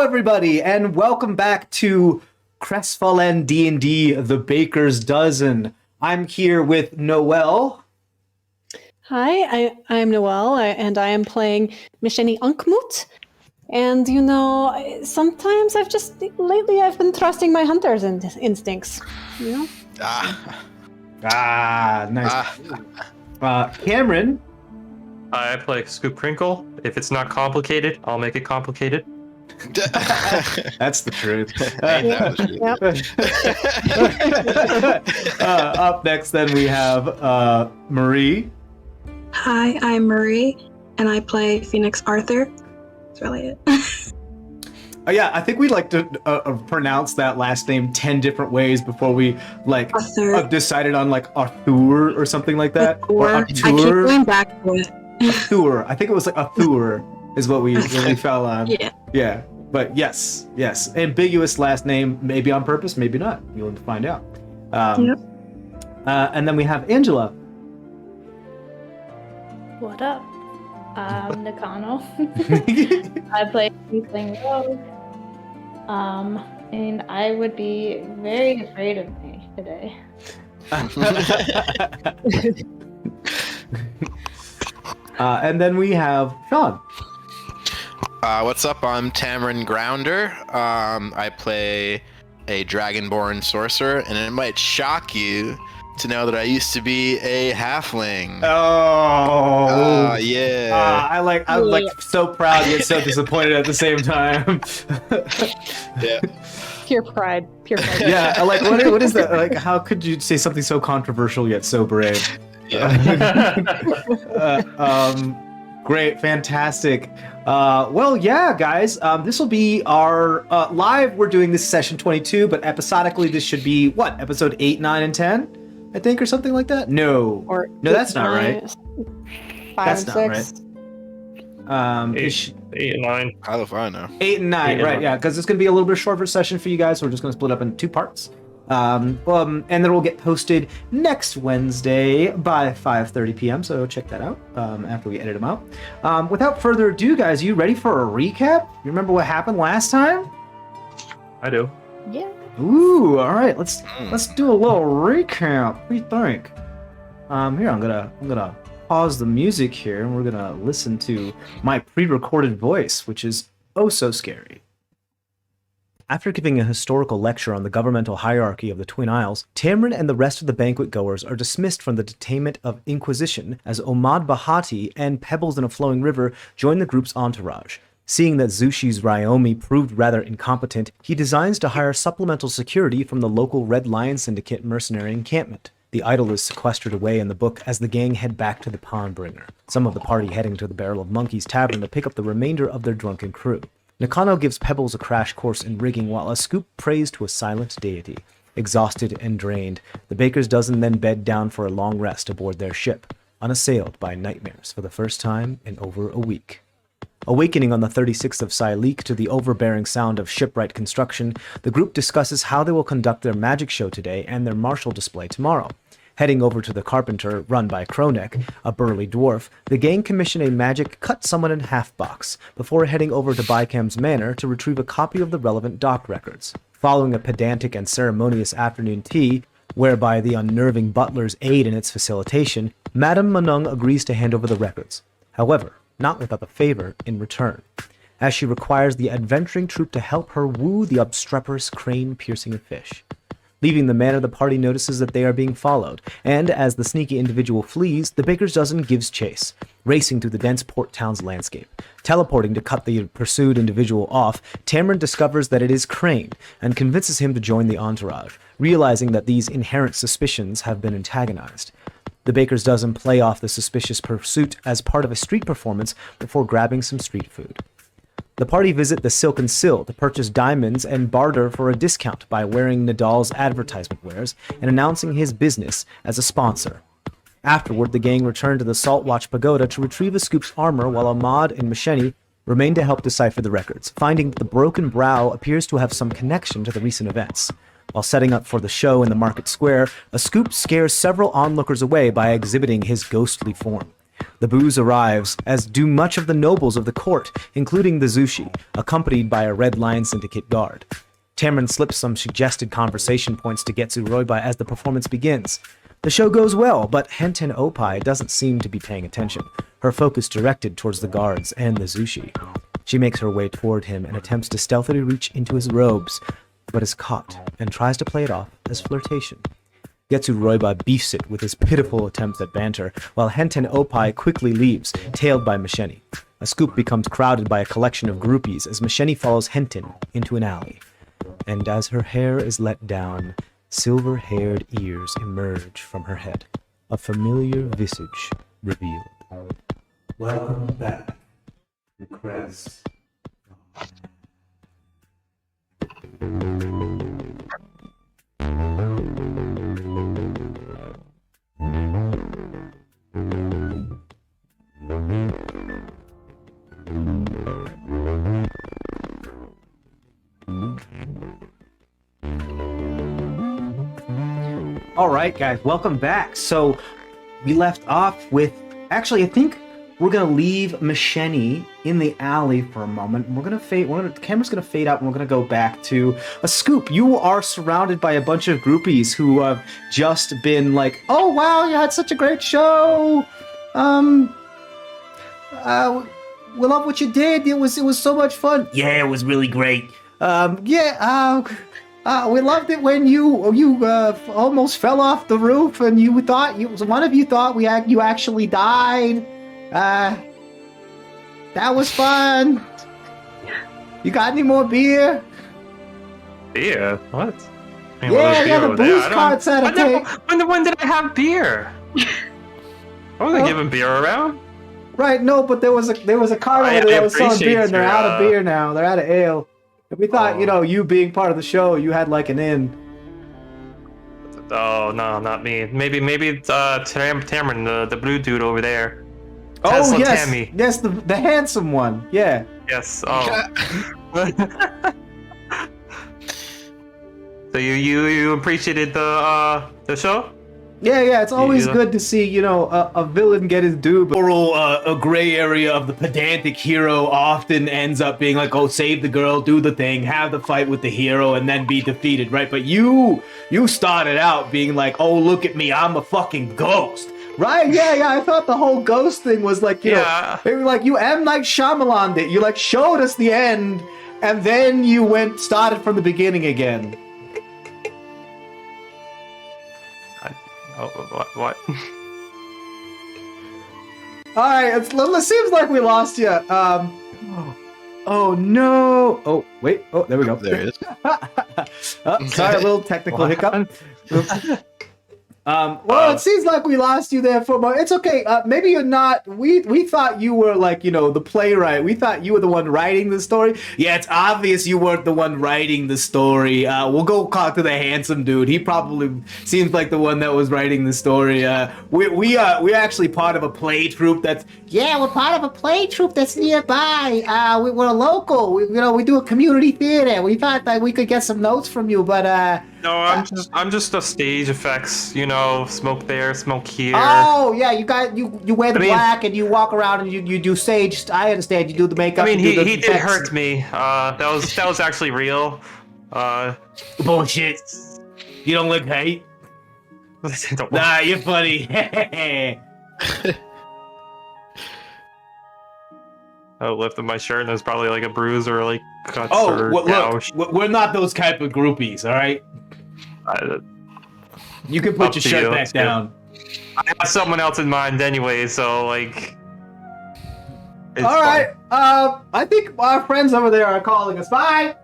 everybody, and welcome back to CrestVahllen D&D, The Baker's Dozen. I'm here with Noelle. Hi, I'm Noelle, and I am playing Misheni Unkmut. And, sometimes lately I've been trusting my hunter's instincts, Nice. Cameron. I play Scoop Crinkle. If it's not complicated, I'll make it complicated. That's the truth. Up next, then, we have Marie. Hi, I'm Marie, and I play Phoenix Arthur. That's really it. I think we'd like to pronounce that last name 10 different ways before we decided on Arthur or something like that. Or I keep going back to it. Arthur. I think it was Arthur is what we fell on. Yeah. But yes. Ambiguous last name, maybe on purpose, maybe not. You'll find out. And then we have Angela. What up? I'm Nakano. I play Tiefling Rogue. And I would be very afraid of me today. And then we have Sean. What's up? I'm Tamarin Grounder. I play a Dragonborn sorcerer, and it might shock you to know that I used to be a halfling. Oh, yeah. I'm so proud yet so disappointed at the same time. Yeah. Pure pride. Yeah, what is that? How could you say something so controversial yet so brave? Yeah. Great, fantastic. Guys, this will be our live. We're doing this session 22, but episodically this should be episode 8, 9, and 10, I think, or something like that. No, that's not right. 5 that's and not 6. Right. 8 and 9. How do I know? 8 and 9, right? Yeah, because it's going to be a little bit shorter session for you guys. So we're just going to split up into 2 parts. And then we'll get posted next Wednesday by 5:30 p.m. So check that out after we edit them out. Without further ado, guys, you ready for a recap? You remember what happened last time? I do. Yeah. Ooh, all right. Let's do a little recap. What do you think? Here, I'm gonna pause the music here, and we're gonna listen to my pre-recorded voice, which is oh so scary. After giving a historical lecture on the governmental hierarchy of the Twin Isles, Tamarin and the rest of the banquet goers are dismissed from the detainment of Inquisition as Omad Bahati and Pebbles in a Flowing River join the group's entourage. Seeing that Zushi's Ryomi proved rather incompetent, he designs to hire supplemental security from the local Red Lion Syndicate mercenary encampment. The idol is sequestered away in the book as the gang head back to the Pawnbringer, some of the party heading to the Barrel of Monkeys Tavern to pick up the remainder of their drunken crew. Nakano gives Pebbles a crash course in rigging while a Scoop prays to a silent deity. Exhausted and drained, the Baker's Dozen then bed down for a long rest aboard their ship, unassailed by nightmares for the first time in over a week. Awakening on the 36th of Sileek to the overbearing sound of shipwright construction, the group discusses how they will conduct their magic show today and their martial display tomorrow. Heading over to the Carpenter, run by Kronek, a burly dwarf, the gang commission a magic cut-someone-in-half box before heading over to Bycam's Manor to retrieve a copy of the relevant dock records. Following a pedantic and ceremonious afternoon tea, whereby the unnerving butlers aid in its facilitation, Madame Manung agrees to hand over the records. However, not without a favor in return, as she requires the adventuring troupe to help her woo the obstreperous crane-piercing fish. Leaving the manor, the party notices that they are being followed, and as the sneaky individual flees, the Baker's Dozen gives chase, racing through the dense port town's landscape. Teleporting to cut the pursued individual off, Tamarin discovers that it is Crane, and convinces him to join the entourage, realizing that these inherent suspicions have been antagonized. The Baker's Dozen play off the suspicious pursuit as part of a street performance before grabbing some street food. The party visit the Silken Sill to purchase diamonds and barter for a discount by wearing Nadal's advertisement wares and announcing his business as a sponsor. Afterward, the gang return to the Saltwatch Pagoda to retrieve a Scoop's armor while Ahmad and Misheni remain to help decipher the records, finding that the broken brow appears to have some connection to the recent events. While setting up for the show in the market square, a Scoop scares several onlookers away by exhibiting his ghostly form. The booze arrives, as do much of the nobles of the court, including the Zushi, accompanied by a Red Lion Syndicate guard. Tamron slips some suggested conversation points to Getsu Roibai as the performance begins. The show goes well, but Henten Opai doesn't seem to be paying attention, her focus directed towards the guards and the Zushi. She makes her way toward him and attempts to stealthily reach into his robes, but is caught and tries to play it off as flirtation. Getsu Roibai beefs it with his pitiful attempts at banter, while Henten Opai quickly leaves, tailed by Misheni. A scoop becomes crowded by a collection of groupies as Misheni follows Henten into an alley. And as her hair is let down, silver-haired ears emerge from her head. A familiar visage revealed. Welcome back to Crest. All right, guys, welcome back. So we left off with, actually, I think we're gonna leave Misheni in the alley for a moment. The camera's gonna fade out, and we're gonna go back to a scoop. You are surrounded by a bunch of groupies who have just been like, "Oh wow, you had such a great show. We love what you did. It was so much fun. Yeah, it was really great. We loved it when you almost fell off the roof, and one of you thought you actually died. That was fun. You got any more beer? Beer? What? I mean, Yeah, the booze carts at a table. When did I have beer? I wasn't giving beer around. Right, no, but there was a cart over there that was selling beer, and they're out of beer now. They're out of ale. And we thought, you being part of the show, you had like an in. Oh no, not me. Maybe Tamron, the blue dude over there. Oh Tesla yes, Tammy. yes, the handsome one. Yeah. Yes. Oh. So you appreciated the show? Yeah, it's always good to see, a villain get his due. But a gray area of the pedantic hero often ends up being like, oh, save the girl, do the thing, have the fight with the hero, and then be defeated, right? But you started out being like, oh, look at me, I'm a fucking ghost. Right? Yeah, I thought the whole ghost thing was like, maybe like you M. Night Shyamalan'd it. You like showed us the end, and then you started from the beginning again. Oh, what? All right, it seems like we lost you. Oh no! Oh wait! Oh, there we go. There it is. Sorry, a little technical hiccup. Well, it seems like we lost you there for a moment. It's okay. Maybe you're not. We thought you were like, the playwright. We thought you were the one writing the story. Yeah, it's obvious you weren't the one writing the story. We'll go talk to the handsome dude. He probably seems like the one that was writing the story. We're actually part of a play troupe that's. Yeah, we're part of a play troupe that's nearby. We're local. We do a community theater. We thought that we could get some notes from you, but No, I'm just a stage effects. Smoke there, smoke here. Oh yeah, you wear the black and you walk around and you do stage. I understand you do the makeup. I mean, he did hurt me. That was actually real. Bullshit. You don't look hate. Nah, you're funny. I lifted my shirt and there's probably like a bruise or like cuts or gouge. Look, we're not those type of groupies, all right? You can put your shirt back down. I have someone else in mind anyway, so like. All right. I think our friends over there are calling us. Bye.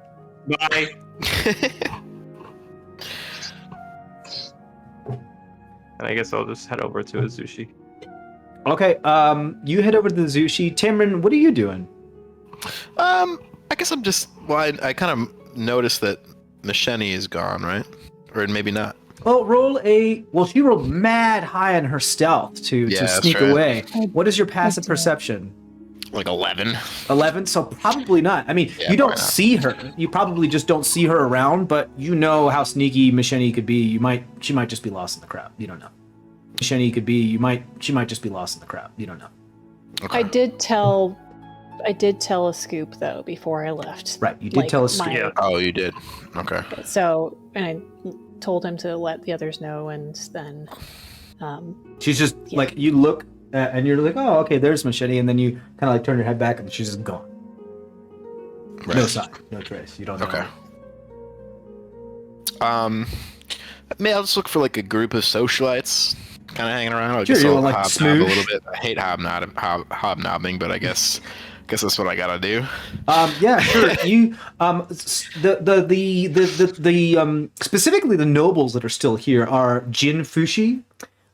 Bye. And I guess I'll just head over to a sushi. Okay. You head over to the sushi. Tamron, what are you doing? I guess I'm just. Well, I kind of noticed that Misheni is gone, right? Or maybe not. Well, she rolled mad high on her stealth to sneak away. What is your passive perception? Like 11. 11? So probably not. I mean, you don't see her. You probably just don't see her around, but you know how sneaky Misheni could be. She might just be lost in the crowd. You don't know. Misheni could be, she might just be lost in the crowd. You don't know. Okay. I did tell a Scoop though before I left. Right, you did tell us. Yeah. Oh, you did. Okay. So, and I told him to let the others know, and then She's just Yeah. like, you look and you're like, oh, okay, there's Machete, and then you kind of like turn your head back and she's just gone. Right. No sign, no trace. You don't know. Okay. Maybe I'll just look for like a group of socialites kind of hanging around. I Sure, guess you I'll want, like, hobnob a little smoosh? bit. I hate hobnobbing, but I guess that's what I gotta do. Yeah, sure. You specifically the nobles that are still here are Jin Fushi,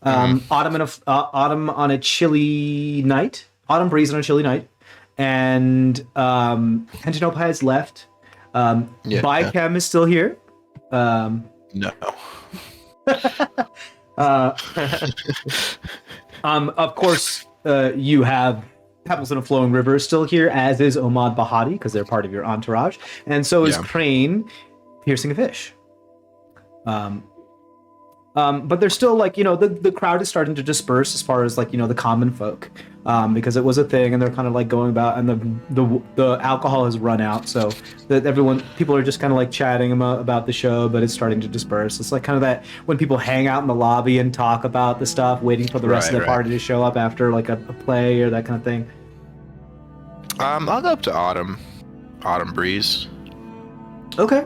autumn on a chilly night, autumn breeze on a chilly night, and Antinope has left. Bicam is still here. No. Of course, you have Pebbles in a Flowing River still here, as is Omad Bahadi, because they're part of your entourage, and so is Crane piercing a fish. But they're still like, the crowd is starting to disperse as far as like, the common folk, because it was a thing, and they're kind of like going about, and the alcohol has run out, so that people are just kind of like chatting about the show, but it's starting to disperse. It's like kind of that when people hang out in the lobby and talk about the stuff, waiting for the rest of the party to show up after like a play or that kind of thing. I'll go up to Autumn Breeze. Okay.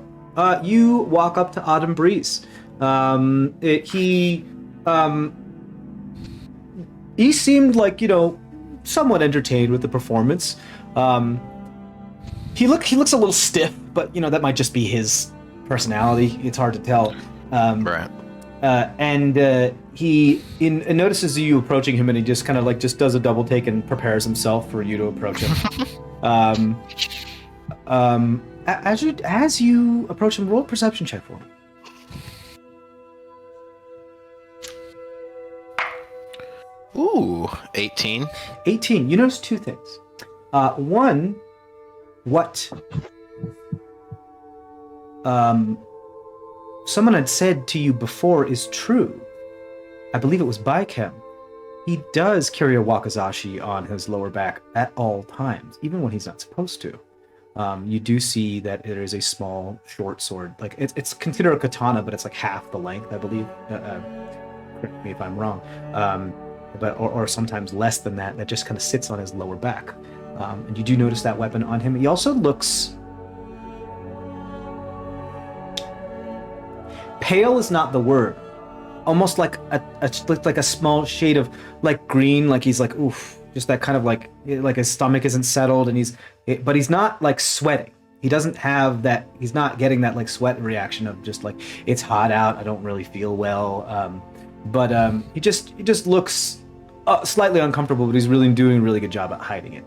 You walk up to Autumn Breeze. He seemed like, somewhat entertained with the performance. He looks a little stiff, but that might just be his personality. It's hard to tell. Right. And he notices you approaching him, and he just kind of like just does a double take and prepares himself for you to approach him. As you approach him, roll a perception check for him. Ooh, 18. 18. You notice two things. One, what someone had said to you before is true. I believe it was Baikem. He does carry a wakizashi on his lower back at all times, even when he's not supposed to. You do see that there is a small, short sword. Like it's considered a katana, but it's like half the length, I believe. Correct me if I'm wrong. But or sometimes less than that. That just kind of sits on his lower back. And you do notice that weapon on him. He also looks pale is not the word. Almost like a small shade of like green, like he's like oof, just that kind of like his stomach isn't settled, and but he's not like sweating. He doesn't have that. He's not getting that like sweat reaction of just like it's hot out. I don't really feel well. But he just looks slightly uncomfortable, but he's really doing a really good job at hiding it.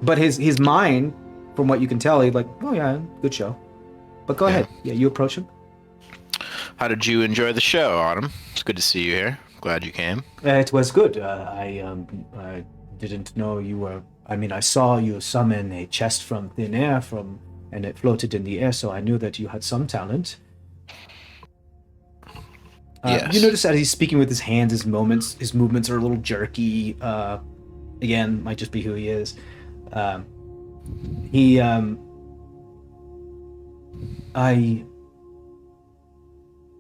But his mind, from what you can tell, he's like, oh yeah, good show. But go ahead. Yeah, you approach him. How did you enjoy the show, Autumn? It's good to see you here. Glad you came. It was good. I didn't know you were. I mean, I saw you summon a chest from thin air and it floated in the air, so I knew that you had some talent. Yes. You notice that he's speaking with his hands, his movements are a little jerky. Again, might just be who he is. I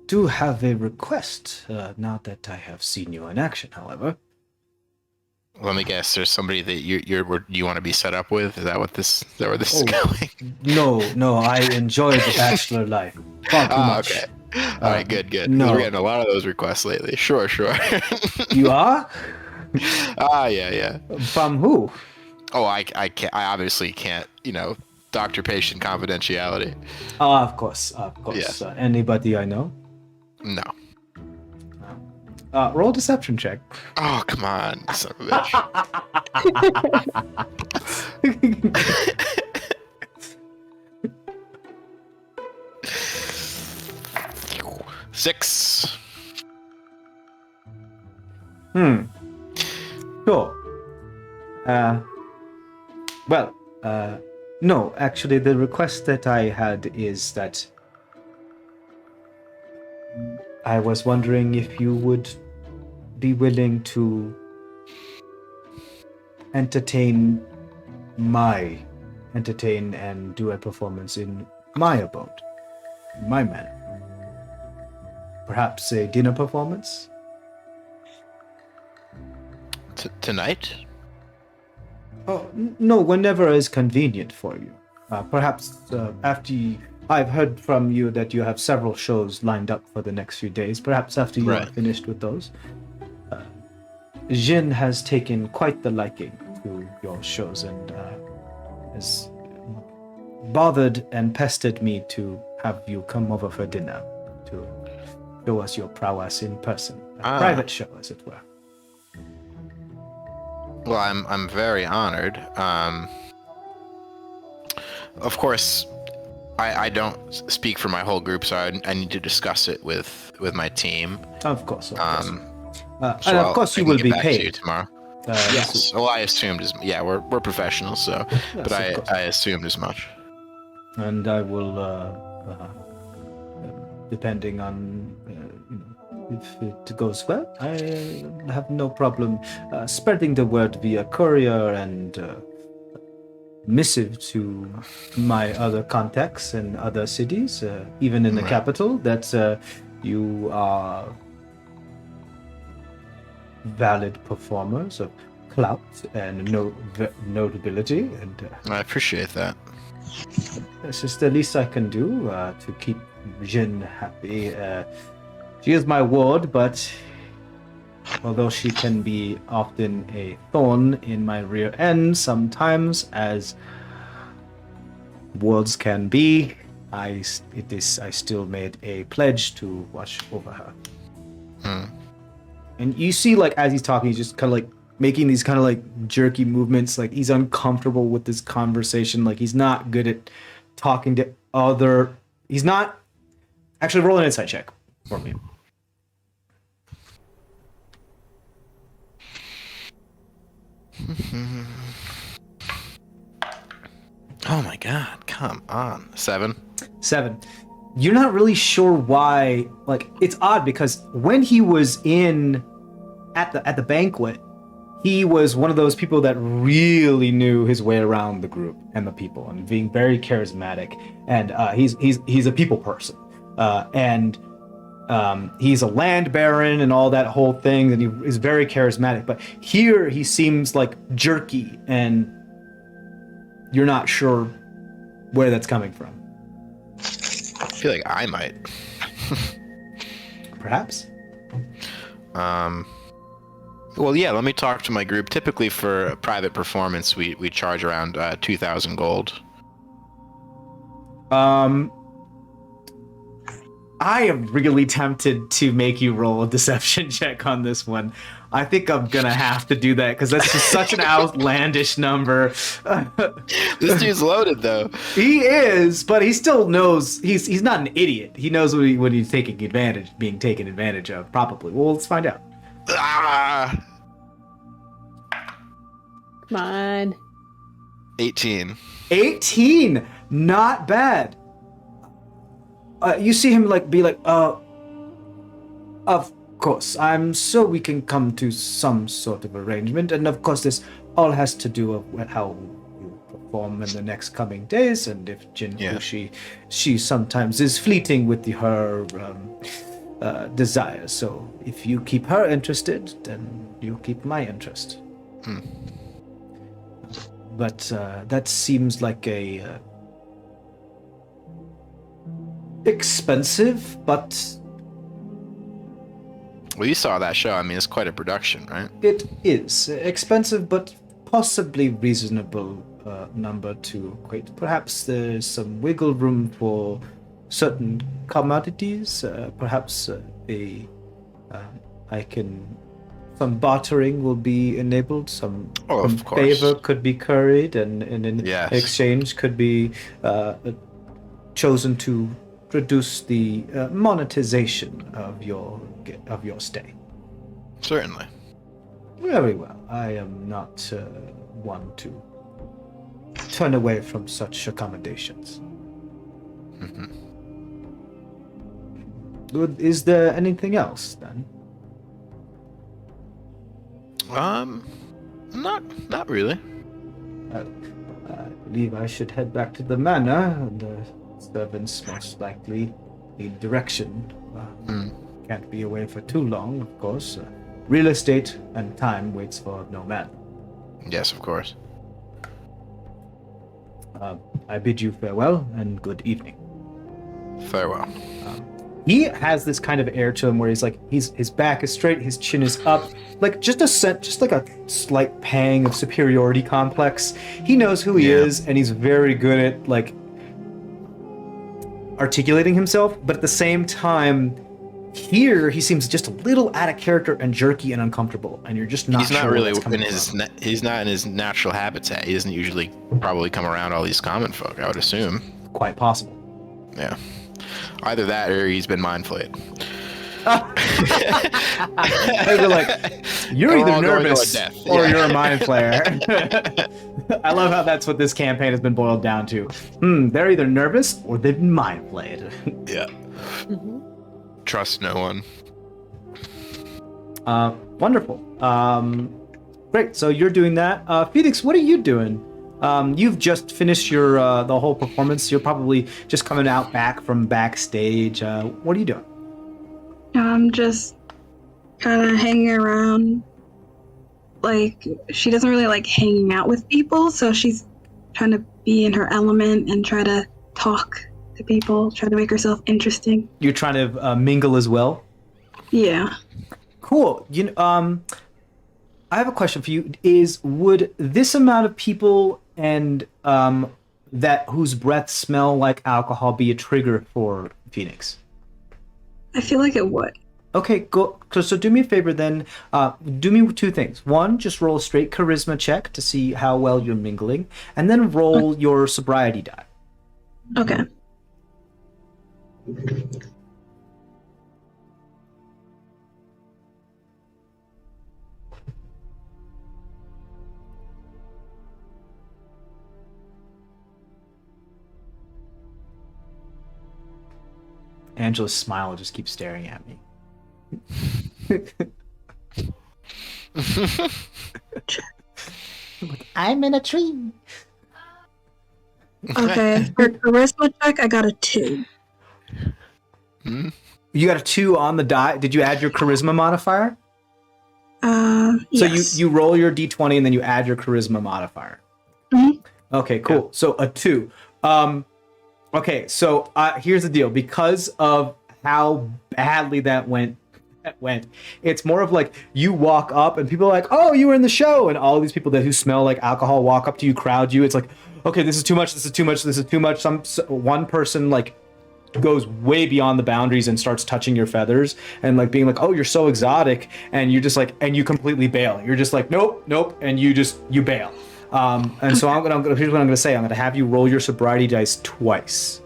do have a request, now that I have seen you in action, however. Let me guess. There's somebody that you want to be set up with. Is that where this is going? No. I enjoy the bachelor life far too much. Okay. All right. Good. No. We're getting a lot of those requests lately. Sure. You are? Yeah. From who? Oh, I can't. I obviously can't. Doctor-patient confidentiality. Of course. Yeah. Anybody I know? No. Roll a deception check. Oh, come on, son of a bitch. 6. Sure. No, actually, the request that I had is that I was wondering if you would be willing to entertain and do a performance in my abode, my manor. Perhaps a dinner performance? Tonight? Oh, no, whenever is convenient for you. Perhaps I've heard from you that you have several shows lined up for the next few days. Perhaps after you are finished with those. Jin has taken quite the liking to your shows and has bothered and pestered me to have you come over for dinner to show us your prowess in person. A private show, as it were. Well, I'm very honored. Of course, I don't speak for my whole group, so I need to discuss it with my team. Of course. So and of course, you will be paid. To you tomorrow. Yes. Well, I assumed we're professionals, so yes, but I assumed as much. And I will, depending on if it goes well, I have no problem spreading the word via courier and missive to my other contacts in other cities, even in the capital, that you are valid performers of clout and notability, and I appreciate that. It's just the least I can do to keep Jin happy. She is my ward, but although she can be often a thorn in my rear end sometimes, as wards can be, I still made a pledge to watch over her. And you see, like, as he's talking, he's just kind of like making these kind of like jerky movements, like he's uncomfortable with this conversation, like he's not good at talking to other. He's not. Actually, roll an insight check for me. Oh my god, come on. 7. You're not really sure why, like, it's odd because when he was at the banquet, he was one of those people that really knew his way around the group and the people and being very charismatic, and he's a people person, and he's a land baron and all that whole thing, and he is very charismatic, but here he seems like jerky and you're not sure where that's coming from. I feel like I might. Perhaps. Well, yeah, let me talk to my group. Typically for a private performance, we charge around 2,000 gold. I am really tempted to make you roll a deception check on this one. I think I'm gonna have to do that because that's just such an outlandish number. This dude's loaded, though. He is, but he still knows he's not an idiot. He knows when he's being taken advantage of. Probably. Well, let's find out. Come on. 18. 18, not bad. You see him be like, of course, I'm sure we can come to some sort of arrangement, and of course this all has to do with how you perform in the next coming days, and if Jin, she sometimes is fleeting with her desires, so if you keep her interested, then you'll keep my interest. But that seems like a expensive, but well, you saw that show. I mean, it's quite a production, right? It is expensive, but possibly reasonable number to equate. Perhaps there's some wiggle room for certain commodities. Perhaps some bartering will be enabled. Some favor could be curried, and in exchange could be chosen to reduce the monetization of your stay. Certainly. Very well. I am not one to turn away from such accommodations. Good. Is there anything else then? Not really. I believe I should head back to the manor, and the servants most likely need direction. Can't be away for too long, of course. Real estate and time waits for no man. Yes, of course. I bid you farewell and good evening. Farewell. He has this kind of air to him where he's like, his back is straight, his chin is up, like just like a slight pang of superiority complex. He knows who he is, and he's very good at like articulating himself, but at the same time, here he seems just a little out of character and jerky and uncomfortable, and you're just not. He's not sure really what's coming in his. from. He's not in his natural habitat. He doesn't usually probably come around all these common folk. I would assume. Quite possible. Yeah. Either that, or he's been mind flayed. They're like, you're We're either all going to nervous a death. or Yeah. you're a mind flayer. I love how that's what this campaign has been boiled down to. They're either nervous or they've been mind flayed. Yeah. Trust no one. Wonderful. Great. So you're doing that. Phoenix, what are you doing? You've just finished your the whole performance. You're probably just coming out back from backstage. What are you doing? I'm just kind of hanging around. Like, she doesn't really like hanging out with people, so she's trying to be in her element and try to talk to people, try to make herself interesting. You're trying to mingle as well. Yeah. Cool. I have a question for you. Would this amount of people and that whose breath smell like alcohol be a trigger for Phoenix? I feel like it would. Okay, go. So do me a favor then. Do me two things. One, just roll a straight charisma check to see how well you're mingling, and then roll your sobriety die. Okay. Angela's smile just keeps staring at me. I'm in a tree. Okay. For charisma check, I got a 2. You got a 2 on the die. Did you add your charisma modifier? So Yes. you roll your d20 and then you add your charisma modifier. Mhm. Okay, cool. Yeah. So a 2. Okay, so here's the deal. Because of how badly that went, it's more of like you walk up and people are like, "Oh, you were in the show," and all these people who smell like alcohol walk up to you, crowd you. It's like, okay, this is too much. This is too much. This is too much. One person like goes way beyond the boundaries and starts touching your feathers and like being like, "Oh, you're so exotic," and you just like, and you completely bail. You're just like, "Nope, and you bail. And so here's what I'm gonna say. I'm gonna have you roll your sobriety dice twice,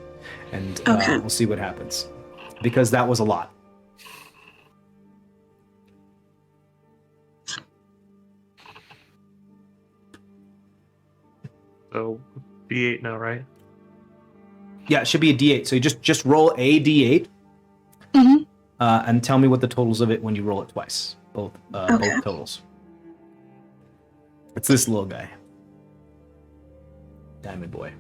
and we'll see what happens, because that was a lot. So D8 now, right? Yeah, it should be a D8. So you just roll a D8, and tell me what the totals of it when you roll it twice. Both totals. It's this little guy, Diamond Boy.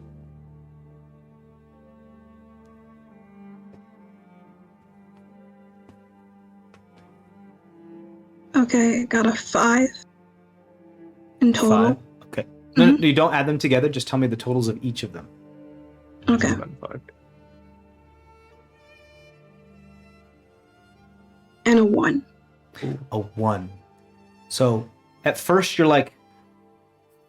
Okay, got a 5 in total. 5. Okay. No, you don't add them together. Just tell me the totals of each of them. Okay. 5. And a 1. A 1. So at first you're like,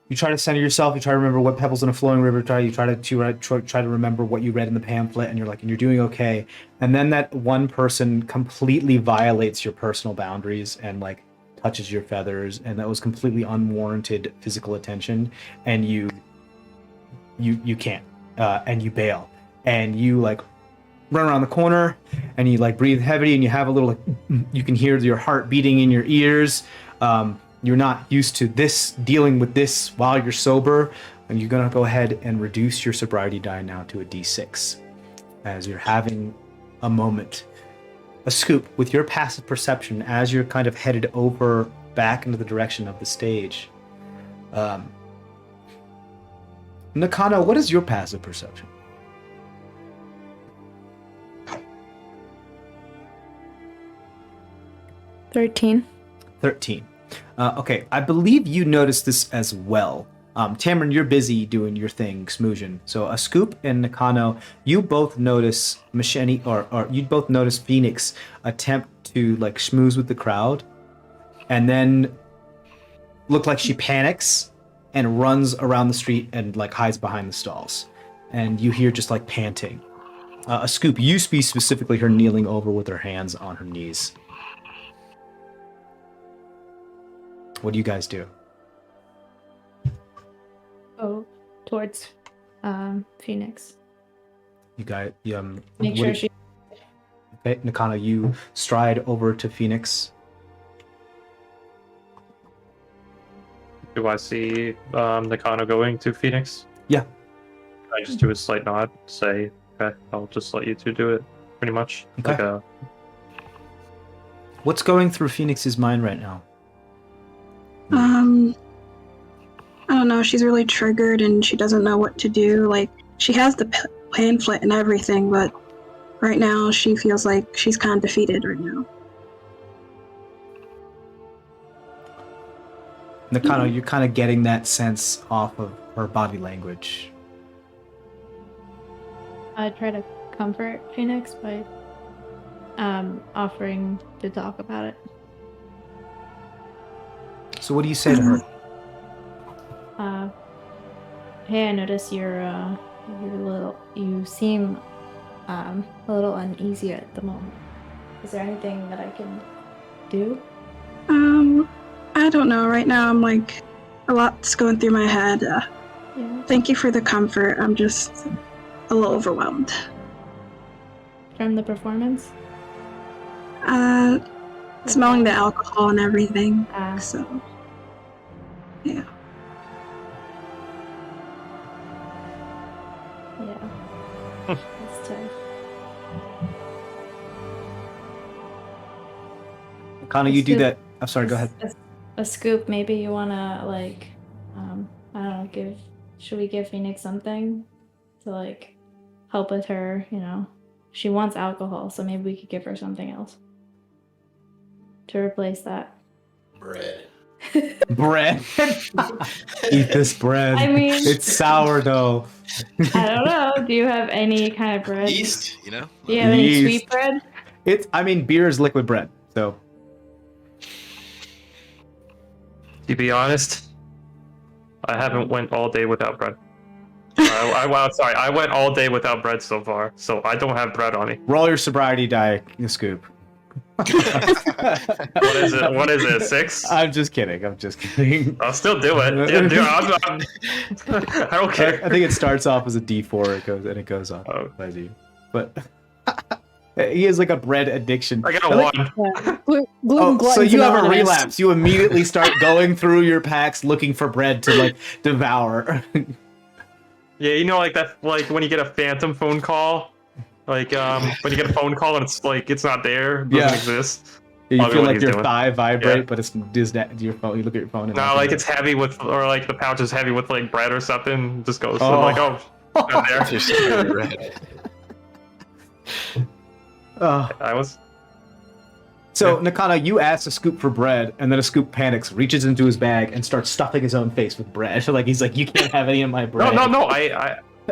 you try to center yourself. You try to remember what pebbles in a flowing river. You try to remember what you read in the pamphlet, and you're doing okay. And then that one person completely violates your personal boundaries and like touches your feathers, and that was completely unwarranted physical attention. And you can't, and you bail, and you like run around the corner, and you like breathe heavy, and you have a little, like, you can hear your heart beating in your ears. You're not used to dealing with this while you're sober, and you're gonna go ahead and reduce your sobriety die now to a D6, as you're having a moment a Scoop, with your passive perception, as you're kind of headed over back into the direction of the stage. Nakano, what is your passive perception? 13. 13. Okay, I believe you noticed this as well. Tamron, you're busy doing your thing, smoozing. So a Scoop and Nakano, you both notice Macheni, or you both notice Phoenix attempt to like schmooze with the crowd, and then look like she panics and runs around the street and like hides behind the stalls. And you hear just like panting. A Scoop, you see specifically her kneeling over with her hands on her knees. What do you guys do? Go towards Phoenix. You guys, Make sure she. Okay, Nakano, you stride over to Phoenix. Do I see Nakano going to Phoenix? Yeah. I just do a slight nod, say, okay, I'll just let you two do it, pretty much. Okay. What's going through Phoenix's mind right now? I don't know. She's really triggered and she doesn't know what to do. Like, she has the pamphlet and everything, but right now she feels like she's kind of defeated right now. Nakano, you're kind of getting that sense off of her body language. I try to comfort Phoenix by offering to talk about it. So what do you say to her? Hey, I notice you're you seem a little uneasy at the moment. Is there anything that I can do? I don't know. Right now I'm like, a lot's going through my head. Yeah. Thank you for the comfort. I'm just a little overwhelmed. From the performance? Smelling the alcohol and everything. Ah. So, yeah. Yeah. It's tough. Nakano, you do that. I'm sorry, go ahead. A Scoop, maybe you wanna like, I don't know, should we give Phoenix something to like help with her, you know? She wants alcohol, so maybe we could give her something else to replace that. Bread. Bread. Eat this bread. I mean, it's sourdough. I don't know. Do you have any kind of bread? Yeast, you know? Do you have any Yeast. sweet bread? Beer is liquid bread, so. To be honest, I haven't went all day without bread. I went all day without bread so far, so I don't have bread on me. Roll your sobriety die, you Scoop. What is it? What is it? 6? I'm just kidding. I'll still do it. Yeah, dude, I don't care. I think it starts off as a D4, it goes on. Oh. As you, but he has like a bread addiction. I got a 1. Gluten So you have a Anonymous. relapse. You immediately start going through your packs looking for bread to like devour. Yeah, you know, like that, like when you get a phantom phone call, like when you get a phone call and it's like it's not there, it doesn't exist. You Probably feel what like he's your doing. thigh vibrate, Yeah. but it's your phone. You look at your phone. And No, nothing like there. it's heavy with, or like the pouch is heavy with like bread or something. It just goes. Oh. So I'm like, oh, not there. Just bread. Oh. I was. So Yeah. Nakano, you ask a Scoop for bread, and then a Scoop panics, reaches into his bag, and starts stuffing his own face with bread. Like he's like, you can't have any of my bread. No.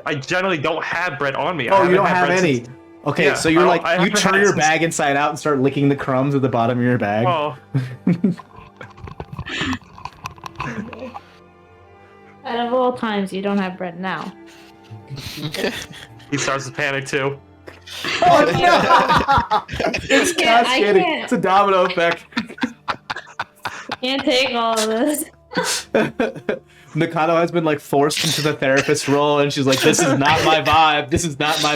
I generally don't have bread on me. I Oh, haven't you don't had have bread any. since- Okay, Yeah, so you're I like, you haven't turn had your since- bag inside out and start licking the crumbs at the bottom of your bag. Oh, Out of all times, you don't have bread now. he starts to panic too. Oh no! It's can't- I cascading. can't. It's a domino effect. Can't take all of this. Nakano has been like forced into the therapist role, and she's like, "This is not my vibe. This is not my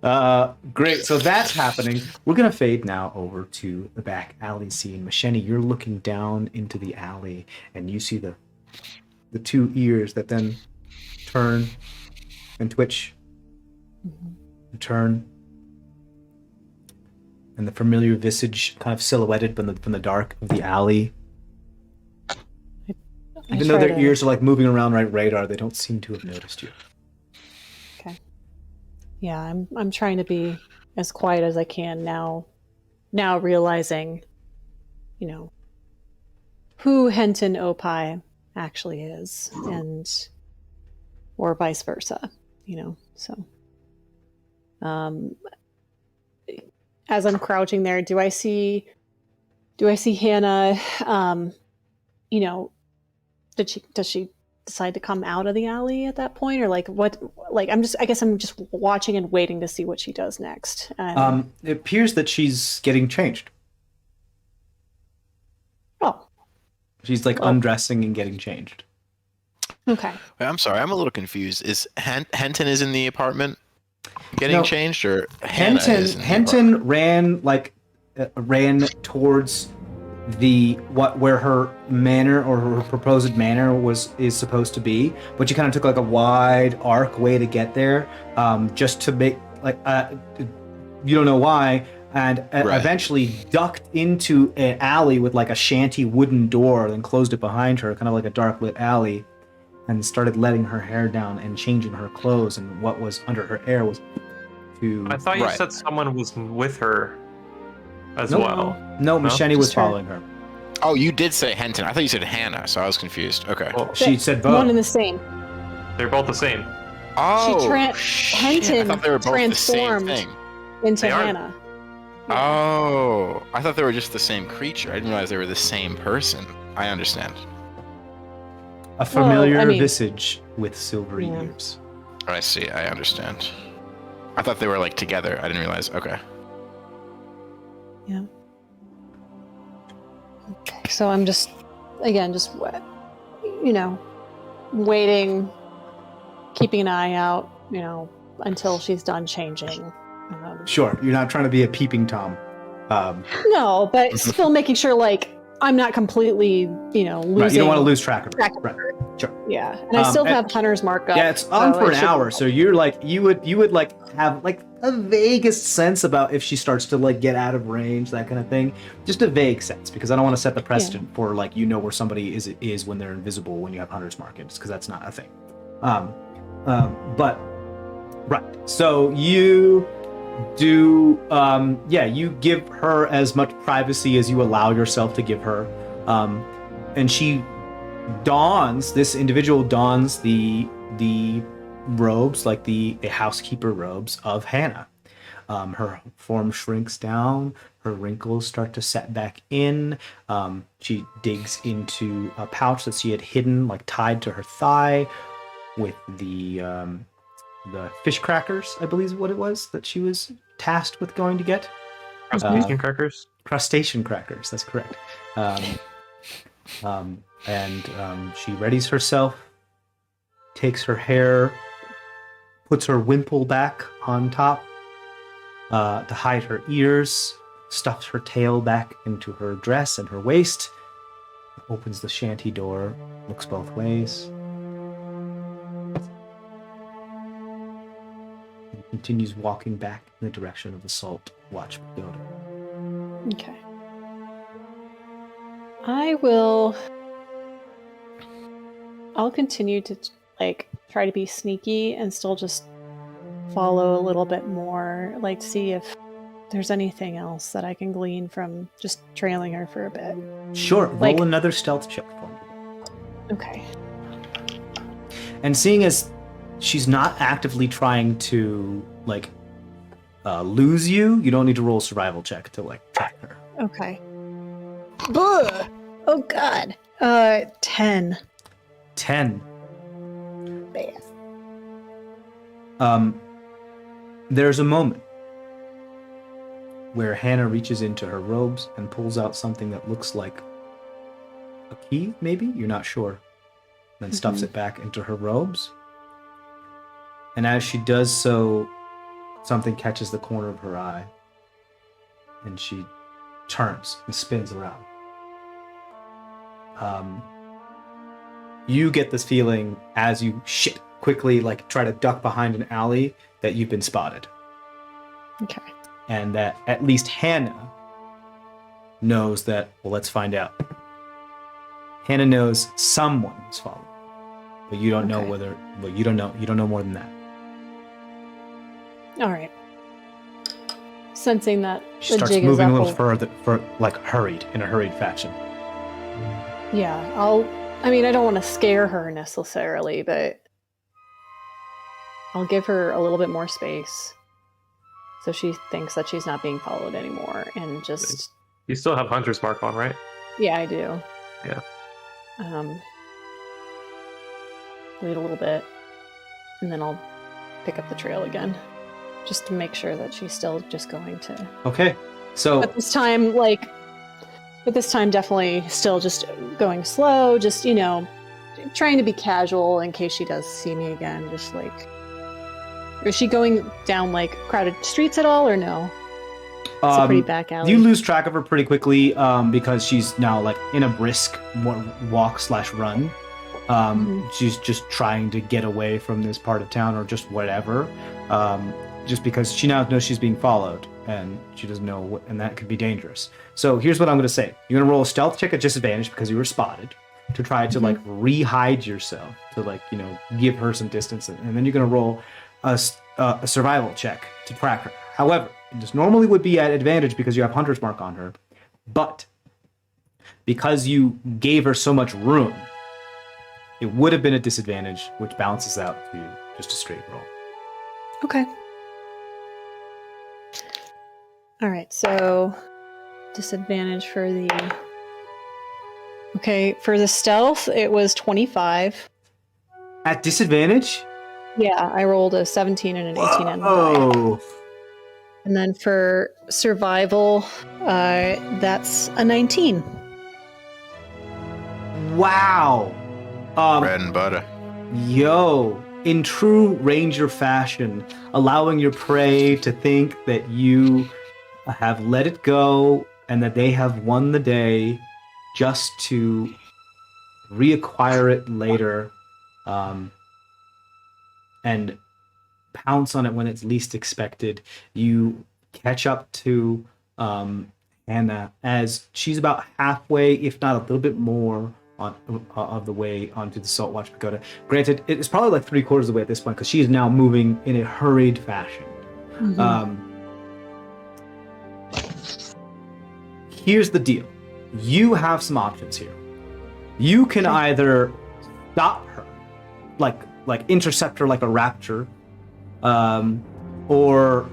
vibe." Great. So that's happening. We're gonna fade now over to the back alley scene. Macheni, you're looking down into the alley, and you see the two ears that then turn and twitch. You turn, and the familiar visage kind of silhouetted from the dark of the alley. Even though their ears are like moving around right radar, they don't seem to have noticed you. Okay. Yeah, I'm trying to be as quiet as I can now. Now realizing, who Henton Opie actually is, or vice versa. So. As I'm crouching there, do I see Hannah? Does she decide to come out of the alley at that point, or like what? Like I guess I'm just watching and waiting to see what she does next. It appears that she's getting changed. Oh, she's like undressing and getting changed. Okay. Wait, I'm sorry, I'm a little confused. Is Henton is in the apartment getting changed, or Henton ran towards where her manor or her proposed manor is supposed to be, but she kind of took like a wide arc way to get there, just to make you don't know why, and eventually ducked into an alley with like a shanty wooden door, then closed it behind her, kind of like a dark lit alley, and started letting her hair down and changing her clothes, and what was under her hair was I thought you said someone was with her as well. No, Macheni was following her. Oh, you did say Henton. I thought you said Hannah, so I was confused. Okay. Well, she said both. One and the same. They're both the same. Oh, Henton I thought they were both transformed the same thing. into Hannah. Oh, I thought they were just the same creature. I didn't realize they were the same person. I understand. A familiar visage with silvery ears. I see. I understand. I thought they were like together. I didn't realize. Okay. Yeah. Okay. So I'm just waiting, keeping an eye out, until she's done changing. Sure, you're not trying to be a peeping Tom. No, but still making sure, like, I'm not completely, losing. Right, you don't want to lose track of her. Right. Sure. Yeah, and I still have Hunter's Mark up. Yeah, it's on for an hour, so you're like, you would like have like a vaguest sense about if she starts to like get out of range, that kind of thing. Just a vague sense, because I don't want to set the precedent for like where somebody is when they're invisible when you have Hunter's Mark, because that's not a thing. But right, so you do you give her as much privacy as you allow yourself to give her, and this individual dons the robes, like the housekeeper robes of Hannah. Her form shrinks down, her wrinkles start to set back in. She digs into a pouch that she had hidden, like tied to her thigh, with the fish crackers, I believe is what it was that she was tasked with going to get. Crustacean crackers? Crustacean crackers, that's correct. And she readies herself, takes her hair, puts her wimple back on top to hide her ears, stuffs her tail back into her dress and her waist, opens the shanty door, looks both ways, and continues walking back in the direction of the Salt Watch building. Okay. I'll continue to try to be sneaky and still just follow a little bit more, like see if there's anything else that I can glean from just trailing her for a bit. Sure, roll another stealth check for me. Okay. And seeing as she's not actively trying to lose you, you don't need to roll a survival check to track her. Okay. Ugh. Oh God. 10. 10. Bad. There's a moment where Hannah reaches into her robes and pulls out something that looks like a key, maybe? You're not sure. Then stuffs it back into her robes. And as she does so, something catches the corner of her eye. And she turns and spins around. You get this feeling as you quickly try to duck behind an alley that you've been spotted. Okay. And that at least Hannah knows that, well, let's find out. Hannah knows someone is following, but you don't know Okay. whether, well, you don't know more than that. All right. Sensing that She the starts jig is moving up a little further, in a hurried fashion. Yeah, I mean, I don't want to scare her necessarily, but I'll give her a little bit more space so she thinks that she's not being followed anymore, and just... You still have Hunter's Mark on, right? Yeah, I do. Yeah. Wait a little bit, and then I'll pick up the trail again, just to make sure that she's still just going to... Okay, so... But this time, definitely still just going slow, just, trying to be casual in case she does see me again, just like... Is she going down, like, crowded streets at all, or no? It's a pretty back alley. You lose track of her pretty quickly because she's now, like, in a brisk walk/run. She's just trying to get away from this part of town or just whatever. Just because she now knows she's being followed and she doesn't know what, and that could be dangerous. So here's what I'm going to say. You're going to roll a stealth check at disadvantage because you were spotted to try to like re-hide yourself to like, give her some distance. And then you're going to roll a survival check to track her. However, this normally would be at advantage because you have Hunter's Mark on her. But because you gave her so much room, it would have been a disadvantage, which balances out to just a straight roll. Okay. All right, so disadvantage for the... Okay, for the stealth, it was 25. At disadvantage? Yeah, I rolled a 17 and an 18 on the die. Oh. And then for survival, that's a 19. Wow. Bread and butter. Yo, in true ranger fashion, allowing your prey to think that you have let it go and that they have won the day just to reacquire it later and pounce on it when it's least expected. You catch up to Anna as she's about halfway, if not a little bit more, of the way onto the Saltwatch Pagoda. Granted, it's probably like 3/4 of the way at this point because she is now moving in a hurried fashion. Here's the deal. You have some options here. You can either stop her, like intercept her like a raptor, or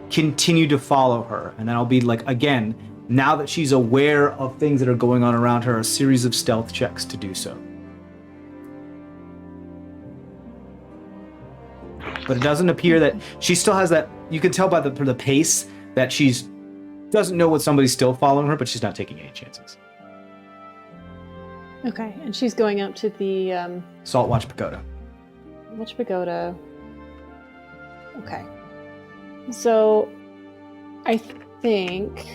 continue to follow her. And then I'll be like, again, now that she's aware of things that are going on around her, a series of stealth checks to do so. But it doesn't appear that she still has that. You can tell by the pace that she's doesn't know what somebody's still following her, but she's not taking any chances. Okay, and she's going up to the Saltwatch Pagoda. Saltwatch Pagoda. Okay. So I think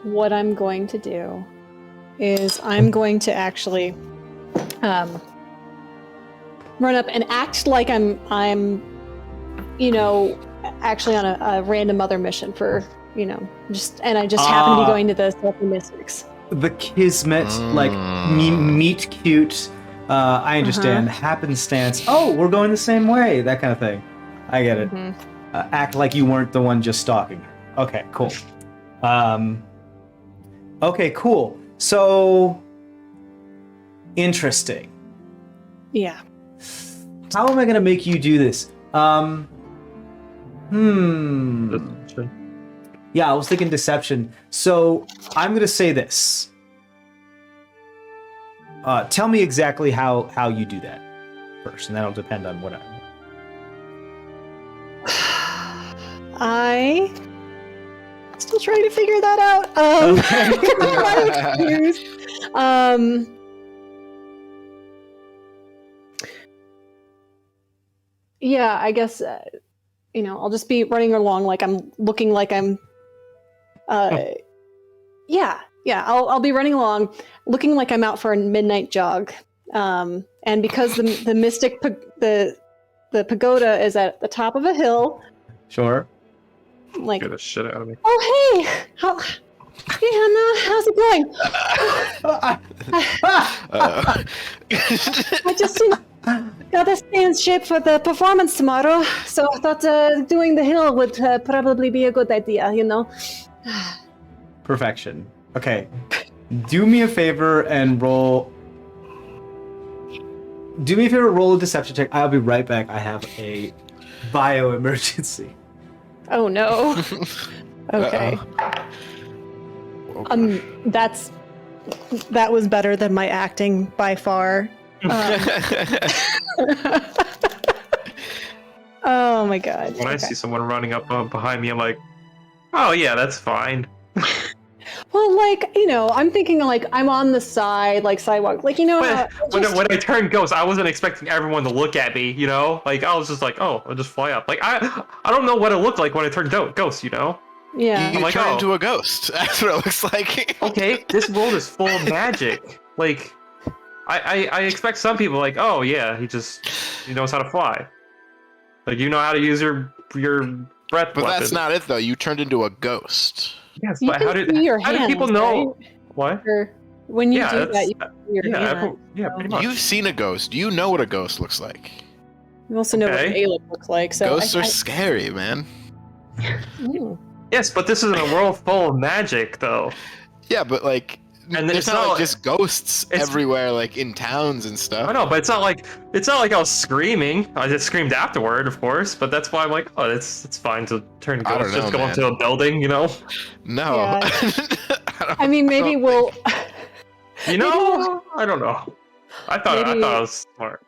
what I'm going to do is I'm going to actually run up and act like I'm actually on a random other mission for, and I just happen to be going to the Stealthy Mystics. The Kismet, meet cute, I understand, happenstance, oh, we're going the same way, that kind of thing. I get it. Act like you weren't the one just stalking her. Okay, cool. Okay, cool. So, interesting. Yeah. How am I going to make you do this? Yeah, I was thinking deception. So I'm going to say this. Tell me exactly how you do that first, and that'll depend on what I'm still trying to figure that out. Okay. Yeah, I guess, I'll just be running along like I'm looking like I'm, I'll be running along looking like I'm out for a midnight jog. And because the the pagoda is at the top of a hill. Sure. Like, Get the shit out of me. oh hey, hey Hannah, how's it going? I just gotta stay in shape for the performance tomorrow, so I thought doing the hill would probably be a good idea, you know. Perfection. Okay. Do me a favor and roll. Do me a favor, roll a deception check. I'll be right back. I have a bio emergency. Oh no. Okay. That was better than my acting by far. Oh my god. When I see someone running up behind me, I'm like, oh yeah, that's fine. Well, like, you know, I'm thinking like I'm on the side, like sidewalk, like, you know. When I turned ghost, I wasn't expecting everyone to look at me, you know. Like I was just like, oh, I'll just fly up. Like I don't know what it looked like when I turned ghost, you know. Yeah. You like, turn into a ghost. That's what it looks like. Okay, this world is full of magic. Like, I expect some people like, oh yeah, he knows how to fly. Like you know how to use your breath. But weapon. that's not it though. You turned into a ghost. Yes, You but can how see did your people hands, know? right? What? Or when you do that's- that, you see your hands. yeah, pretty much. You've seen a ghost. You know what a ghost looks like. You also know what an Okay. alien looks like. So Ghosts are scary, man. Mm. Yes, but this isn't a world full of magic, though. Yeah, but like, And there's it's not not like like- just ghosts it's- everywhere, like in towns and stuff. I know, but it's not like I was screaming. I just screamed afterward, of course. But that's why I'm like, oh, it's fine to turn I ghost. don't Just know, go man. into a building, you know. No. Yeah. I I mean, maybe we'll. You know, I don't know. I thought Maybe- I was smart.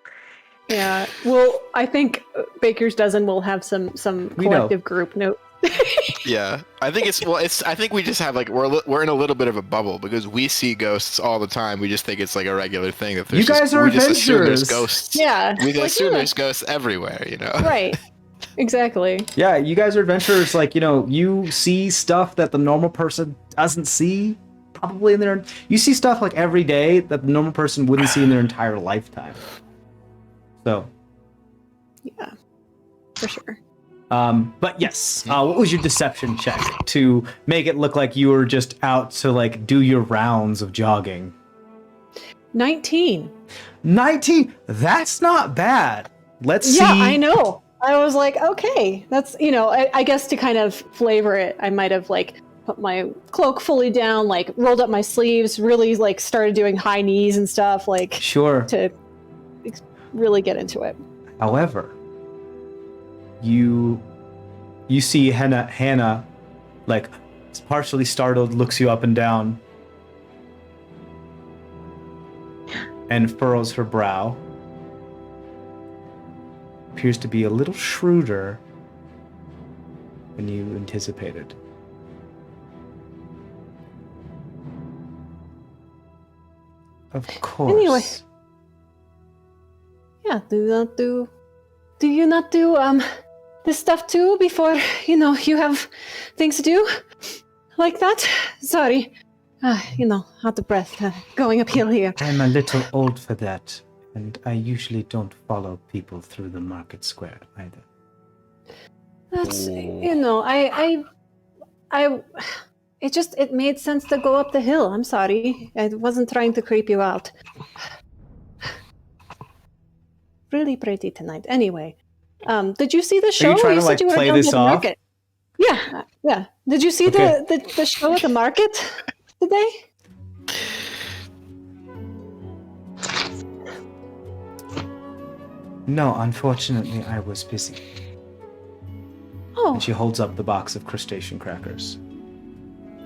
Yeah. Well, I think Baker's Dozen will have some We know. collective group note. Yeah, I think I think we just have like we're in a little bit of a bubble because we see ghosts all the time. We just think it's like a regular thing. That You guys are we just assume there's adventurers. ghosts. Yeah. We like, assume yeah. there's ghosts everywhere. You know. Right. Exactly. Yeah, you guys are adventurers. Like, you know, you see stuff that the normal person doesn't see. Probably in their. You see stuff like every day that the normal person wouldn't see in their entire lifetime. So. Yeah. For sure. But yes, what was your deception check to make it look like you were just out to like do your rounds of jogging? 19. 19. That's not bad. Let's see. Yeah, I know. I was like, okay, that's, you know, I guess to kind of flavor it, I might have like put my cloak fully down, like rolled up my sleeves, really like started doing high knees and stuff, like Sure. to really get into it. However, you see Hannah, like partially startled, looks you up and down, and furrows her brow. Appears to be a little shrewder than you anticipated. Of course. Anyway. Yeah, do you not do this stuff too before, you know, you have things to do? Like that? Sorry. You know, out of breath, going uphill here. I'm a little old for that, and I usually don't follow people through the market square either. That's, you know, it made sense to go up the hill. I'm sorry. I wasn't trying to creep you out. Really pretty tonight. Anyway, did you see the show? you trying to, said like, you were play down at this the off? market. Yeah, yeah. Did you see Okay. the show at the market today? No, unfortunately, I was busy. Oh, And she holds up the box of crustacean crackers.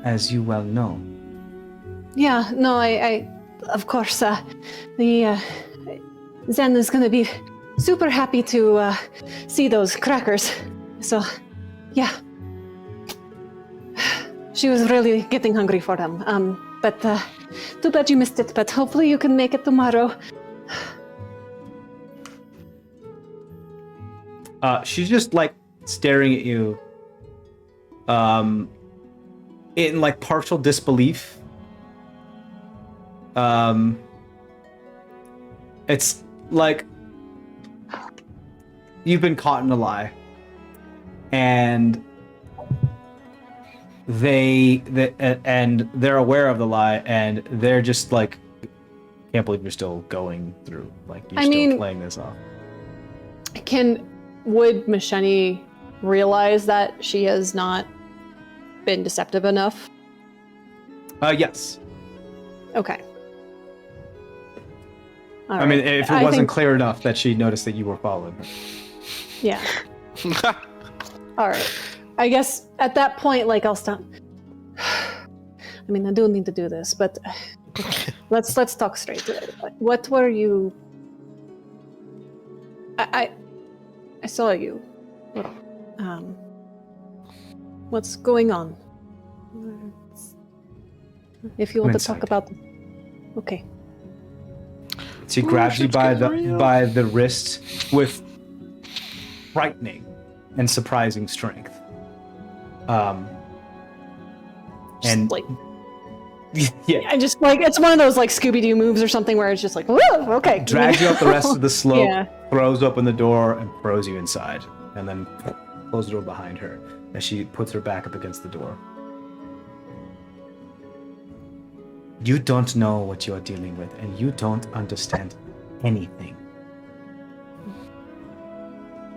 As you well know. yeah. No, I of course, the Zen is going to be super happy to see those crackers. So, yeah. She was really getting hungry for them. But too bad you missed it. But hopefully you can make it tomorrow. She's just like staring at you, in like partial disbelief. It's like you've been caught in a lie, and they're aware of the lie, and they're just like, can't believe you're still going through, like you're still playing this off. Would Misheni realize that she has not been deceptive enough? Yes. Okay. I mean, if it wasn't clear enough that she noticed that you were following her. Yeah. All right. I guess at that point, like, I'll stop. I mean, I do need to do this, but let's talk straight. What were you? I saw you. What's going on? If you want to talk about, okay. She grabs you by the wrist with frightening and surprising strength. And like, yeah, I just like, it's one of those like Scooby-Doo moves or something where it's just like, whoa, okay. Drags you up the rest of the slope, Yeah. throws open the door, and throws you inside, and then closes the door behind her as she puts her back up against the door. You don't know what you are dealing with, and you don't understand anything.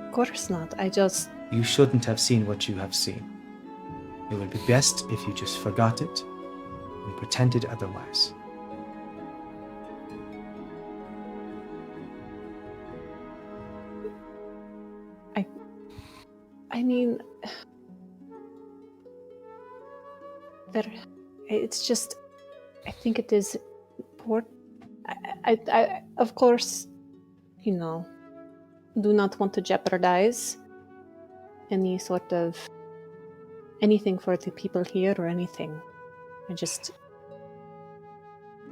Of course not. You shouldn't have seen what you have seen. It would be best if you just forgot it and pretended otherwise. I mean, it's just, I think it is important. I of course, do not want to jeopardize any sort of anything for the people here or anything.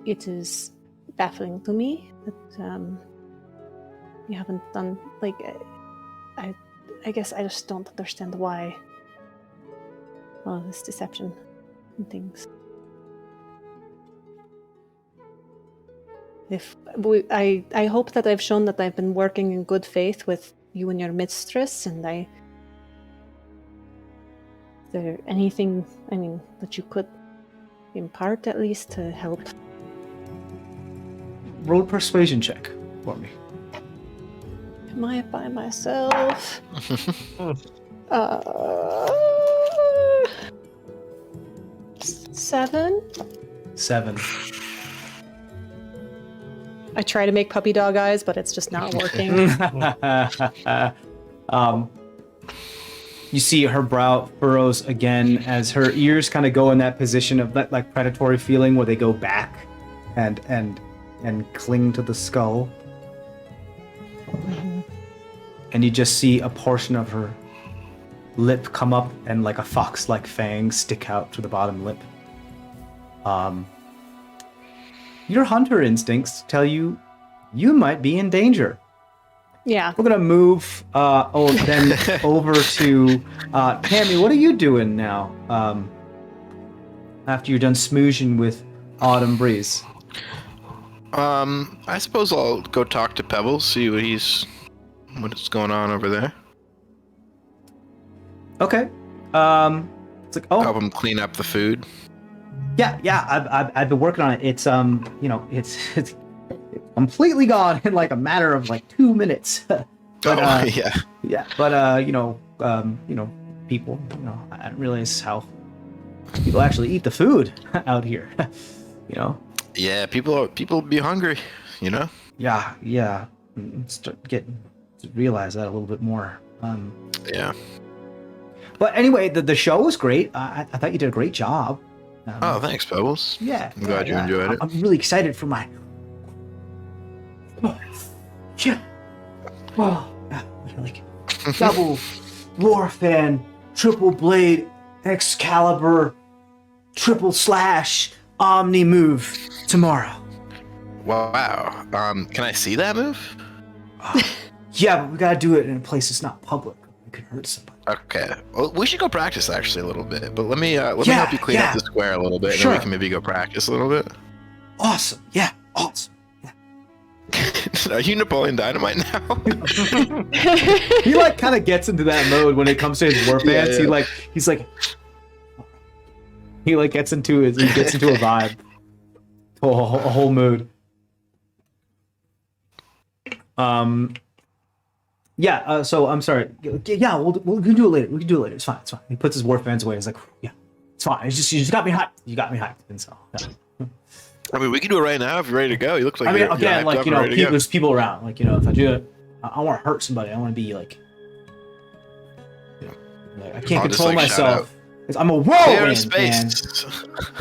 It is baffling to me that you haven't done, like, I guess I just don't understand why all this deception and things. I hope that I've shown that I've been working in good faith with you and your mistress, and is there anything, that you could impart at least to help? Roll a persuasion check for me. Am I by myself? 7? 7. I try to make puppy dog eyes, but it's just not working. You see her brow furrows again as her ears kind of go in that position of that like predatory feeling where they go back and cling to the skull. Mm-hmm. And you just see a portion of her lip come up and like a fox-like fang stick out to the bottom lip. Your hunter instincts tell you might be in danger. Yeah. We're gonna move over to Tammy. What are you doing now? After you're done smoozing with Autumn Breeze. I suppose I'll go talk to Pebbles, see what's going on over there. Okay. It's like, Help him clean up the food. Yeah. I've been working on it. It's it's completely gone in like a matter of like 2 minutes. But, yeah. Yeah. But people, I didn't realize how people actually eat the food out here. Yeah, people be hungry, Yeah. Start getting to realize that a little bit more. Yeah. But anyway, the show was great. I thought you did a great job. Thanks, Pebbles. Yeah. I'm glad you enjoyed it. I'm really excited for my. Like double Warfan, triple blade, Excalibur, triple slash, Omni move tomorrow. Wow. Can I see that move? Yeah, but we gotta do it in a place that's not public. We could hurt somebody. Okay. Well, we should go practice actually a little bit. But let me help you clean up the square a little bit, and then we can maybe go practice a little bit. Awesome. Yeah. Awesome. Yeah. Are you Napoleon Dynamite now? He like kind of gets into that mode when it comes to his war pants. Yeah. He gets into a vibe, a whole mood. Yeah. So I'm sorry. Yeah, we can do it later. We can do it later. It's fine. It's fine. He puts his war fans away. He's like, yeah, it's fine. You just got me hyped. You got me hyped. And so. Yeah. I mean, we can do it right now if you're ready to go. You look like you're again, like, there's people around. Like, if I do it, I want to hurt somebody. I want to be like, I can't control myself. I'm a whirlwind, man.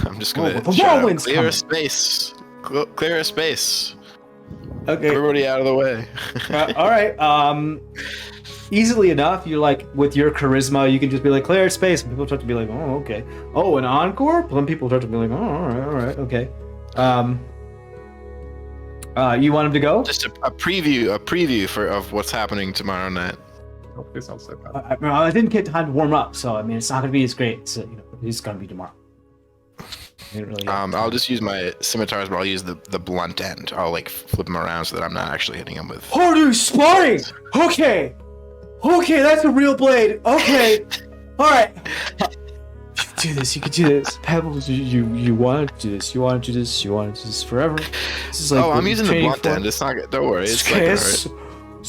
I'm just gonna clear a space. Clear a space. Okay. Everybody out of the way. All right. Easily enough, you're like, with your charisma, you can just be like, clear space. And people start to be like, oh, okay. Oh, an encore? Some people start to be like, oh, all right, okay. You want him to go? Just a preview of what's happening tomorrow night. Hopefully it's not so bad. I didn't get time to warm up, so I mean, it's not gonna be as great. So it's gonna be tomorrow. I'll just use my scimitars, but I'll use the blunt end. I'll like flip them around so that I'm not actually hitting them with. Oh, dude, sparring. Okay, that's a real blade. Okay, all right. You can do this. Pebbles, you want to do this. You want to do this. You want to do this forever. This is like I'm using the blunt end. It's not. Don't worry. It's it's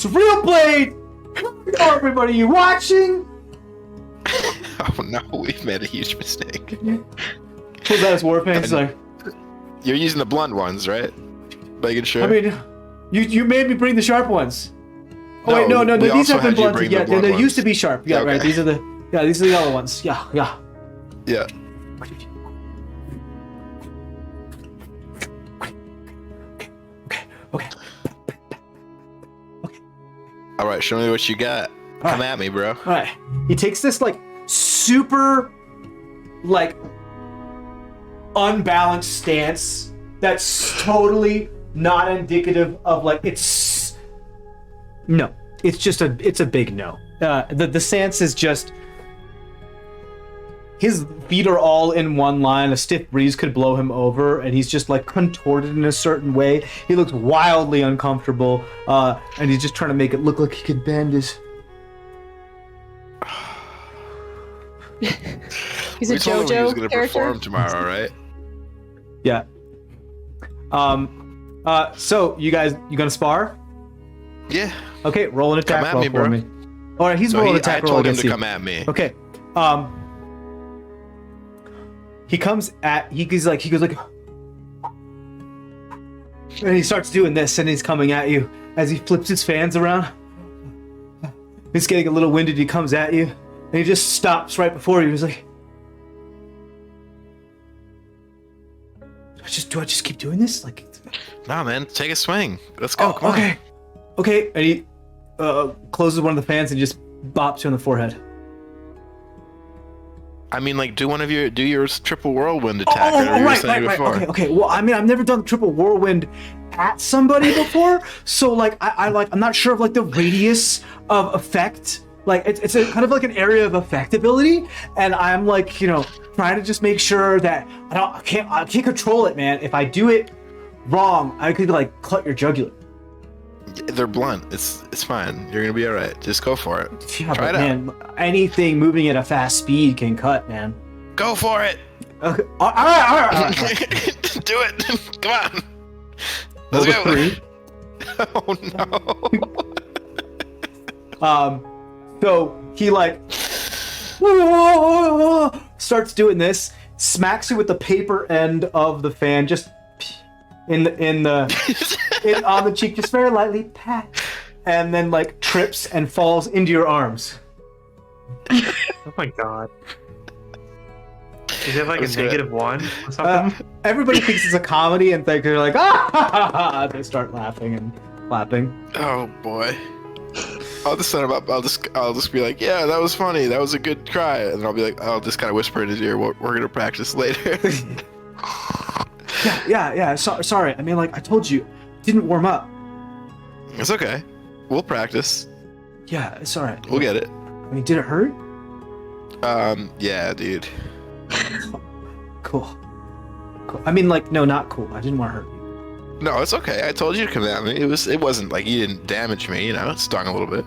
a real blade. Here we go, everybody. You watching? Oh no, we've made a huge mistake. Pulls out his war pants. Like, you're using the blunt ones, right? Making sure. I mean, you made me bring the sharp ones. Oh wait, no. These have been blunted. Yeah, they used to be sharp. Yeah, okay. Right. These are the other ones. Yeah. Yeah. Okay. All right, show me what you got. Come at me, bro. All right. He takes this like super like unbalanced stance that's totally not indicative of like it's just a big no. The stance is just his feet are all in one line. A stiff breeze could blow him over, and he's just like contorted in a certain way. He looks wildly uncomfortable, and he's just trying to make it look like he could bend his. He's a JoJo he was gonna character. Perform tomorrow, right? Yeah. So you gonna spar? Yeah. Okay, roll an attack roll for me. All right, he's rolling an attack roll against you. I told him to come at me. Okay. He comes at. He goes like, and he starts doing this, and he's coming at you as he flips his fans around. He's getting a little winded. He comes at you, and he just stops right before you. He's like, "Do I just keep doing this?" Like, nah, man, take a swing. Let's go. Oh, okay, okay. And he closes one of the fans and just bops you on the forehead. I mean, like, do your triple whirlwind attack. Right. Okay. Well, I mean, I've never done triple whirlwind at somebody before, so like, I'm not sure of like the radius of effect. Like, it's a kind of like an area of effect ability, and I'm like, trying to just make sure that I can't control it, man. If I do it wrong, I could like cut your jugular. They're blunt. It's fine. You're gonna be all right. Just go for it. Yeah, Try it man, anything moving at a fast speed can cut, man. Go for it. Okay. All right. Do it. Come on. Let's go. 3. Oh no. So he like starts doing this, smacks you with the paper end of the fan, just on the cheek, just very lightly, pat, and then like trips and falls into your arms. Oh my god. Is it like a -1 or something? Everybody thinks it's a comedy and they're like, ah! They start laughing and clapping. Oh boy. I'll just be like, yeah, that was funny. That was a good cry. And I'll be like, I'll just kind of whisper in his ear, we're gonna practice later. Yeah. Sorry. I mean, like I told you, didn't warm up. It's okay. We'll practice. Yeah, it's all right. We'll get it. I mean, did it hurt? Yeah, dude. Cool. I mean, like, no, not cool. I didn't want to hurt you. No, it's okay. I told you to come at me. It wasn't like you didn't damage me. You know, it stung a little bit.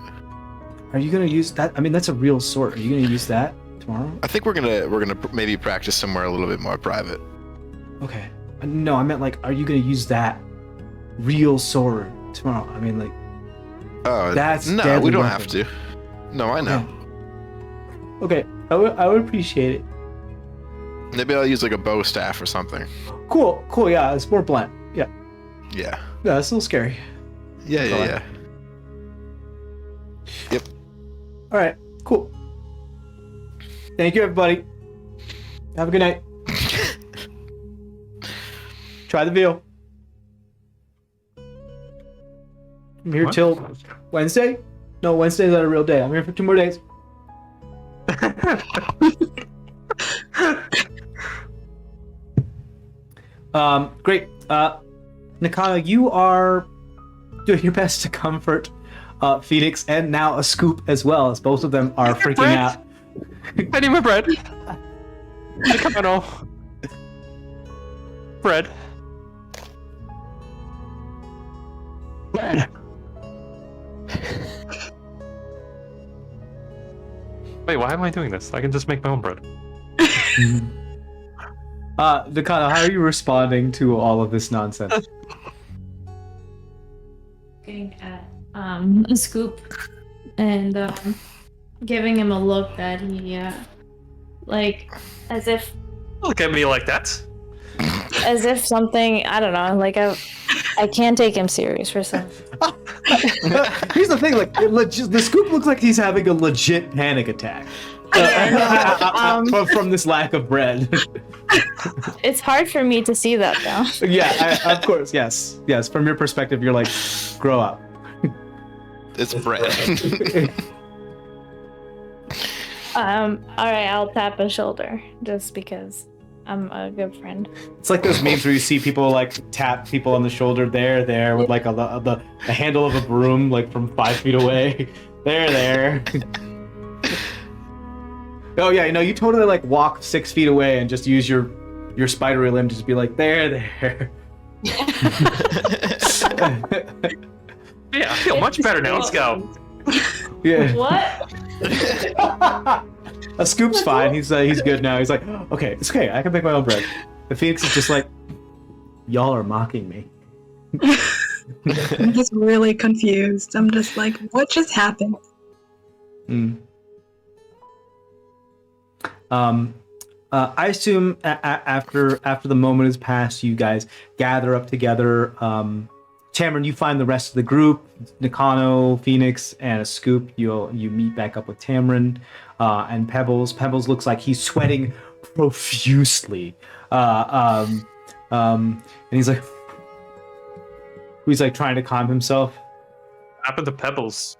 Are you gonna use that? I mean, that's a real sword. Are you gonna use that tomorrow? I think we're gonna maybe practice somewhere a little bit more private. Okay. No, I meant like, are you gonna use that real sword tomorrow? I mean, like, Oh, that's no, deadly we don't weapon. have to. No, I know. Okay, I would appreciate it. Maybe I'll use like a bow staff or something. Cool. Yeah, it's more blunt. Yeah, Yeah. it's a little scary. Yeah. Go Yeah. Yep. All right, cool. Thank you, everybody. Have a good night. Try the veal. I'm here What? till Wednesday. No, Wednesday's not a real day. I'm here for 2 more days. Great. Nakano, you are doing your best to comfort Phoenix and now a Scoop as well, as both of them are freaking bread. out. I need my bread. Nakano. Bread. Bread. Wait, why am I doing this? I can just make my own bread. Nakano, how are you responding to all of this nonsense? Looking at Scoop and giving him a look that he like as if Look at me like that. something, I don't know, like I can't take him serious for some. Here's the thing, like the Scoop looks like he's having a legit panic attack from this lack of bread. It's hard for me to see that though. Yeah, of course, yes. From your perspective, you're like, grow up. It's bread. All right, I'll tap his shoulder just because I'm a good friend. It's like those memes where you see people like tap people on the shoulder. There, with like the handle of a broom, like from 5 feet away. There. Oh yeah, you totally like walk 6 feet away and just use your spidery limb to just be like there. Yeah, I feel much better now. Let's go. Yeah. What? A Scoop's fine. He's good now. He's like, okay, it's okay. I can make my own bread. The Phoenix is just like, y'all are mocking me. I'm just really confused. I'm just like, what just happened? I assume after the moment has passed, you guys gather up together. Tamron, you find the rest of the group, Nakano, Phoenix, and a Scoop. You meet back up with Tamron and Pebbles. Pebbles looks like he's sweating profusely. And he's like trying to calm himself. What happened to Pebbles?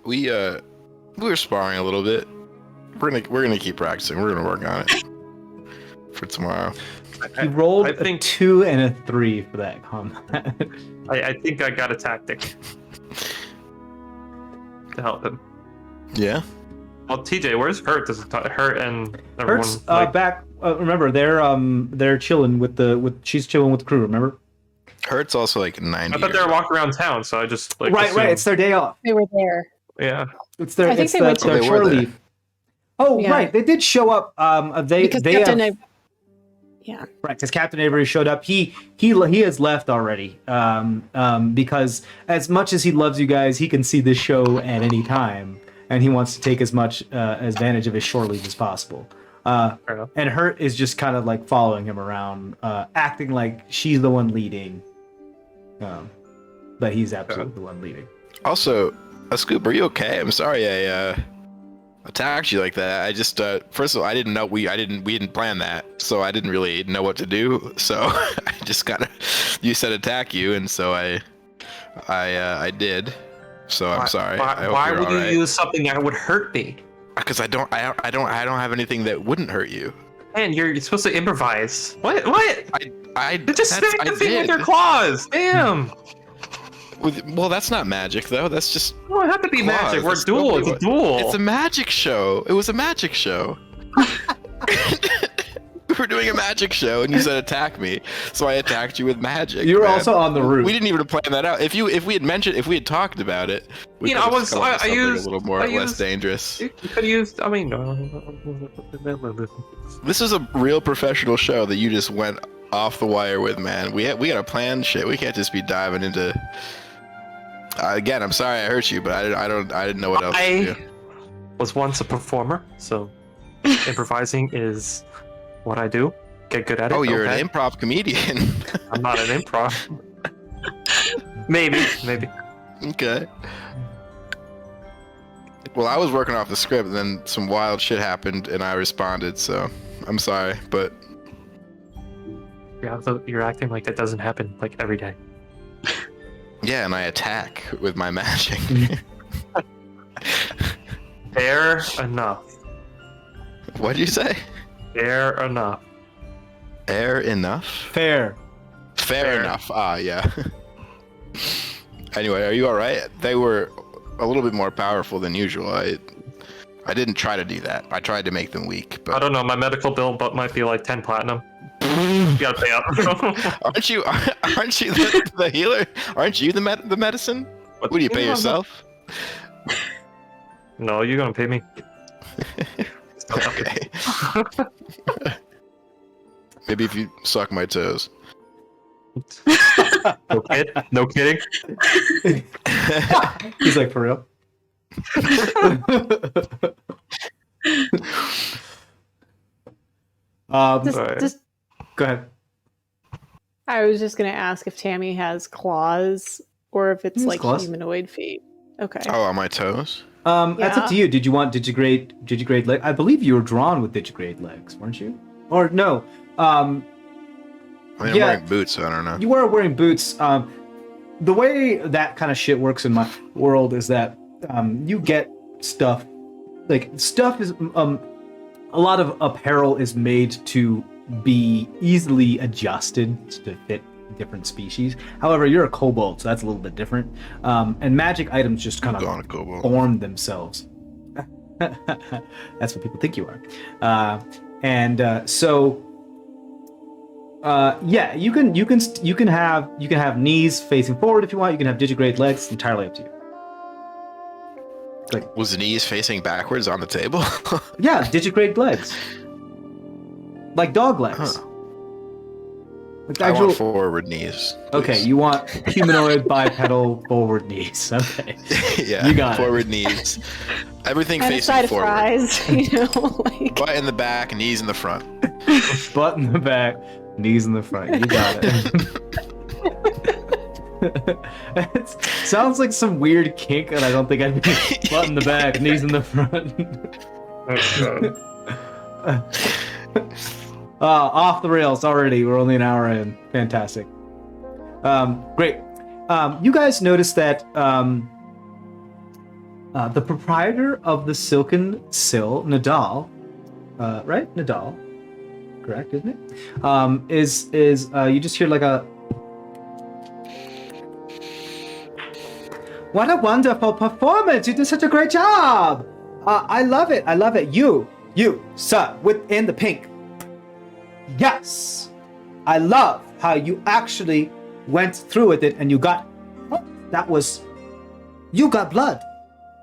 We were sparring a little bit. We're gonna keep practicing. We're gonna work on it for tomorrow. He rolled I think- a 2 and a 3 for that combat. I think I got a tactic to help him. Yeah. Well, TJ, where's Hurt? Does Hurt and everyone Hurt's back. Remember, they're chilling she's chilling with the crew. Remember? Hurt's also like 90. I thought they were walking around town, so I just like Right. assumed- It's their day off. They were there. Yeah. It's their I think it's they the, went to- their They shore were there. leave. Oh, Yeah. right. They did show up. Because Captain Right, because Captain Avery showed up. He has left already. Because as much as he loves you guys, he can see this show at any time, and he wants to take as much advantage of his shore leave as possible. Fair enough. And Hurt is just kind of like following him around, acting like she's the one leading. But he's absolutely the one leading. Also, Scoop, are you okay? I'm sorry I attacked you like that. I just first of all, I didn't know we didn't plan that, so I didn't really know what to do. So I just you said attack you, and so I did. So I'm sorry. I hope Why you're would all you right. use something that would hurt me? Because I don't have anything that wouldn't hurt you. Man, you're supposed to improvise. What? I Just smack the thing with your did. claws. Damn. Well, that's not magic though. That's just You don't have to be claws. magic. We're That's duel. totally It's a duel. It's a magic show. It was a magic show. were doing a magic show, and you said attack me, so I attacked you with magic. You were man. also on the roof. We didn't even plan that out. If we had talked about it, we You know, could've come up with I something used a little more I less used- dangerous. You could have used. I mean, This is a real professional show that you just went off the wire with, man. We gotta plan shit. We can't just be diving into. Again, I'm sorry I hurt you, but I didn't know what else to do. was once a performer, so improvising is what I do. Get good at it. Oh, you're okay? an improv comedian. I'm not an improv. maybe. Okay. Well, I was working off the script, and then some wild shit happened, and I responded. So I'm sorry, but Yeah, so you're acting like that doesn't happen like every day. yeah, and I attack with my magic. Fair enough. What'd you say? Fair enough. Fair enough. Fair. Fair enough. Yeah. Anyway, are you all right? They were a little bit more powerful than usual. I didn't try to do that. I tried to make them weak, I but don't know. My medical bill might be like 10 platinum. You gotta pay up. aren't you the healer? Aren't you the medicine? What do you pay yourself? No, you're gonna pay me. Okay. Maybe if you suck my toes. No kidding. He's like, for real? Alright. Just Go ahead. I was just gonna ask if Tammy has claws or if it's Has like claws. humanoid feet. Okay. Oh, on my toes? That's up Yeah. to you. Did you want digigrade leg? I believe you were drawn with digigrade legs, weren't you? Or no? I mean, I'm Yeah. wearing boots, so I don't know. You were wearing boots. The way that kind of shit works in my world is that you get stuff. Like stuff is a lot of apparel is made to be easily adjusted to fit different species. However, you're a kobold, so that's a little bit different. And magic items just kind I'm of going to Kobo. form themselves. That's what people think you are. Yeah, you can have knees facing forward if you want. You can have digigrade legs. It's entirely up to you. Was the knees facing backwards on the table? Yeah, digigrade legs, like dog legs. Huh. Like I actual. want forward knees. Okay, please. you want humanoid bipedal forward knees. Okay, Yeah, you got it. forward knees. Everything And a facing side of forward. fries, you know, like Butt in the back, knees in the front. butt in the back, knees in the front. You got it. It sounds like some weird kink, and I don't think I'd be butt in the back, knees in the front. Off the rails already. We're only an hour in. Fantastic. Great. You guys noticed that the proprietor of the Silken Sill, Nadal, right? Nadal, correct, isn't it? Is you just hear like a. What a wonderful performance! You did such a great job. I love it. I love it. You, sir, within the pink. Yes, I love how you actually went through with it, and you got. Oh, that was. You got blood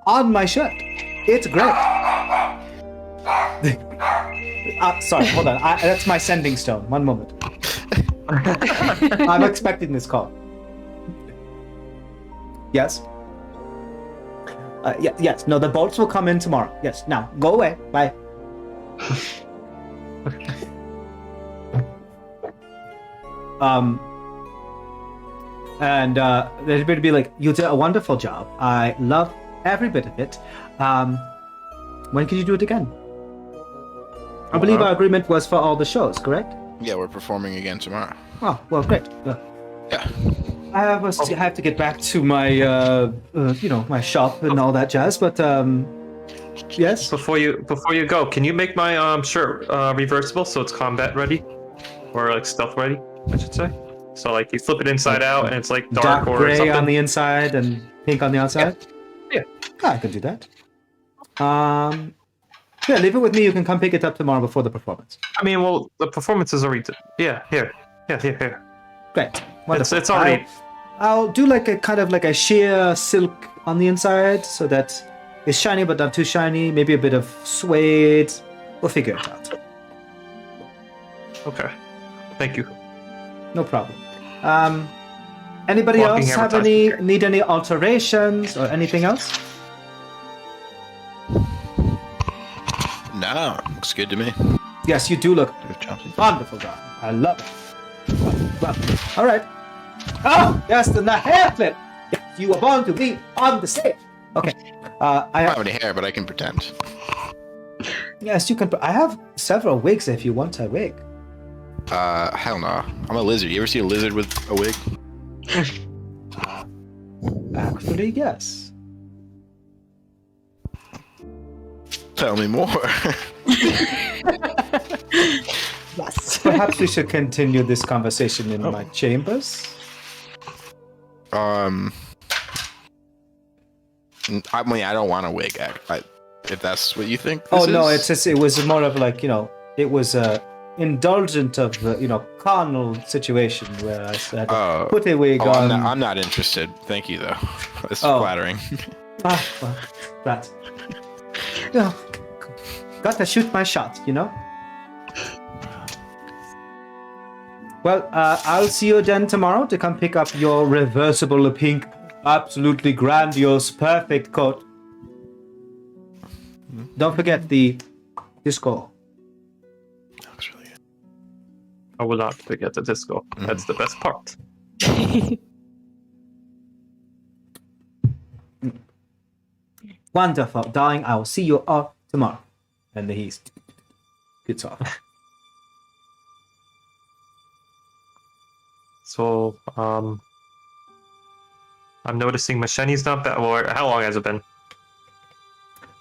on my shirt. It's great. Sorry, hold on. That's my sending stone. One moment. I'm expecting this call. Yes. Yes. No, the boats will come in tomorrow. Yes. Now, go away. Bye. And they're going to be like, you did a wonderful job. I love every bit of it. When can you do it again? I believe our agreement was for all the shows, correct? Yeah, we're performing again tomorrow. Oh, well, great. Yeah. I have to get back to my, my shop and all that jazz. But yes. Before you go, can you make my shirt reversible so it's combat ready, or like stealth ready, I should say. So like you flip it inside out and it's like dark or gray something. on the inside and pink on the outside. Yeah. I can do that. Yeah, leave it with me. You can come pick it up tomorrow before the performance. I mean, well, the performance is already. Yeah, here. Yeah, here. Great. Wonderful. It's already. I'll do like a kind of like a sheer silk on the inside so that it's shiny but not too shiny. Maybe a bit of suede. We'll figure it out. Okay. Thank you. No problem. Anybody Walking else have need any alterations or anything else? No, looks good to me. Yes, you do look Good job. wonderful, Doc. I love it. Well, all right. Oh, yes, the hair flip. Yes, you were born to be on the stage. Okay. I don't have any hair, but I can pretend. Yes, you can. I have several wigs if you want a wig. Hell no. I'm a lizard. You ever see a lizard with a wig? Actually, yes. Tell me more. Yes. Perhaps we should continue this conversation in my chambers. I mean, I don't want a wig. If that's what you think. Oh no, it was more of like, it was indulgent of the, carnal situation where I said, put a wig on. I'm not interested. Thank you, though. This is flattering. Well, that. Got to shoot my shot, Well, I'll see you again tomorrow to come pick up your reversible pink, absolutely grandiose, perfect coat. Don't forget the disco. Looks really good. I will not forget the disco. That's the best part. Wonderful, darling. I will see you all tomorrow. And he gets off. So, I'm noticing Macheni's not back. Well, how long has it been?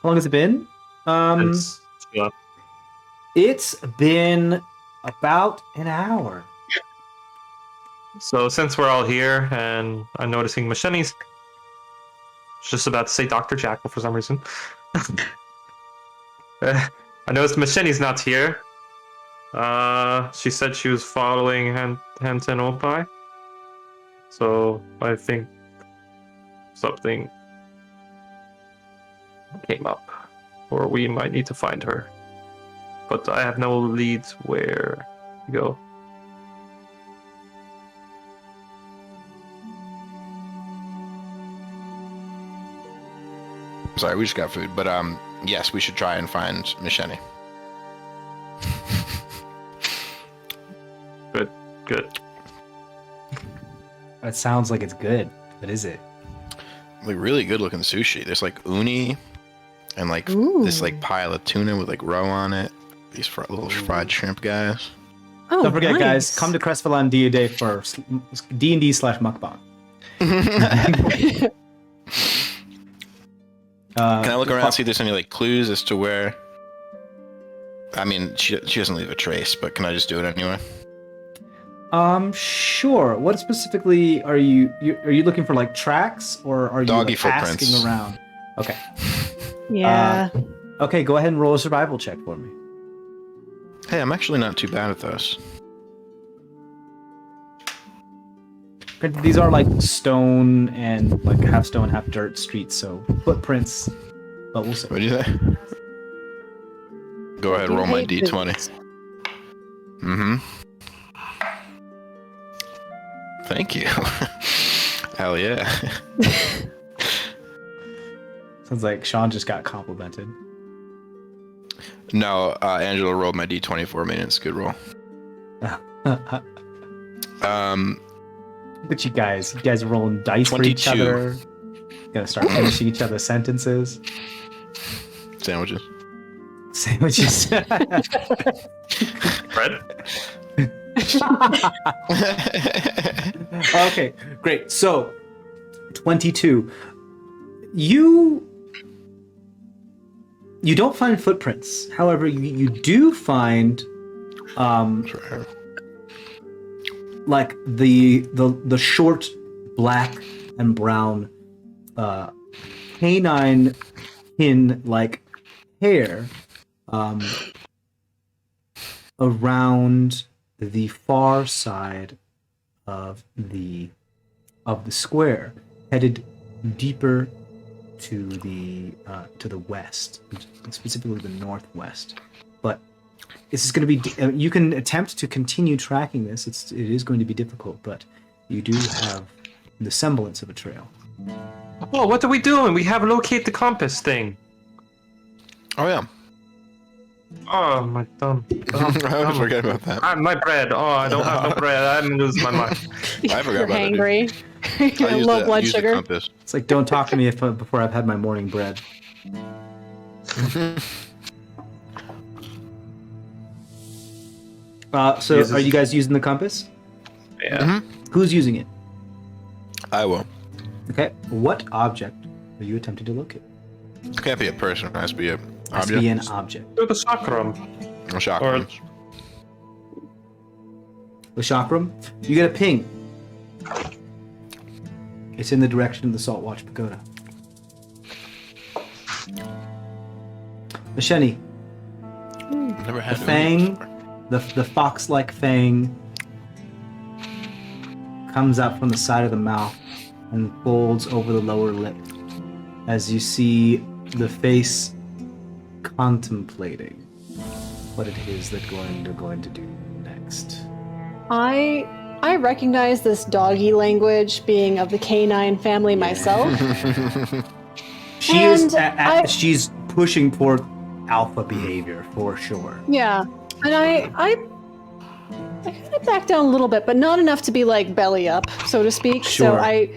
How long has it been? Yeah. It's been about an hour. So since we're all here and I'm noticing Macheni's just about to say Dr. Jackal for some reason. I noticed Macheni's not here. She said she was following Hanten Opai. So I think something came up. Or we might need to find her. But I have no leads where to go. Sorry, we just got food, but yes, we should try and find Macheni. Good. It sounds like it's good, but is it? Like really good looking sushi. There's like uni and like this like pile of tuna with like roe on it. These little fried shrimp guys. Oh, Don't forget, nice. guys, come to CrestVahllen D-Day for D&D/mukbang. Can I look around see if there's any like clues as to where? I mean, she doesn't leave a trace, but can I just do it anyway? Sure. What specifically are you looking for, like tracks, or are you Doggy like, footprints. asking around? Okay. Yeah. Okay, go ahead and roll a survival check for me. Hey, I'm actually not too bad at those. Granted, these are like stone and like half stone, half dirt streets, so footprints. But we'll see. What'd you say? Go ahead, roll my d20. Mm-hmm. Thank you. Hell yeah. Sounds like Sean just got complimented. No, Angela rolled my d20 for me, and it's a good roll. Look at you guys. You guys are rolling dice 22. for each other. Gonna start finishing each other's sentences. Sandwiches. Sandwiches. Bread? Okay, great. So, 22. You don't find footprints. However, you do find like the short black and brown canine pin like hair around the far side of the square, headed deeper to the west, specifically the northwest. But this is going to be. You can attempt to continue tracking this. It is going to be difficult, but you do have the semblance of a trail. Oh, what are we doing? We have locate the compass thing. Oh yeah. Oh, my thumb. I would forget about that. My bread. Oh, I don't have no bread. I'm losing my mind. I forgot You're about it. hangry. I use Low the- blood use the sugar. compass. It's like, don't talk to me before I've had my morning bread. So, Jesus. are you guys using the compass? Yeah. Mhm. Who's using it? I will. Okay. What object are you attempting to locate? It can't be a person. It has to be a Has to object. be an object. Do the sacrum. A shock Or- room. The chakram. You get a ping. It's in the direction of the Saltwatch Pagoda. Masheni, Never the had one fang, before. the fox-like fang comes out from the side of the mouth and folds over the lower lip as you see the face contemplating what it is that they're going to do next. I recognize this doggy language, being of the canine family myself. She is And she's pushing toward alpha behavior for sure. Yeah, and I kind of back down a little bit, but not enough to be like belly up, so to speak. Sure. So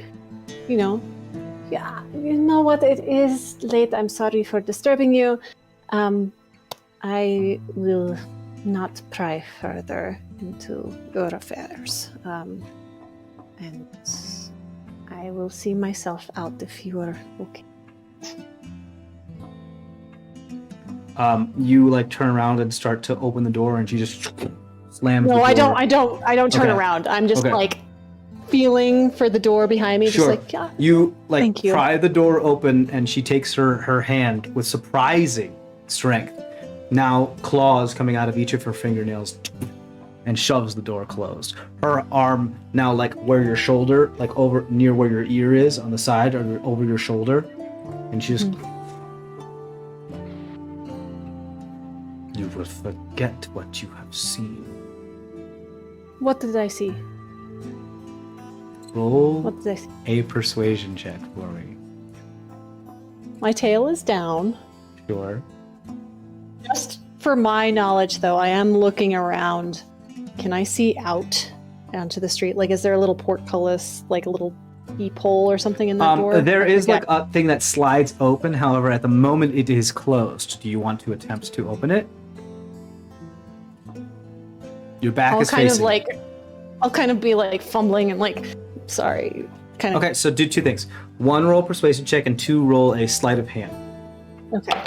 you know what? It is late. I'm sorry for disturbing you. I will not pry further into your affairs, and I will see myself out if you are okay. You like turn around and start to open the door, and she just slams. No, the I door. don't turn Okay. around. I'm just Okay. like feeling for the door behind me, just Sure. like, yeah. You like Thank you. pry the door open, and she takes her hand with surprising strength. Now claws coming out of each of her fingernails, and shoves the door closed. Her arm now like where your shoulder, like over near where your ear is on the side, or over your shoulder, and she just. You will forget what you have seen. What did I see? Roll What did I see? a persuasion check for me. My tail is down. Sure. Just for my knowledge, though, I am looking around. Can I see out onto the street? Like, is there a little portcullis, like a little peephole or something in that door? There I is like forget. a thing that slides open. However, at the moment it is closed. Do you want to attempt to open it? Your back I'll is kind facing. of like, I'll kind of be like fumbling and like, sorry, kind of. Okay, so do two things. One, roll persuasion check, and two, roll a sleight of hand. Okay.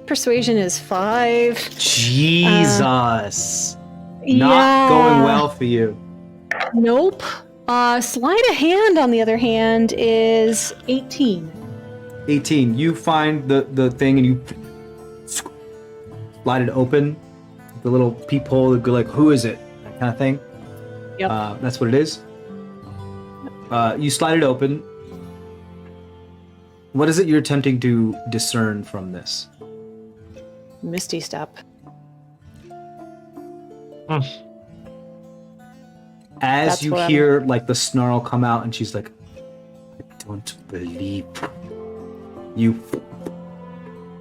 Persuasion is 5. Jesus. Not Yeah. going well for you. Nope. Sleight of hand, on the other hand, is 18. 18. You find the thing and you slide it open. The little peephole that go like, who is it? That kind of thing. Yep. That's what it is. You slide it open. What is it you're attempting to discern from this? Misty Step. As That's you what I'm- hear like the snarl come out, and she's like, I don't believe you.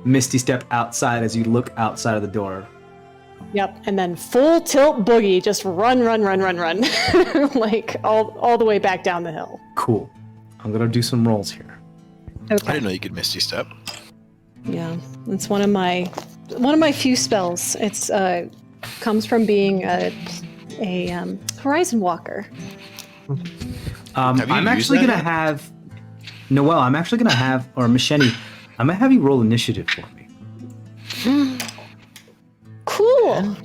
Misty step outside as you look outside of the door. Yep. And then full tilt boogie, just run. Like all the way back down the hill. Cool. I'm gonna do some rolls here. I Okay. didn't know you could Misty Step. Yeah. It's one of my few spells. It's comes from being a Horizon Walker. Have you I'm used actually that gonna yet? have Noelle. I'm actually gonna have, or Masheni, I'm gonna have you roll initiative for me. Cool.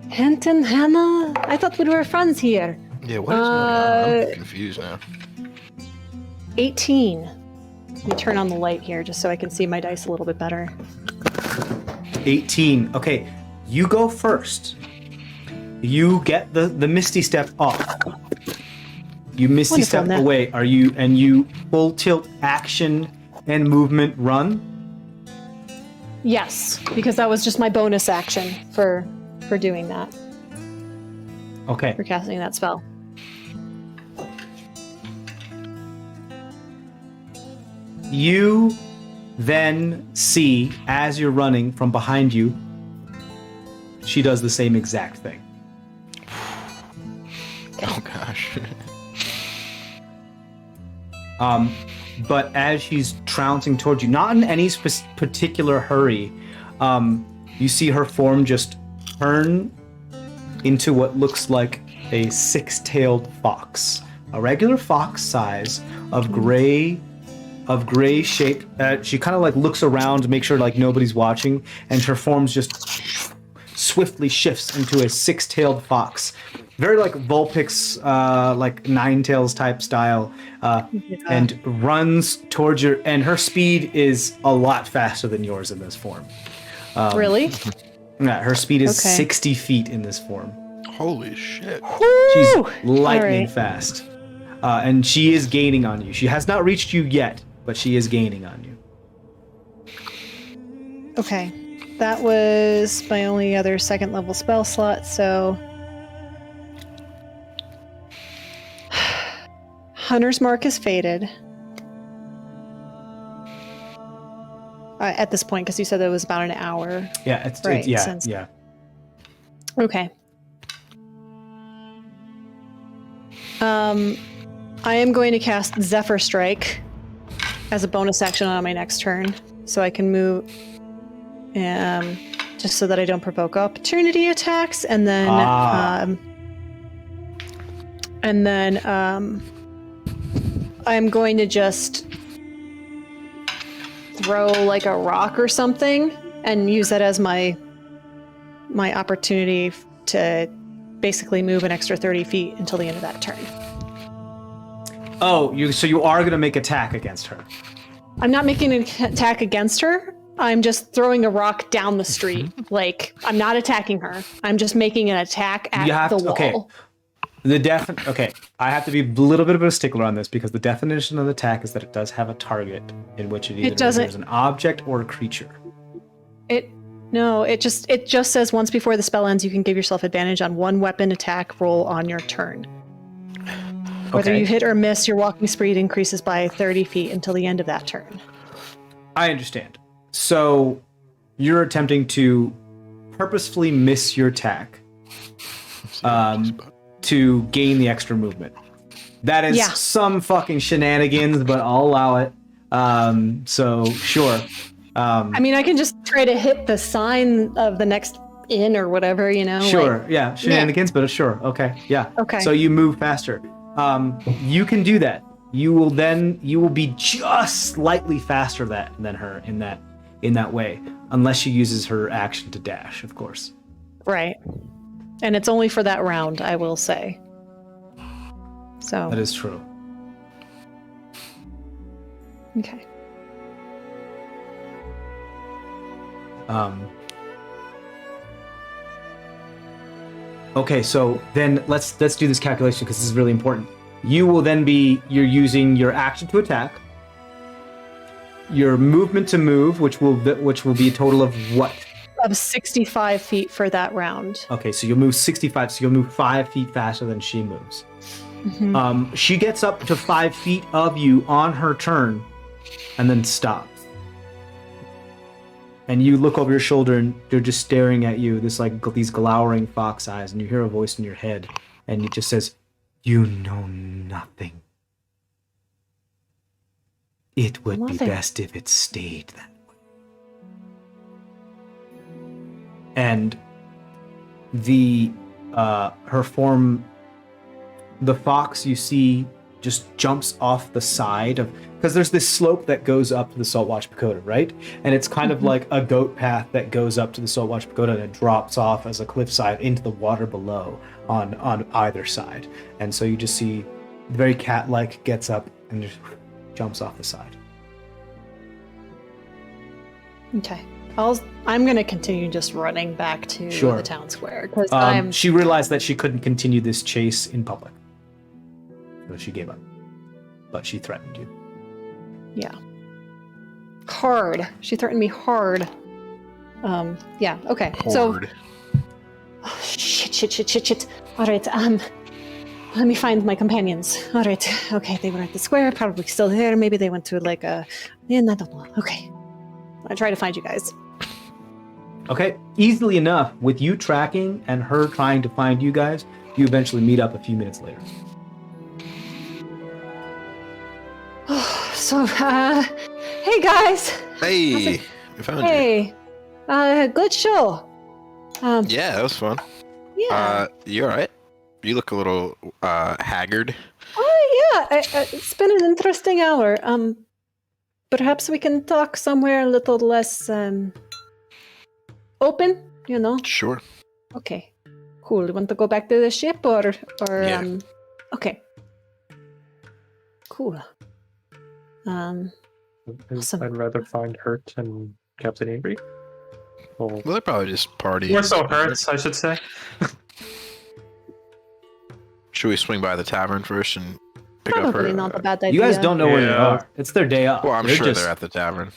Henton, Hannah. I thought we were friends here. Yeah, what is going on? I'm confused now. 18. Let me turn on the light here just so I can see my dice a little bit better. 18. Okay, you go first. You get the misty step off. You misty Wonderful, step Nat. away. You full tilt action and movement run? Yes, because that was just my bonus action for doing that, Okay. for casting that spell. You then see, as you're running from behind you, she does the same exact thing. Oh gosh. But as she's trouncing towards you, not in any particular hurry, you see her form just turn into what looks like a six-tailed fox, a regular fox size of gray shape. She kind of like looks around to make sure like nobody's watching, and her form just swiftly shifts into a six-tailed fox. Very like Vulpix, like Ninetales type style, and runs towards your. And her speed is a lot faster than yours in this form. Really? Yeah, her speed is Okay. 60 feet in this form. Holy shit. She's Woo! lightning Alright. fast, and she is gaining on you. She has not reached you yet, but she is gaining on you. Okay. That was my only other second level spell slot, so. Hunter's Mark is faded. At this point, because you said it was about an hour. Yeah, it's Right, yeah, since- yeah. Okay. I am going to cast Zephyr Strike as a bonus action on my next turn, so I can move, just so that I don't provoke opportunity attacks, and then, I'm going to just throw like a rock or something and use that as my opportunity to basically move an extra 30 feet until the end of that turn. Oh, so you are gonna make attack against her. I'm not making an attack against her. I'm just throwing a rock down the street. Like, I'm not attacking her. I'm just making an attack at the wall. Okay. Okay, I have to be a little bit of a stickler on this because the definition of the attack is that it does have a target in which it either doesn't- is an object or a creature. It just says once before the spell ends, you can give yourself advantage on one weapon attack roll on your turn. Whether Okay. you hit or miss, your walking speed increases by 30 feet until the end of that turn. I understand. So you're attempting to purposefully miss your attack to gain the extra movement. That is Yeah. some fucking shenanigans, but I'll allow it. So sure. I mean, I can just try to hit the sign of the next inn or whatever, you know? Sure, like- yeah, shenanigans, but sure, okay, yeah. Okay. So you move faster. You can do that. You will be just slightly faster than her in that way, unless she uses her action to dash, of course. Right. And it's only for that round, I will say. So, That is true. okay. Okay, so then let's do this calculation because this is really important. You're using your action to attack, your movement to move, which will be a total of what? Of 65 feet for that round. Okay, so you'll move 65, so you'll move 5 feet faster than she moves. Mhm. She gets up to 5 feet of you on her turn, and then stops. And you look over your shoulder, and they're just staring at you. These glowering fox eyes, and you hear a voice in your head, and it just says, "You know nothing. It would be Nothing. best if it stayed that way." And her form, the fox you see just jumps off the side of, because there's this slope that goes up to the Saltwash Pagoda, right? And it's kind of like a goat path that goes up to the Saltwash Pagoda and it drops off as a cliffside into the water below on either side. And so you just see very cat-like gets up and just jumps off the side. Okay. I'm gonna continue just running back to Sure. the town square because She realized that she couldn't continue this chase in public, so she gave up. But she threatened you. hard. She threatened me hard. Yeah. Okay. So. Horde. Oh, shit. All right. Let me find my companions. All right. Okay. They were at the square. Probably still there. Maybe they went to like a. Yeah. I don't know. Okay. I try to find you guys. Okay, easily enough, with you tracking and her trying to find you guys, you eventually meet up a few minutes later. So, hey guys. Hey, we found you. Hey. Good show. Yeah, that was fun. Yeah. You alright? You look a little haggard. Oh yeah. It's been an interesting hour. Perhaps we can talk somewhere a little less open, you know? Sure. Okay. Cool. You want to go back to the ship or Yeah. Okay. Cool. Awesome. I'd rather find Hurt and Captain Avery. Well, they're probably just partying. More so Hurts, I should say. Should we swing by the tavern first and pick up Probably her? not a bad idea. You guys don't know where they Yeah. are. It's their day off. Well, I'm They're sure just- they're at the tavern.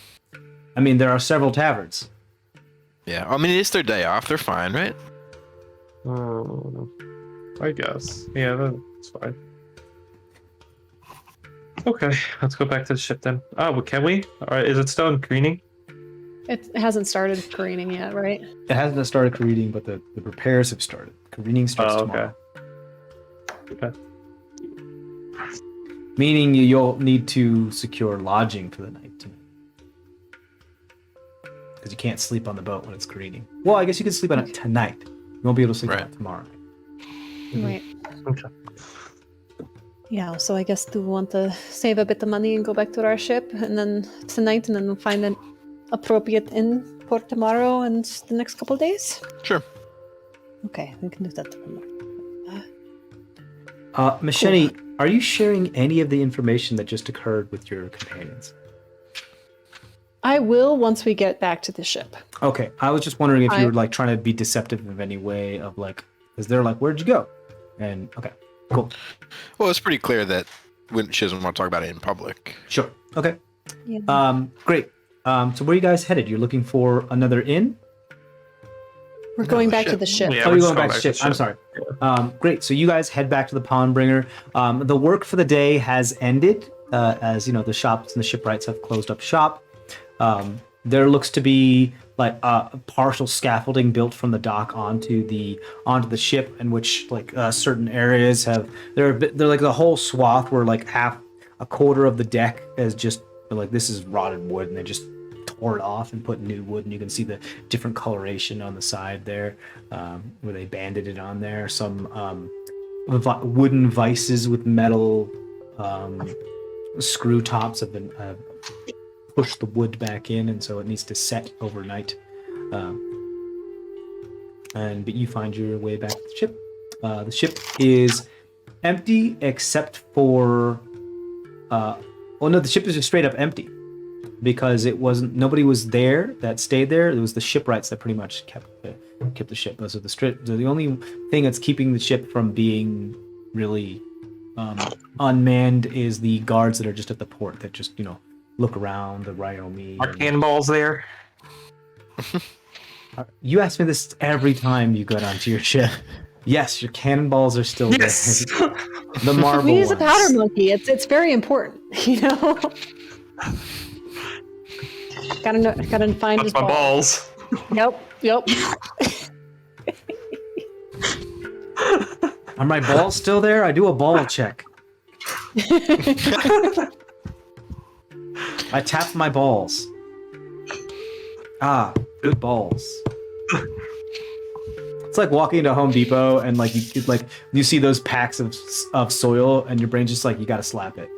I mean, there are several taverns. Yeah, I mean, it's their day off. They're fine, right? I guess. Yeah, that's fine. Okay, let's go back to the ship then. Oh, well, can we? All right, is it still greening? It hasn't started careening yet, right? It hasn't started careening, but the repairs have started. Careening starts Oh, tomorrow. Okay. Meaning you'll need to secure lodging for the night tonight. Because you can't sleep on the boat when it's careening. Well, I guess you can sleep on it tonight. You won't be able to sleep on Right. it tomorrow. Right. Okay. Yeah, so I guess do we want to save a bit of money and go back to our ship and then tonight and then we'll find an appropriate inn for tomorrow and the next couple of days? Sure. Okay, we can do that tomorrow. Machete, are you sharing any of the information that just occurred with your companions? I will once we get back to the ship. Okay, I was just wondering if you I- were like trying to be deceptive in any way of like, because they're like, where'd you go? And okay, cool, Well, it's pretty clear that she doesn't want to talk about it in public. sure, okay, Yeah. great. So where are you guys headed? You're looking for another inn? We're No, going the back to ship. the ship. Yeah, Oh, we're you're just going back to ship. I'm sorry. Great. So you guys head back to the Pondbringer. The work for the day has ended, as you know, the shops and the shipwrights have closed up shop. There looks to be like partial scaffolding built from the dock onto the ship, in which like certain areas have they're like the whole swath where like a quarter of the deck is just like this is rotted wood, and they just tore it off and put new wood, and you can see the different coloration on the side there where they banded it on there. Some wooden vices with metal screw tops have been pushed the wood back in, and so it needs to set overnight. But you find your way back to the ship. The ship is empty except for the ship is just straight up empty because nobody was there that stayed there. It was the shipwrights that pretty much kept the ship. So the only thing that's keeping the ship from being really unmanned is the guards that are just at the port that just look around the Ryomi. Are cannonballs there? You ask me this every time you get onto your ship. Yes, your cannonballs are still Yes. there. The marble We use a ones. powder monkey. It's very important, you know. Gotta find That's his my ball. balls. Yep. Are my balls still there? I do a ball check. I tap my balls. Ah, good balls. It's like walking into Home Depot and like you see those packs of soil and your brain's just like you gotta slap it.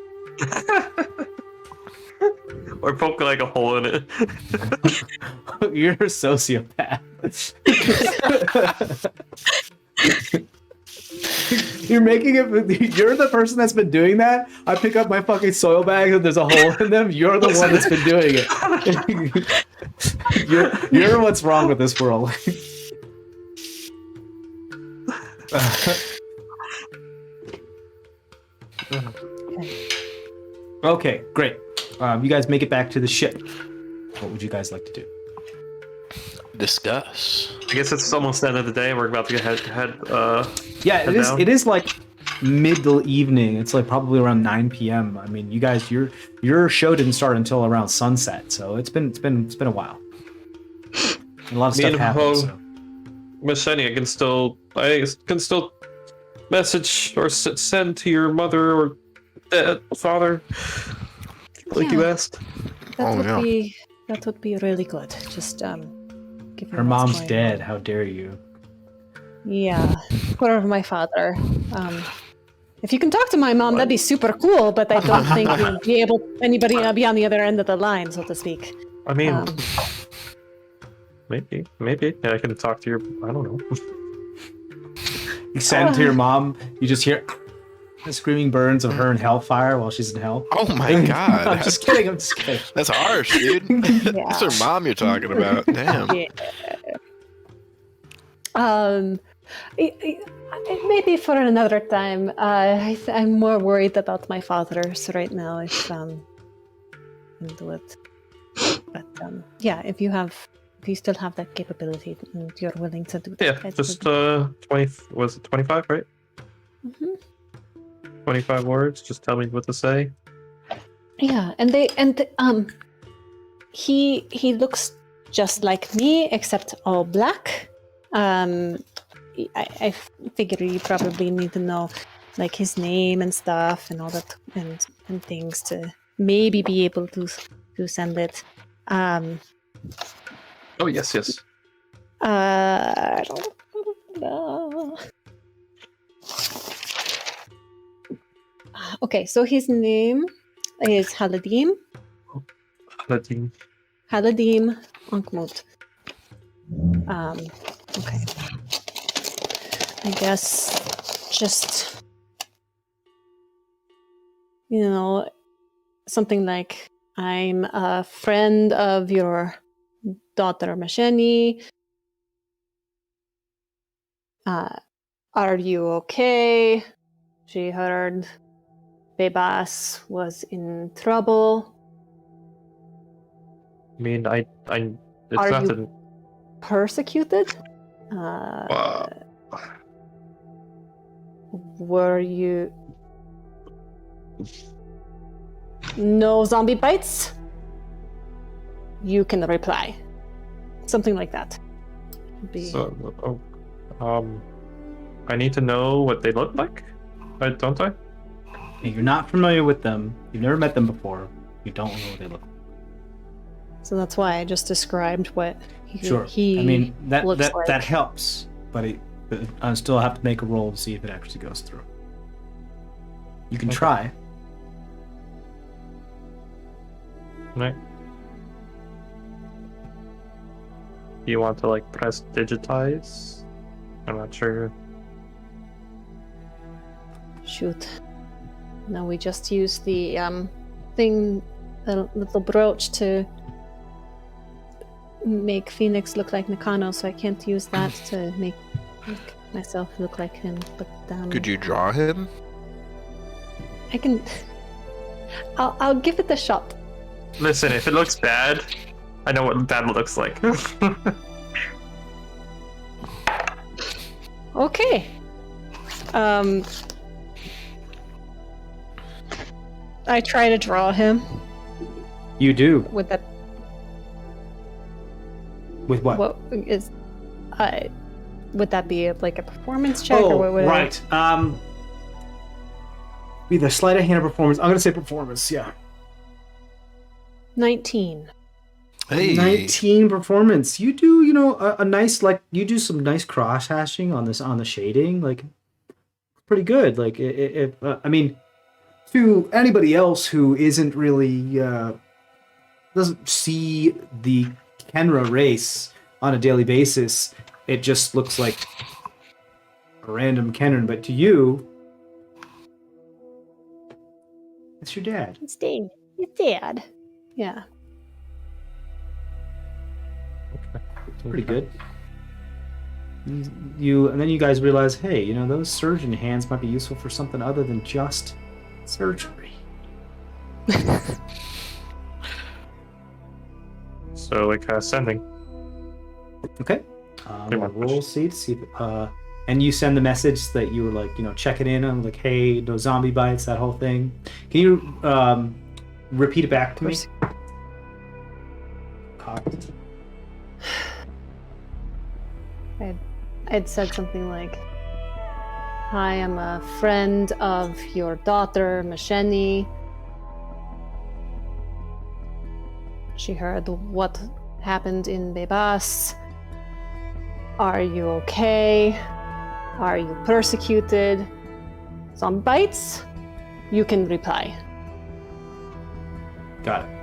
Or poke like a hole in it. You're a sociopath. You're making it. You're the person that's been doing that. I pick up my fucking soil bags and there's a hole in them. You're the one that's been doing it. you're what's wrong with this world. Okay, great. You guys make it back to the ship. What would you guys like to do? Discuss. I guess it's almost the end of the day. We're about to head Yeah, it is. down. It is like middle evening. It's like probably around 9 p.m. I mean, you guys, your show didn't start until around sunset, so it's been a while. And a lot of stuff happened. So. Miss Shiny, I can still message or send to your mother or father, like you asked. That would be really good. Just give me Her what's mom's going dead. on. How dare you? Yeah, poor my father. If you can talk to my mom, that'd be super cool. But I don't think you'll be able anybody be on the other end of the line, so to speak. I mean, maybe. Yeah, I can talk to your. I don't know. You send to your mom. You just hear the screaming burns of her in hellfire while she's in hell. Oh my god. I'm just kidding. I'm just kidding. That's harsh, dude. That's her mom you're talking about. Damn. Yeah. Maybe for another time. I'm more worried about my father's right now. If can do it. But yeah, if you still have that capability and you're willing to do that. Yeah, just 20. Was it 25? Right. 25 words. Just tell me what to say. Yeah, he looks just like me except all black. I figure you probably need to know like his name and stuff and all that and things to maybe be able to send it. Oh yes. I don't know. Okay, so his name is Haladim. Haladim Ankmut. Okay. I guess just something like I'm a friend of your daughter Masheni. Are you okay? She heard Bebas was in trouble. I mean, it's Are nothing. you persecuted? Were you... No zombie bites? You can reply. Something like that. I need to know what they look like, don't I? You're not familiar with them. You've never met them before. You don't know what they look like. So that's why I just described what Sure. he I mean, looks like. that helps, but I still have to make a roll to see if it actually goes through. You can try. Right. Do you want to press digitize? I'm not sure. Shoot. No, we just use the thing, the little brooch to make Phoenix look like Nakano, so I can't use that to make myself look like him. But Could you draw him? I can. I'll give it a shot. Listen, if it looks bad, I know what bad looks like. Okay. I try to draw him. You do. With that. With what? What is? Would that be like a performance check or what would right. Either sleight of hand or performance. I'm gonna say performance. Yeah. 19. Hey. 19 performance. You do, a nice you do some nice cross hashing on the shading. Pretty good. I mean, to anybody else who isn't really doesn't see the Kenra race on a daily basis, it just looks like a random Kennen, but to you, it's your dad. It's Dad. It's Dad. Yeah. Pretty good. And then you guys realize, hey, you know, those surgeon hands might be useful for something other than just surgery. So, like, sending. Okay. Roll seats. See if, and you send the message that you were like, you know, checking in on, like, hey, no zombie bites, that whole thing. Can you repeat it back to me? Cocked. I'd said something like, "Hi, I'm a friend of your daughter, Masheni. She heard what happened in Bebas. Are you okay? Are you persecuted? Some bites? You can reply." Got it.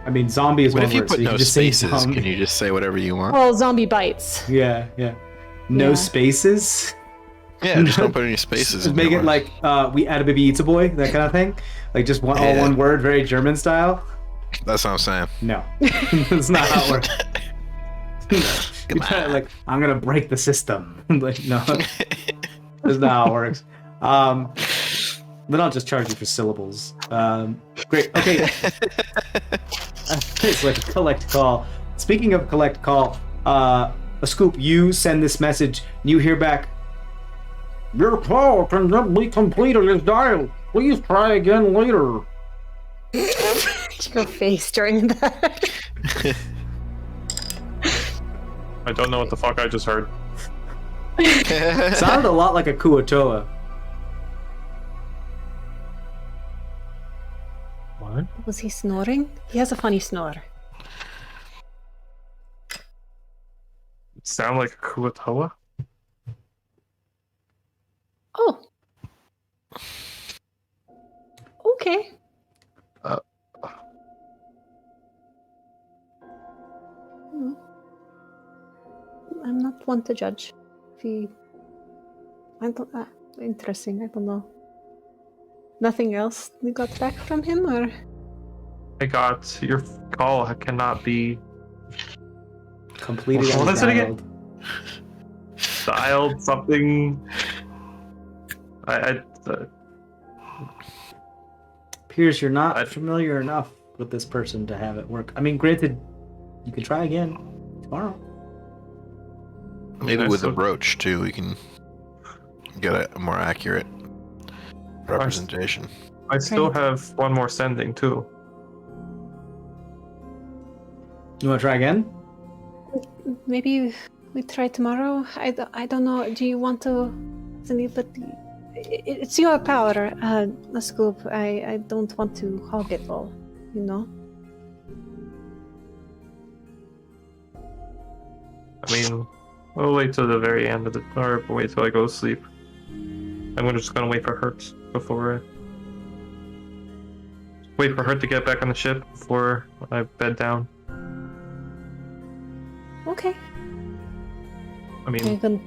I mean, zombie is What one if you word, put so you no can just say spaces? zombie. Can you just say whatever you want? Well, zombie bites. Yeah. No Yeah. spaces. Yeah, just don't put any spaces. Just in make your it word. like we add a baby eats a boy, that kind of thing. Like just all Yeah. one word, very German style. That's what I'm saying. No, that's not how it works. Come You try to, on. like, I'm gonna break the system. Like, no, that's not how it works. Then I'll just charge you for syllables. Great. Okay. It's like a collect call. Speaking of collect call, a scoop. You send this message. And you hear back. Your call cannot be completed as dialed. Please try again later. Your face during that. I don't know what the fuck I just heard. Sounded a lot like a Kuatoa. What? Was he snoring? He has a funny snore. Sound like a Kuatoa? Oh. Okay. Hmm. I'm not one to judge. If he... I don't... interesting, I don't know. Nothing else you got back from him, or...? I got your call cannot be Completed What as is it again? dialed. dialed something. Appears you're not familiar enough with this person to have it work. I mean, granted, you can try again tomorrow. Maybe Okay, with so- a brooch too, we can get a more accurate representation. I still Right. have one more sending too. You want to try again? Maybe we try tomorrow? I don't know. Do you want to... But it's your power, Scoop. I don't want to hog it all, you know? I mean, we'll wait till the very end of the, or wait till I go to sleep. Just gonna wait for Hurt before. Wait for Hurt to get back on the ship before I bed down. Okay. I You mean, can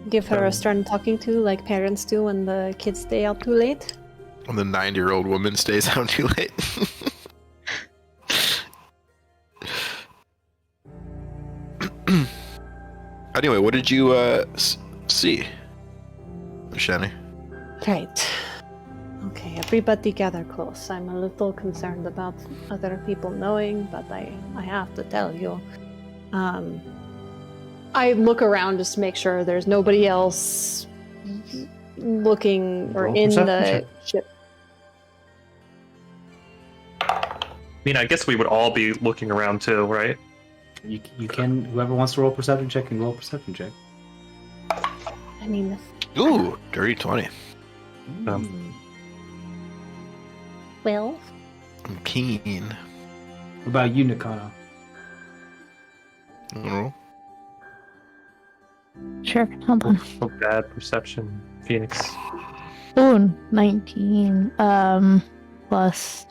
give her a stern talking to, like parents do when the kids stay out too late. When the 90-year-old woman stays out too late. Anyway, what did you see, Shani? Right. Okay, everybody gather close. I'm a little concerned about other people knowing, but I have to tell you. I look around just to make sure there's nobody else looking or Roll in perception the check. ship. I mean, I guess we would all be looking around too, right? You can. Whoever wants to roll perception check can roll perception check. I mean, Ooh, dirty 20. Um, 12? I'm keen. What about you, Nakano? Oh, Sure, hold on. Oh, bad perception, Phoenix. Oh, 19. Plus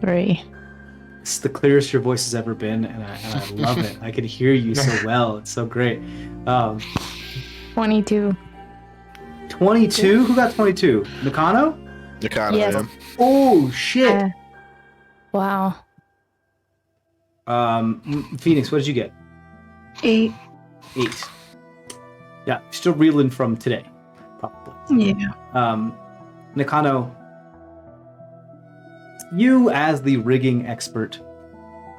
3. It's the clearest your voice has ever been, and I love it. I can hear you so well. It's so great. 22. 22? Who got 22? Nakano? Nakano, Yes. yeah. Oh, shit. Wow. Phoenix, what did you get? 8. 8. Yeah, still reeling from today, probably. Yeah. Nakano, you as the rigging expert,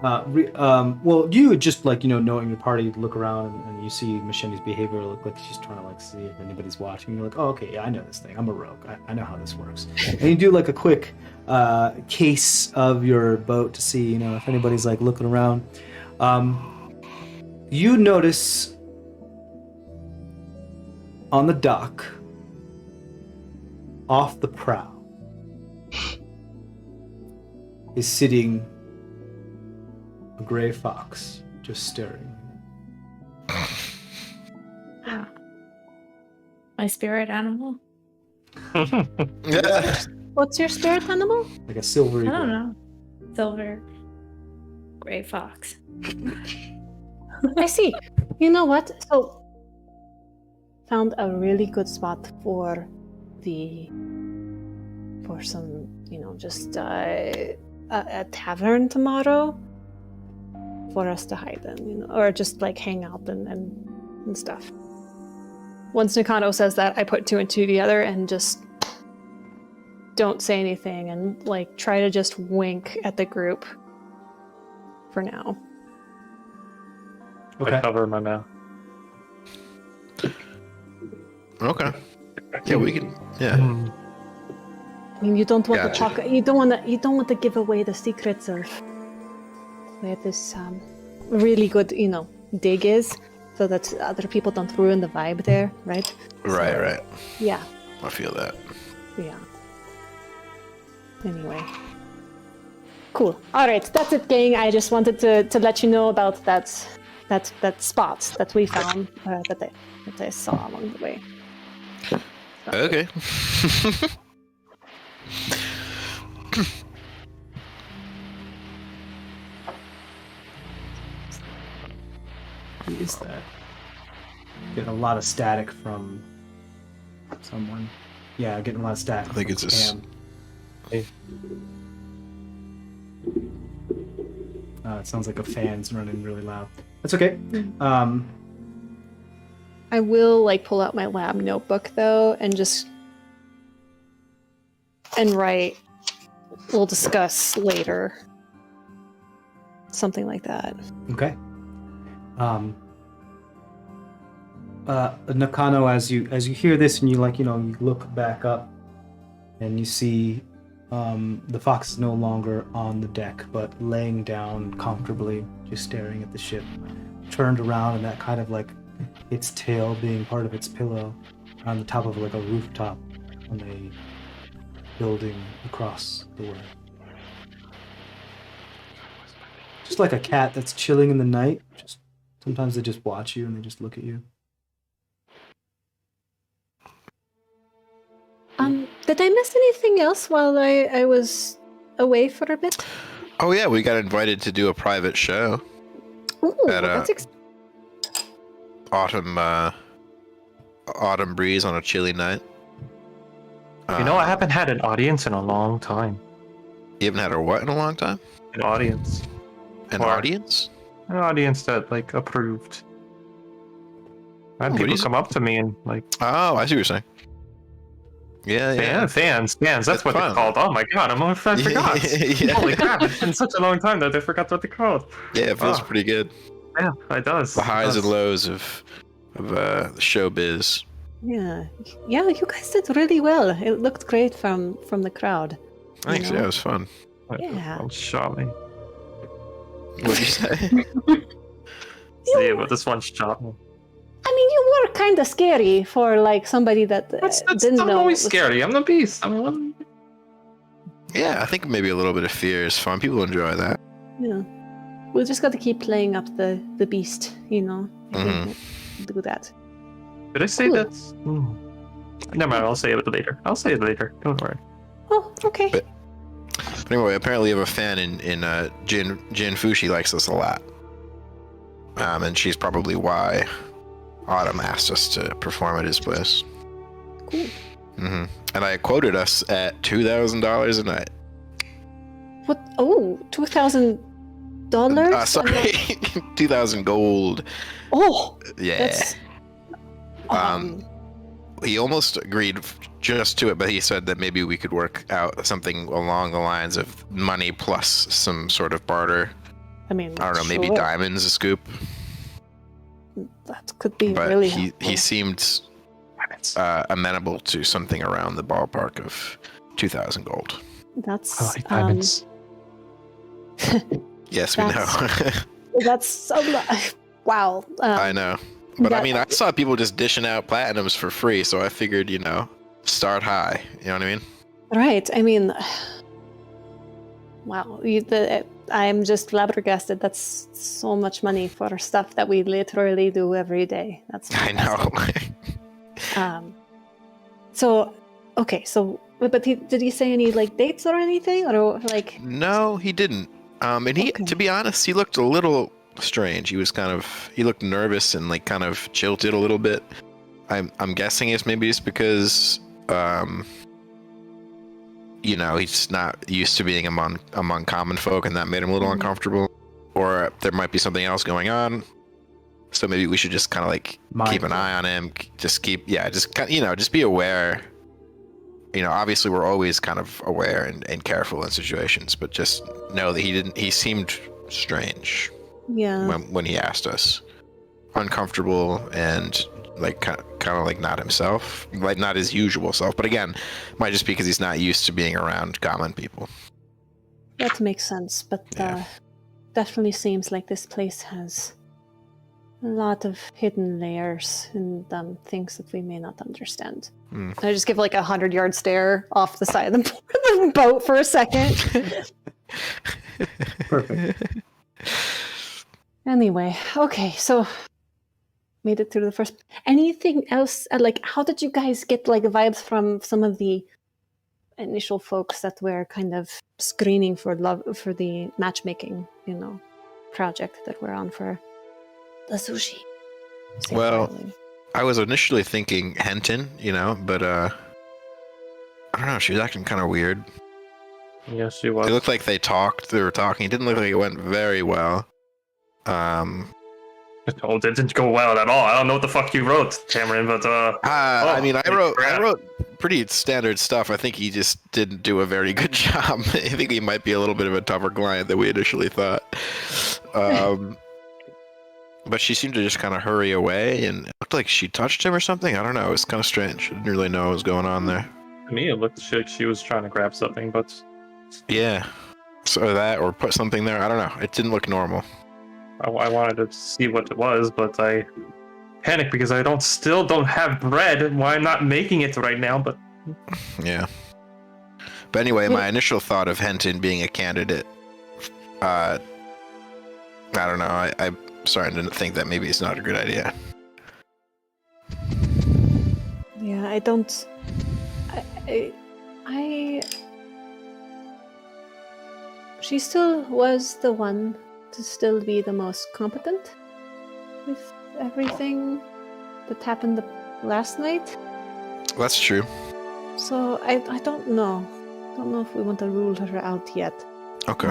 well, you just knowing your party, look around and you see Michenne's behavior, look like she's trying to see if anybody's watching. You're like, oh, okay, yeah, I know this thing. I'm a rogue. I know how this works. And you do like a quick case of your boat to see, if anybody's like looking around. You notice on the dock, off the prow, is sitting a gray fox, just staring. My spirit animal? What's your spirit animal? Like a silvery I don't gray. know. Silver. Gray fox. I see. You know what? So, found a really good spot for some, just a tavern tomorrow for us to hide in, or just like hang out and stuff. Once Nakano says that, I put 2 and 2 together and just don't say anything and like try to just wink at the group for now. Okay. I cover my mouth. Okay. Yeah, we can. Yeah. I mean, you don't want Gotcha. to talk. You don't want to give away the secrets of where this really good, dig is, so that other people don't ruin the vibe there, right? Right, right. Yeah, I feel that. yeah. Anyway, cool. All right, that's it, gang. I just wanted to let you know about that spot that we found that I saw along the way. Okay. Who is that? Getting a lot of static from someone. Yeah, getting a lot of static. I think from it's just- Cam. It sounds like a fan's running really loud. That's okay. I will pull out my lab notebook though and write. We'll discuss later. Something like that. Okay. Nakano, as you hear this and you you look back up and you see the fox is no longer on the deck but laying down comfortably, just staring at the ship, turned around, and that kind of its tail being part of its pillow on the top of a rooftop on a building across the way. Just like a cat that's chilling in the night. Just sometimes they just watch you and they just look at you. Did I miss anything else while I was away for a bit? Oh yeah, we got invited to do a private show. Ooh, At, that's Autumn breeze on a chilly night. I haven't had an audience in a long time. You haven't had a what in a long time? An audience. An Or- audience? An audience that approved. I had What do people you- come up to me and Oh, I see what you're saying. Yeah, yeah. fans. That's It's what fun. they're called. Oh my god, I forgot. Yeah. Holy crap! It's been such a long time that I forgot what they're called. Yeah, it feels Oh. pretty good. Yeah, it does. The highs It and does. lows of the showbiz. Yeah, you guys did really well. It looked great from the crowd. Thanks, know? yeah, it was fun. Yeah. Don't shot me. What'd you say? Yeah, but this one shot me. I mean, you were kind of scary for somebody that That's didn't not know. always it was- scary. I'm the beast. Yeah, I think maybe a little bit of fear is fun. People enjoy that. Yeah, we just got to keep playing up the beast. I think we'll do that. Did I say Cool. that? Never mind. I'll say it later. Don't worry. Oh, okay. But anyway, apparently you have a fan in Jin Fu. She likes us a lot. And she's probably why Autumn asked us to perform at his place. Cool. And I quoted us at $2,000 a night. What? Oh, $2,000? Sorry, 2,000 gold. Oh, Yeah. that's. He almost agreed just to it, but he said that maybe we could work out something along the lines of money plus some sort of barter. I mean, I don't know, maybe sure. diamonds a scoop. That could be But really he helpful. seemed amenable to something around the ballpark of 2,000 gold. That's I like diamonds. Yes, we know. that's so wow. I know. But I that- mean, I saw people just dishing out platinums for free, so I figured, start high. You know what I mean? Right. I mean, wow. I'm just flabbergasted. That's so much money for stuff that we literally do every day. That's I know. So, okay. So, but did he say any like dates or anything, or like? No, he didn't. And he, Okay. to be honest, he looked a little strange. He looked nervous and like kind of jilted a little bit. I'm guessing it's maybe just because, he's not used to being among common folk, and that made him a little uncomfortable. Or there might be something else going on. So maybe we should just kind of like keep an eye on him. Just be aware. Obviously we're always kind of aware and careful in situations, but just know that he seemed strange Yeah. when he asked us. Uncomfortable and like kind of like not himself, like not his usual self. But again, might just be because he's not used to being around common people. That makes sense, but definitely seems like this place has a lot of hidden layers and things that we may not understand. I just give like 100-yard stare off the side of the boat for a second. Perfect. Anyway, okay, so made it through the first. Anything else? Like, how did you guys get like vibes from some of the initial folks that were kind of screening for the matchmaking, project that we're on for the sushi? Well, I was initially thinking Henton, but I don't know. She was acting kind of weird. Yes, she was. It looked like they were talking. It didn't look like it went very well. Oh, it didn't go well at all. I don't know what the fuck you wrote, Cameron, but I mean, I crap. wrote pretty standard stuff. I think he just didn't do a very good job. I think he might be a little bit of a tougher client than we initially thought. But she seemed to just kind of hurry away, and it looked like she touched him or something. I don't know. It was kind of strange. I didn't really know what was going on there. To me, it looked like she was trying to grab something, but Yeah. So that, or put something there. I don't know. It didn't look normal. I wanted to see what it was, but I panicked because I still don't have bread. Why I'm not making it right now? But Yeah. But anyway, my initial thought of Henton being a candidate, I don't know. I'm starting to think that maybe it's not a good idea. Yeah, I don't. She still was the one to still be the most competent with everything that happened last night. That's true. So I don't know. I don't know if we want to rule her out yet. Okay.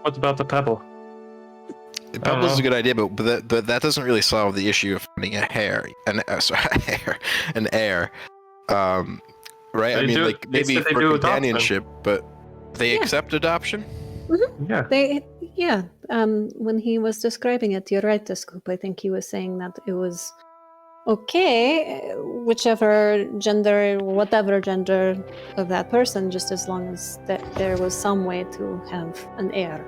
what about the pebble? Pebble's is a good idea, but that doesn't really solve the issue of finding an heir. Right? I They mean, do- like they maybe said they for do adoption. companionship, but they Yeah. accept adoption. Yeah. When he was describing it, you're right, Scoop. I think he was saying that it was okay, whichever gender, whatever gender of that person, just as long as there was some way to have an heir.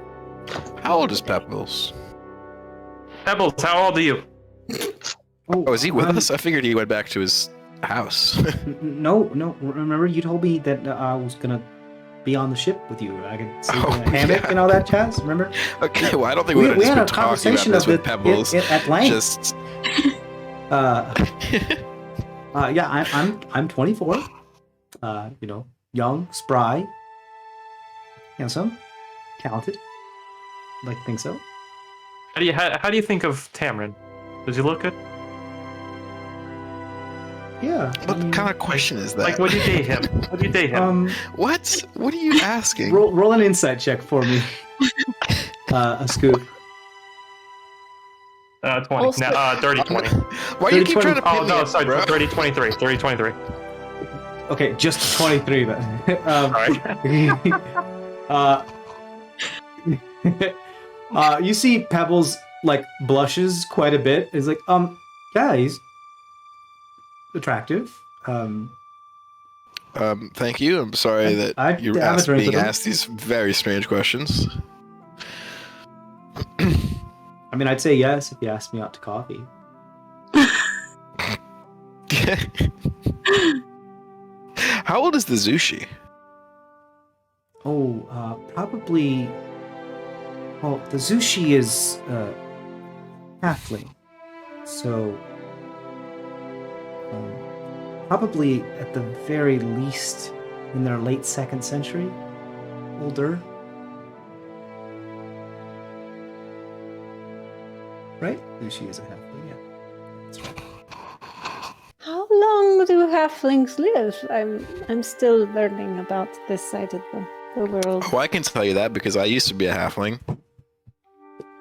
How old is Pebbles? Pebbles, how old are you? Oh, is he with us? I figured he went back to his house. No. Remember, you told me that I was gonna be on the ship with you. I could sleep in Oh, a hammock yeah. and all that jazz. Remember? Okay, well, I don't think we would have had a just been talking about conversation this of with it Pebbles. at length. Just Yeah, I'm 24. Young, spry, handsome, talented. I'd like to think so. How do you think of Tamron? Does he look good? Yeah. What kind of question is that? Like, would you date him? Would you date him? What? What are you asking? Roll an insight check for me. A scoop. 20. Also- No, 30, 20. Why do you 30, keep trying to pin Oh, me no, up, sorry, bro? 30, 23. 30, 23. Okay, just 23 then. You see Pebbles like blushes quite a bit. It's like, yeah, he's attractive. Thank you. I'm sorry that I you're have a drink being with him. asked these very strange questions. I mean, I'd say yes if you asked me out to coffee. How old is the Zushi? Oh, probably. Well, the Zushi is halfling, so probably at the very least in their late 2nd century, older. Right? Zushi is a halfling, yeah. That's right. How long do halflings live? I'm still learning about this side of the world. Oh, I can tell you that because I used to be a halfling.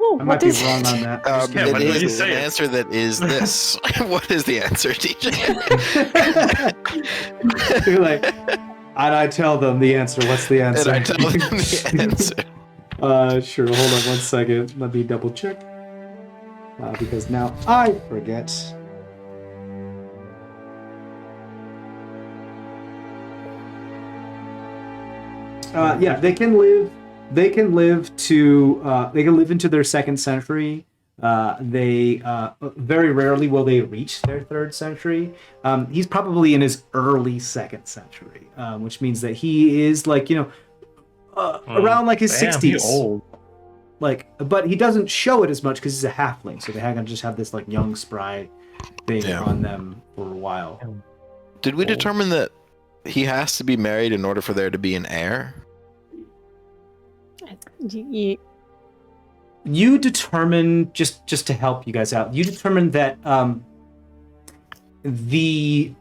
Oh, I what might be is wrong on that. Yeah, It what do you is say an it? answer that is this. What is the answer, DJ? You're like, and I tell them the answer. What's the And answer? I tell them the answer. Sure. Hold on 1 second. Let me double check. Because now I forget. Yeah, they can live. They can live to. They can live into their 2nd century. They very rarely will they reach their 3rd century. He's probably in his early 2nd century, which means that he is like around like his Damn, 60s. he old. Like, but he doesn't show it as much because he's a halfling, so they kind of just have this like young spry thing Yeah. on them for a while. Did we determine that he has to be married in order for there to be an heir? You determine just to help you guys out. You determine that the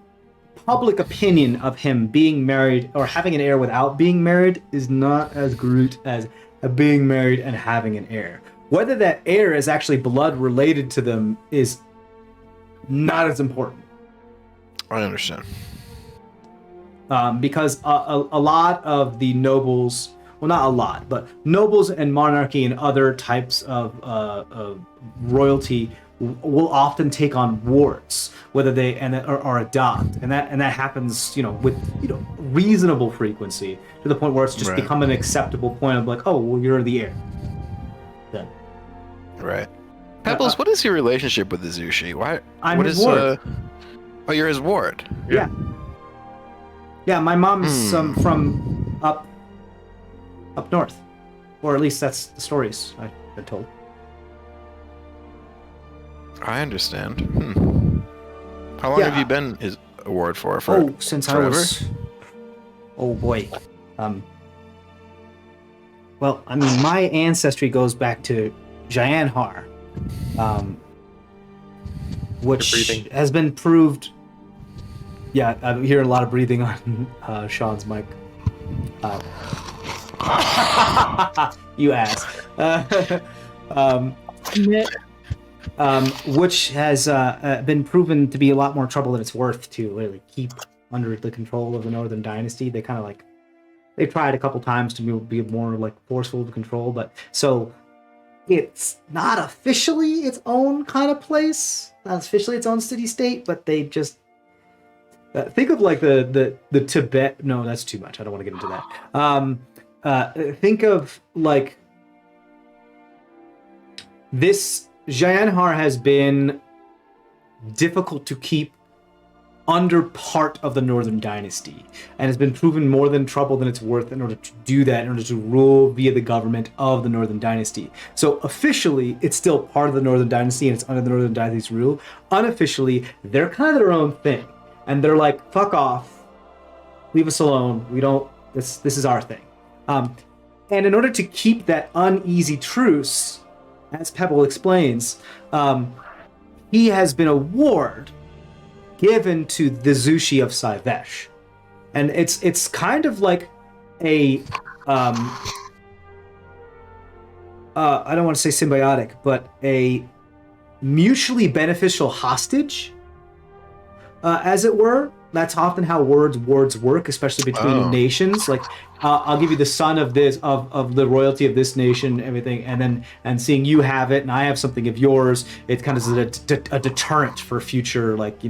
public opinion of him being married or having an heir without being married is not as great as being married and having an heir. Whether that heir is actually blood related to them is not as important. I understand. Because a lot of the nobles, well, not a lot, but nobles and monarchy and other types of royalty will often take on wards, whether they or adopt, and that happens, with reasonable frequency to the point where it's just Right. become an acceptable point of like, oh, well, you're the heir. Then Right. Pebbles, what is your relationship with the Zushi? Why? I'm what his is, ward. Oh, you're his ward. Yeah. Yeah, my mom's from up north, or at least that's the stories I've been told. I understand. How long Yeah. have you been his ward for? Since forever? I was. Oh boy. Well, I mean, my ancestry goes back to Jayanhar, which breathing. has been proved. Yeah, I hear a lot of breathing on Sean's mic. You asked. Which has been proven to be a lot more trouble than it's worth to really keep under the control of the Northern Dynasty. They kind of they've tried a couple times to be more like forceful to control, but so it's not officially its own kind of place, not officially its own city-state, but they just think of like the Tibet. No, that's too much. I don't want to get into that. Think of like this. Jayanhar has been difficult to keep under part of the Northern Dynasty, and has been proven more than trouble than it's worth in order to do that, in order to rule via the government of the Northern Dynasty. So officially, it's still part of the Northern Dynasty, and it's under the Northern Dynasty's rule. Unofficially, they're kind of their own thing, and they're like, fuck off, leave us alone, we don't, this is our thing. And in order to keep that uneasy truce, as Pebble explains, he has been a ward given to the Zushi of Saivesh. And it's kind of like a I don't want to say symbiotic, but a mutually beneficial hostage, as it were. That's often how wars work, especially between nations. Like, I'll give you the son of this, of the royalty of this nation, everything, and seeing you have it, and I have something of yours. It kind of is a deterrent for future, like,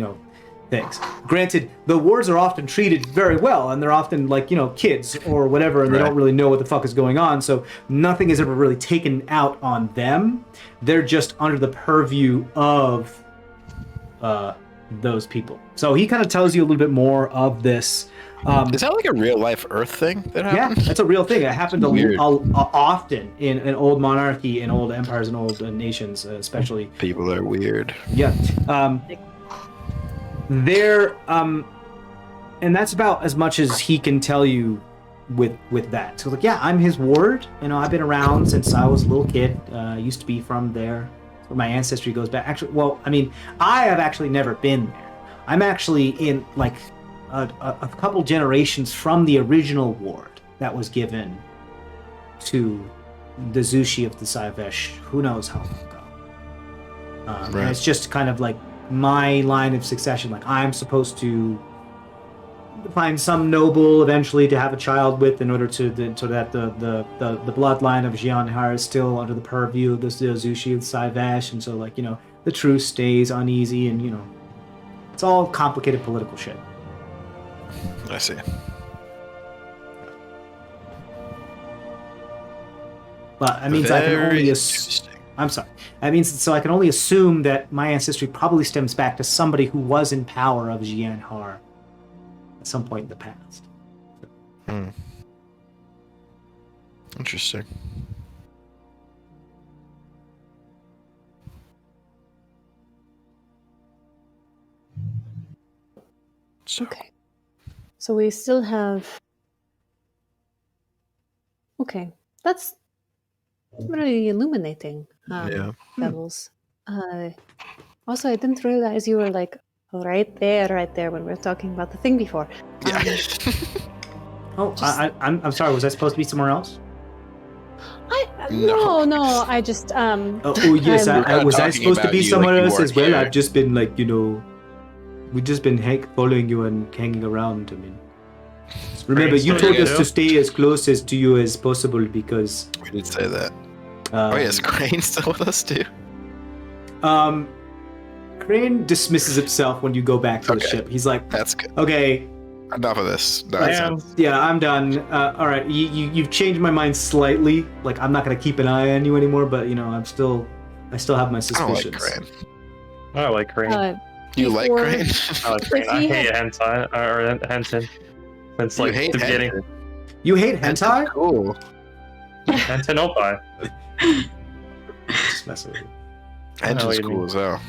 things. Granted, the wards are often treated very well, and they're often like, kids or whatever, and they don't really know what the fuck is going on, so nothing is ever really taken out on them. They're just under the purview of those people. So he kind of tells you a little bit more of this. Is that like a real life Earth thing that happened? Yeah, that's a real thing. It happened often in an old monarchy, in old empires, and old nations, especially. People are weird. Yeah. And that's about as much as he can tell you with that. So like, yeah, I'm his ward. I've been around since I was a little kid. Used to be from there. So my ancestry goes back. Actually, well, I mean, I have actually never been there. I'm actually in like a couple generations from the original ward that was given to the Zushi of the Saivesh. Who knows how long ago? And it's just kind of like my line of succession. Like, I'm supposed to find some noble eventually to have a child with, in order so that the bloodline of Jianhar is still under the purview of the Zushi of Saivesh, and so like, the truce stays uneasy, and it's all complicated political shit. I see. But that means I can only I'm sorry. That means so I can only assume that my ancestry probably stems back to somebody who was in power of Jianhar at some point in the past. Interesting. Okay. So we still have... Okay. That's really illuminating, Pebbles. Also, I didn't realize you were like right there when we were talking about the thing before. I'm sorry. Was I supposed to be somewhere else? No. I just yes. Was I supposed to be somewhere else as well? Here. I've just been like, we've just been following you and hanging around. I mean, remember, you told us to stay as close to you as possible because we did say that. Is Crane still with us too? Crane dismisses himself when you go back to the ship. He's like, "That's good. Okay, enough of this. Yeah, I'm done. All right, you've changed my mind slightly. Like, I'm not gonna keep an eye on you anymore, but I still have my suspicions." I like Crane. You like Crane? I like Crane. I hate Henson. Since like the beginning. You hate hentai? Cool. Henson Opai. Just messing with you. Henson's cool as hell.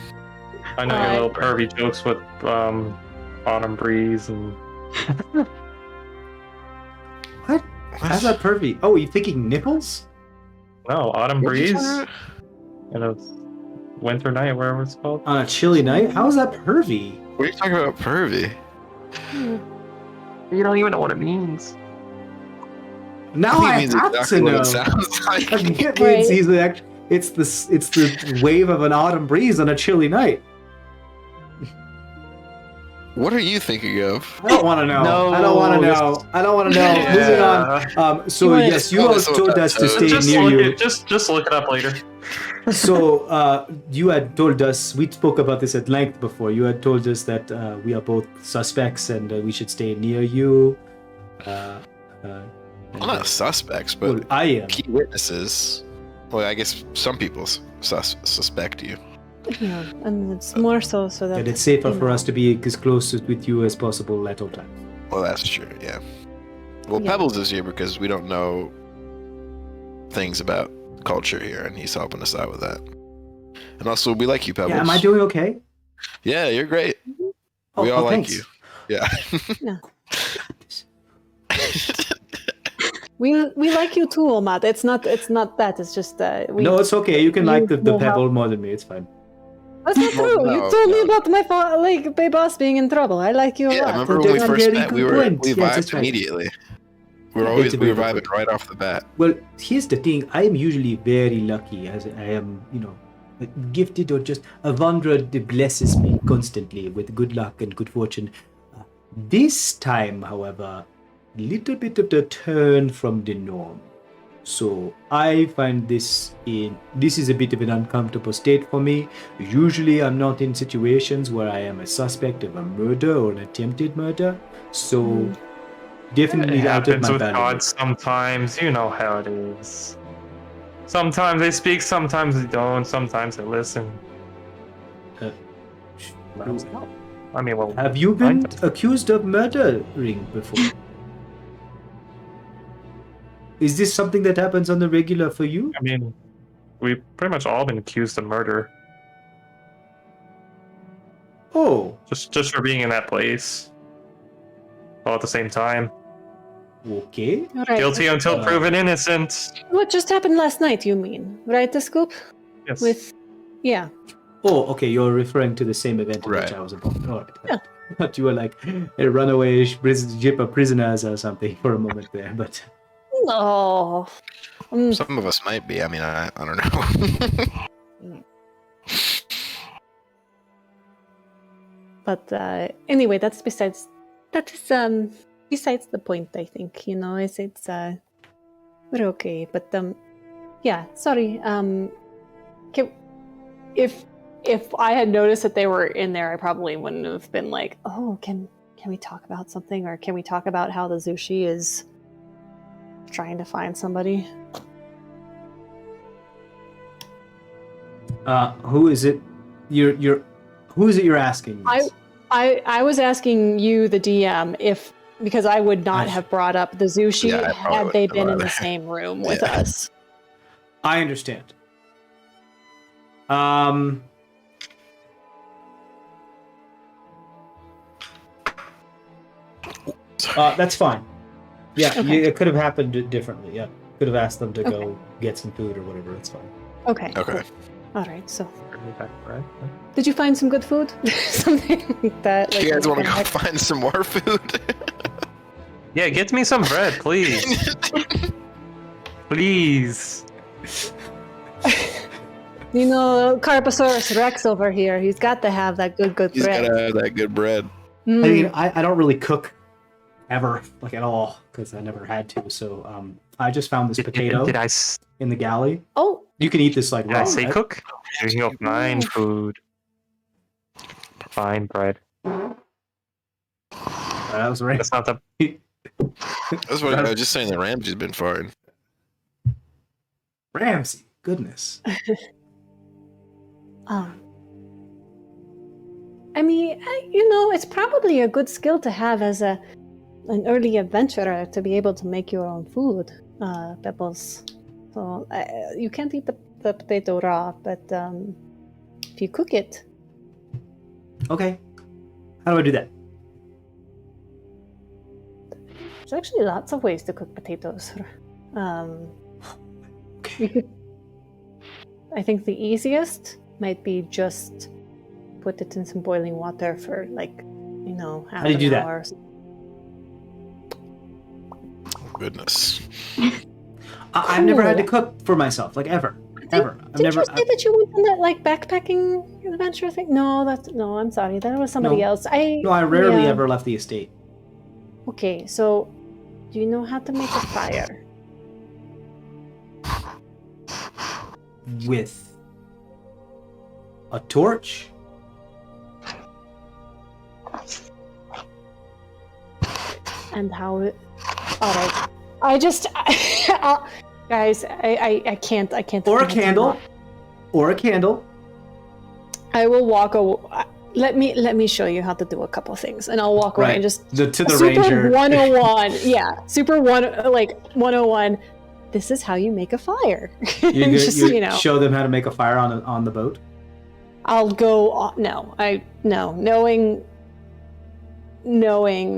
I know your little pervy jokes with Autumn Breeze and. What? How's that pervy? Oh, are you thinking nipples? No, Autumn Breeze. And it's Winter Night, wherever it's called. On a chilly night? How is that pervy? What are you talking about, pervy? You don't even know what it means. Now I have to know. What it sounds like. It's the wave of an autumn breeze on a chilly night. What are you thinking of? I don't want to know. No, I don't want to know. I don't want to know. Yeah. Moving on. So yes, you all told us to stay near you. Just look it up later. So you had told us, we spoke about this at length before. You had told us that we are both suspects and we should stay near you. Well, not suspects, but well, I am. Key witnesses. Well, I guess some people suspect you. Yeah, and it's more so that... And it's safer for us to be as close with you as possible at all times. Well, that's true, yeah. Well, Pebbles is here because we don't know things about culture here, and he's helping us out with that. And also, we like you, Pebbles. Yeah, am I doing okay? Yeah, you're great. Oh, we all like thanks. you. Yeah. Yeah. We like you too, Matt. It's not that. It's just No, it's okay. You can like the pebble more than me. It's fine. That's not Well, true. You no, told me no. about my boss being in trouble. I like you a Yeah, lot. remember when we That's a first very met? We good were point. we Yes, vibed that's right. immediately. We were Yeah, always it's a we very were good vibing right off the bat. Well, here's the thing. I am usually very lucky, as I am, gifted or just a wanderer that blesses me constantly with good luck and good fortune. This time, however, little bit of the turn from the norm. So I find this is a bit of an uncomfortable state for me. Usually I'm not in situations where I am a suspect of a murder or an attempted murder. So definitely It out of happens my with balance. gods sometimes. You know how it is. Sometimes they speak, sometimes they don't, sometimes they listen. I mean, well, Have you been accused of murdering before? Is this something that happens on the regular for you? I mean, we've pretty much all been accused of murder. Oh, Just for being in that place. All at the same time. okay. All right. Guilty until Uh, proven innocent. What just happened last night, you mean? Right, the scoop? Yes. Yeah. Oh, okay. You're referring to the same event in which Right. I was involved. All right. Yeah. I thought you were like a runaway ship of prisoners or something for a moment there, but No. Some of us might be. I mean, I don't know. But anyway, that's besides the point. I think it's we're okay. But yeah, sorry. If I had noticed that they were in there, I probably wouldn't have been like, oh, can we talk about something, or can we talk about how the Zushi is trying to find somebody? who is it? Who is it you're asking? this? I was asking you, the DM, because I would not I- have brought up the Zushi Yeah, I probably had they wouldn't been have in the either. same room with Yeah. us. I understand. That's fine. Yeah, Okay. it could have happened differently. Yeah, could have asked them to Okay. go get some food or whatever. It's fine. Okay. Okay. Cool. All right. So, Right? did you find some good food? Something like that. You guys want to go like- find some more food? Yeah, get me some bread, please. Please. Carposaurus Rex over here. He's got to have that good He's bread. gotta have that good bread. Mm. I mean, I don't really cook ever, like at all, because I never had to. So I just found this potato Did I in the galley. Oh, You can eat this like raw. say right? cook? You can go fine food. Fine bread. That was right. That's not the. That's what I was just saying. The Ramsey's been farting. Ramsey, goodness. I mean, it's probably a good skill to have as an early adventurer to be able to make your own food, Pebbles. So you can't eat the potato raw, but if you cook it, Okay. How do I do that? there's actually lots of ways to cook potatoes. You could. I think the easiest might be just put it in some boiling water for half How do you an do that? hour. Goodness. I've never had to Cool. cook for myself, like ever. Ever. I've Did never. you say that you went on that backpacking adventure thing? No, I'm sorry. That was somebody No. else. I rarely yeah. ever left the estate. Okay, so do you know how to make a fire? With a torch? And how it... All right. Guys, I can't. Or a think of candle? what- Or a candle? I will walk away. Let me show you how to do a couple things, and I'll walk away Right. and just To the Super ranger. 101. Yeah, Super 101. This is how you make a fire. You Just, show them how to make a fire on the boat. I'll go on, knowing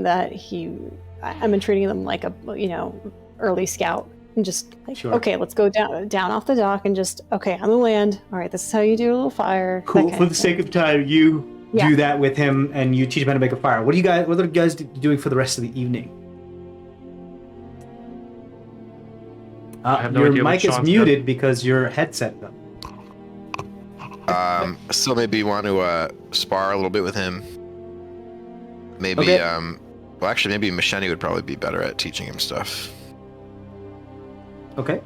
that I'm treating them like a early scout. And just like, Sure. okay, let's go down off the dock and just, okay, on the land. All right, this is how you do a little fire. that Cool. kind For of the thing. sake of time, you Yeah. do that with him, and you teach him how to make a fire. What are you guys doing for the rest of the evening? have no Your idea what mic is Sean's muted because your headset. So maybe you want to spar a little bit with him. Maybe Okay. well, actually, maybe Machete would probably be better at teaching him stuff. Okay.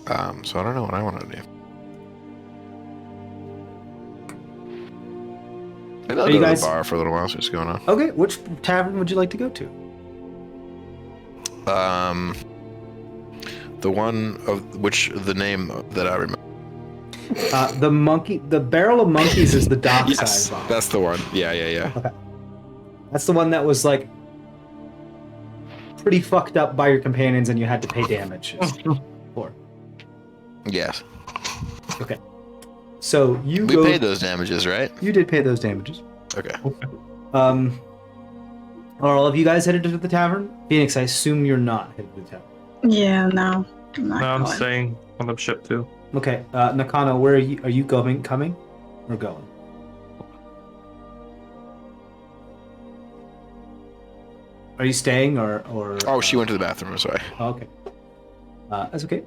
So I don't know what I want to do. Maybe I'll Are go you to guys- the bar for a little while. See what's going on. Okay. Which tavern would you like to go to? The one of which the name that I remember. The Barrel of Monkeys is the dockside Yes, bar. that's the one. Yeah. That's the one that was like pretty fucked up by your companions, and you had to pay damage for. Yes. Okay. So you We go. paid those damages, right? You did pay those damages. Okay. Are all of you guys headed to the tavern? Phoenix, I assume you're not headed to the tavern. Yeah, no. I'm not No, I'm going. staying on the ship too. Okay, Nakano, where are you? Are you coming, or going? Are you staying, or? Oh, she went to the bathroom. I'm sorry. Oh, okay. That's okay.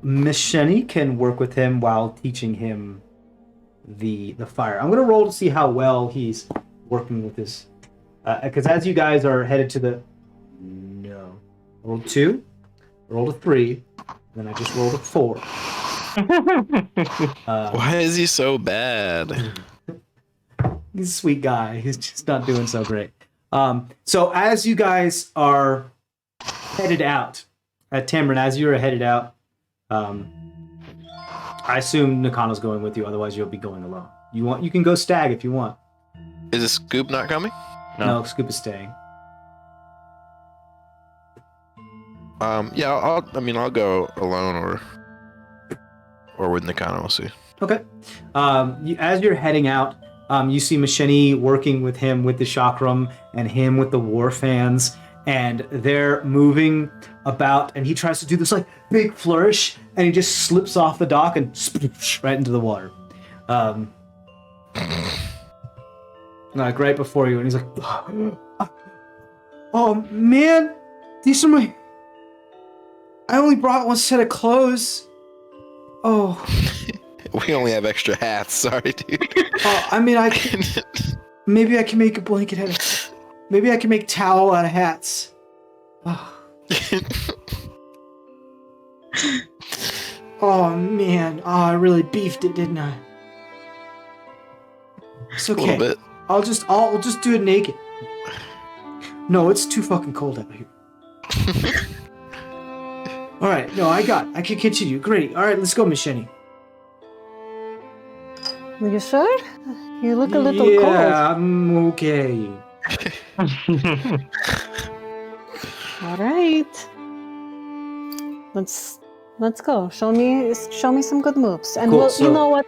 Miss Shenny can work with him while teaching him the fire. I'm gonna roll to see how well he's working with this, because as you guys are headed to the I rolled 2, I rolled a 3, then I just rolled a 4. Why is he so bad? He's a sweet guy. He's just not doing so great. So as you guys are headed out, Tamron, as you are headed out, I assume Nakano's going with you. Otherwise, you'll be going alone. You can go stag if you want. Is the Scoop not coming? No, Scoop is staying. Yeah, I'll go alone or with Nakano. We'll see. Okay. As you're heading out, you see Machini working with him with the chakram and him with the war fans, and they're moving about, and he tries to do this like big flourish, and he just slips off the dock and right into the water. Like right before you, and he's like, "Oh man, these are my. I only brought one set of clothes. Oh." We only have extra hats. Sorry, dude. I mean, maybe I can make a blanket out of. Maybe I can make towel out of hats. Oh, oh man! Oh, I really beefed it, didn't I? It's A little okay. bit. I'll just do it naked. No, it's too fucking cold out here. All right, no, I can continue. Great. All right, let's go, Miss Shenny. Are you sure? You look a little Yeah, cold. I'm okay. All right. Let's go. Show me some good moves. And Cool, you know what?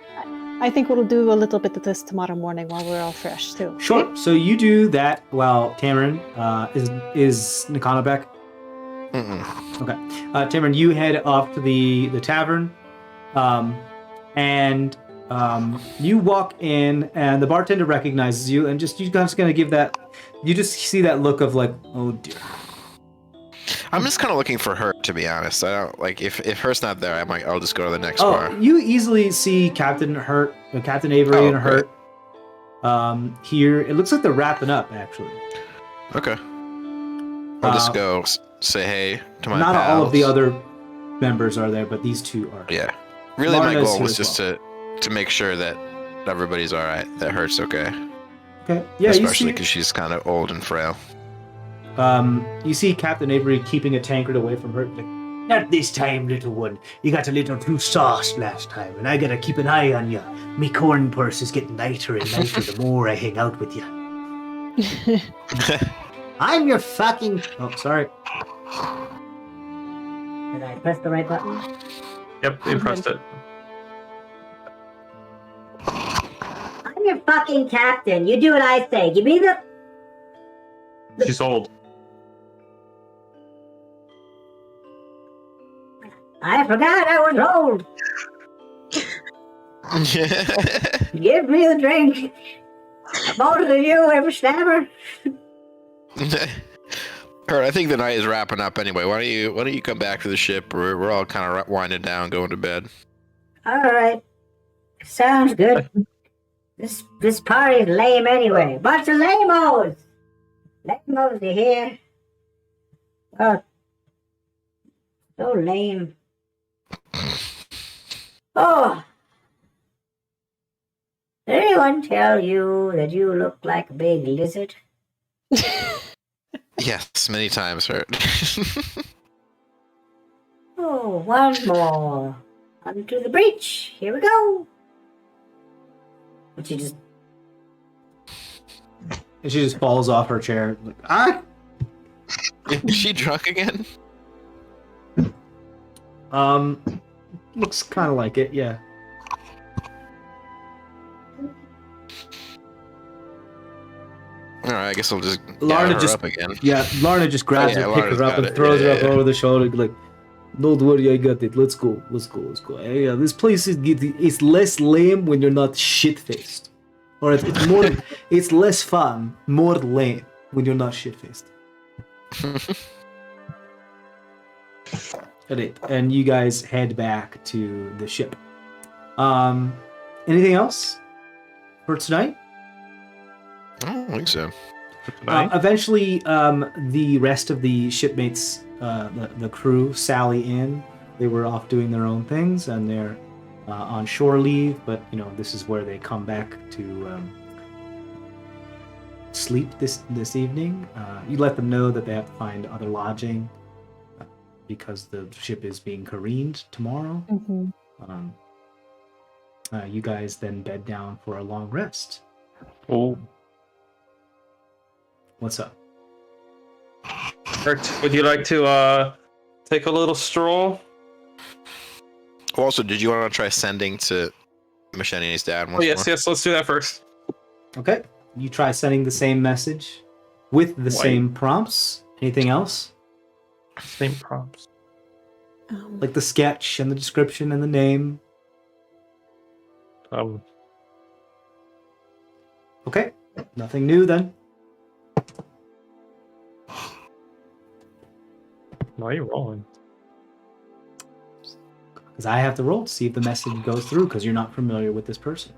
I think we'll do a little bit of this tomorrow morning while we're all fresh too. Sure. So you do that while Tamarin is Nakano back? Mm-mm. Okay. Tamarin, you head off to the tavern, and you walk in, and the bartender recognizes you, and you guys gonna give that. You just see that look of like, oh dear. I'm just kind of looking for her, to be honest. I don't like if Hert's not there. I'm like, I'll just go to the next bar. You easily see Captain Avery Oh, and Hurt. Here, it looks like they're wrapping up actually. Okay. I'll just go say hey to my Not pals. all of the other members are there, but these two are. Yeah. Really, my Marna's goal here was as just to make sure that everybody's all right. That Hert's okay. Okay. Yeah, Especially you because she's kind of old and frail. you see Captain Avery keeping a tankard away from her. Like, not this time, little one. You got a little too sauced last time, and I gotta keep an eye on you. Me corn purse is getting lighter and lighter the more I hang out with you. I'm your fucking. Oh, sorry. Did I press the right button? Yep, you pressed it. I'm your fucking captain. You do what I say. Give me the... She's old. I forgot I was old. Give me the drink. I'm older than you, whippersnapper. Alright, I think the night is wrapping up anyway. Why don't you come back to the ship? We're all kind of winding down, going to bed. All right. Sounds good. This party's lame anyway. Bunch of lamos. Lamos, you hear? Oh, so lame. Oh. Did anyone tell you that you look like a big lizard? Yes, many times, right? Oh, one more. Onto the breach. Here we go. And she just falls off her chair. Like, ah! Is she drunk again? Looks kind of like it, yeah. Alright, I guess I'll just Larna gather her just up again. Yeah, Larna just grabs her, picks her up, and throws her up over the shoulder. Like, don't worry, I got it. Let's go. Hey, this place is less lame when you're not shit-faced. Or it's more, it's less fun, more lame when you're not shit-faced. And you guys head back to the ship. Anything else for tonight? I don't think so. Eventually, the rest of the shipmates, the crew, sally in. They were off doing their own things, and they're on shore leave. But this is where they come back to sleep this evening. You let them know that they have to find other lodging because the ship is being careened tomorrow. Mm-hmm. You guys then bed down for a long rest. Oh. What's up? Kurt, would you like to take a little stroll? Also, did you want to try sending to Machini's dad once more? Yes, let's do that first. Okay. You try sending the same message with the same prompts. Anything else? Same prompts. Like the sketch and the description and the name. Okay. Nothing new then. Why are you rolling? Because I have to roll to see if the message goes through because you're not familiar with this person.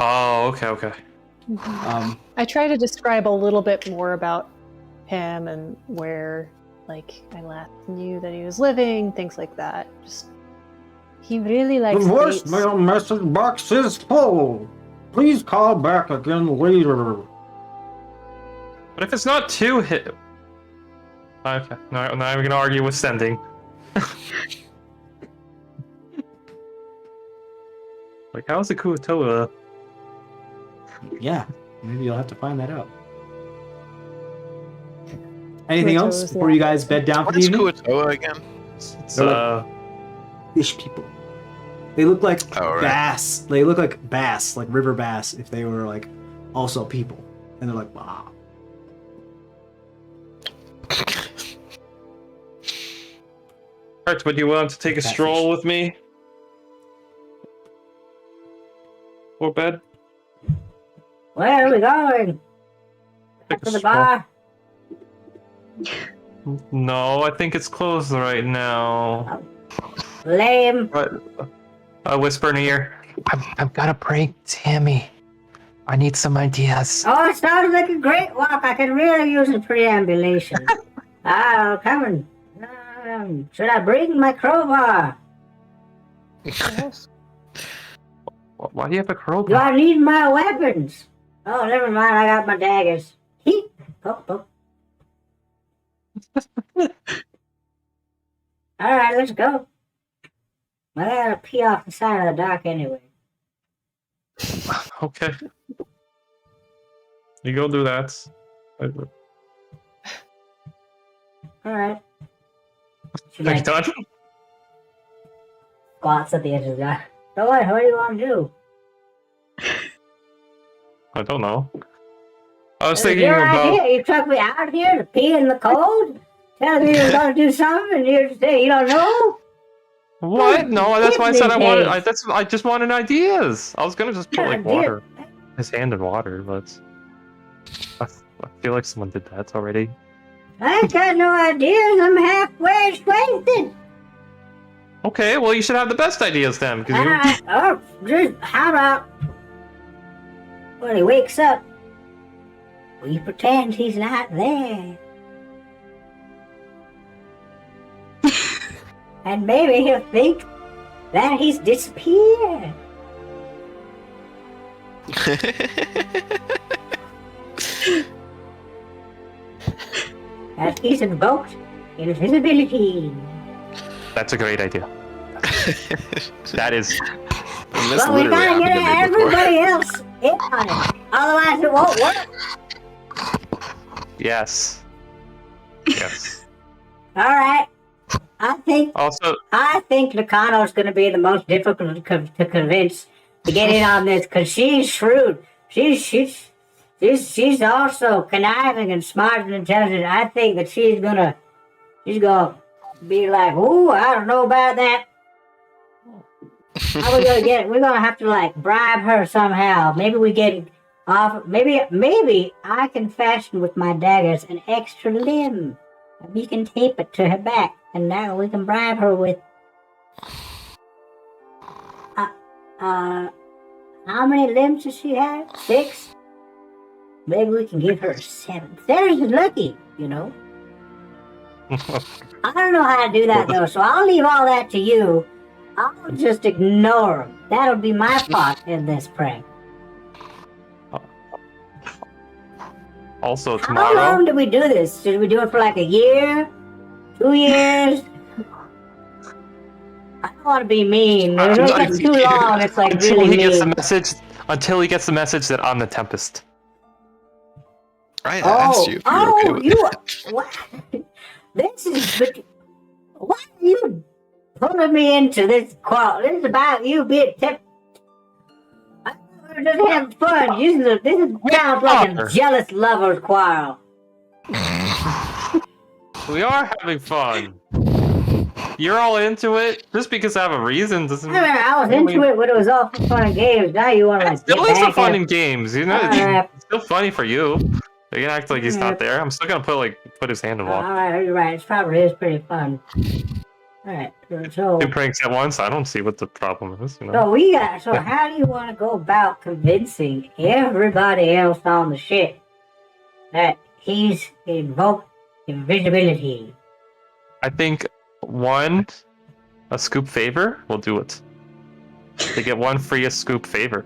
Oh, okay. I try to describe a little bit more about him and where, I last knew that he was living, things like that. Just he really likes The dates. voicemail message box is full. Please call back again later. But if it's not too hit... Okay, now we're gonna argue with sending. How's it Kuatoa? Yeah, maybe you'll have to find that out. Anything else before you guys bed down for the evening? What is Kuatoa again? It's fish people. They look like right. bass. They look like bass, like river bass, if they were also people. And they're like, ah. Alright, would you want to take a stroll with me? Or bed? Where are we going? Back to the bar? No, I think it's closed right now. Lame. I whisper in her ear. I've got to prank Tammy. I need some ideas. Oh, it sounds like a great walk. I could really use a preambulation. Come on. Should I bring my crowbar? Why do you have a crowbar? Do I need my weapons? Oh, never mind. I got my daggers. Poke. Alright, let's go. I gotta pee off the side of the dock anyway. Okay. You go do that. Alright. Are you done? Squats at the edge of the dock. So what do you want to do? I don't know. I was It's thinking your about. idea. You took me out here to pee in the cold, telling me you're going to do something, and you say you don't know. What? No, that's why I said I Kids wanted. these days. I just wanted ideas. I was gonna just put like Idea. water, his hand in water, but I feel like someone did that already. I ain't got no ideas. I'm halfway wasted. Okay, well you should have the best ideas then, because you. Just how about when he wakes up, we pretend he's not there. And maybe he'll think that he's disappeared. As he's invoked invisibility. That's a great idea. That is. And this But we literally gotta happened get to me before. everybody else in on it. Otherwise it won't work. Yes. Yes. Alright. I think Also, Nakano's going to be the most difficult to convince to get in on this because she's shrewd. She's also conniving and smart and intelligent. I think that she's gonna be like, ooh, I don't know about that. How we gonna get it? We're gonna have to like bribe her somehow. Maybe we get off. Maybe I can fashion with my daggers an extra limb. We can tape it to her back. And now we can bribe her with how many limbs does she have? 6? Maybe we can give her 7. 7 is lucky, you know. I don't know how to do that though, so I'll leave all that to you. I'll just ignore them. That'll be my part in this prank. also How tomorrow. long did we do this? Did we do it for like a year? 2 years? I don't want to be mean. If it gets too long, it's like until really he gets the mean. message. Until he gets the message that I'm the Tempest. I asked you if you were okay with it. What? This is. Why are you pulling me into this quarrel? This is about you being I thought we were just having fun. This sounds like a jealous lover's quarrel. We are having fun. You're all into it just because I have a reason doesn't. I was into it when it was all for fun and games. Now you want to like It still get is for back fun at in games, you know. It's still funny for you. You can act like he's not there. I'm still gonna put his hand in water. Alright, you're right. It probably is pretty fun. Alright, so. Two pranks at once. I don't see what the problem is. You know. So how do you want to go about convincing everybody else on the ship that he's invoked invisibility? I think a scoop favor will do it. They get one free scoop favor.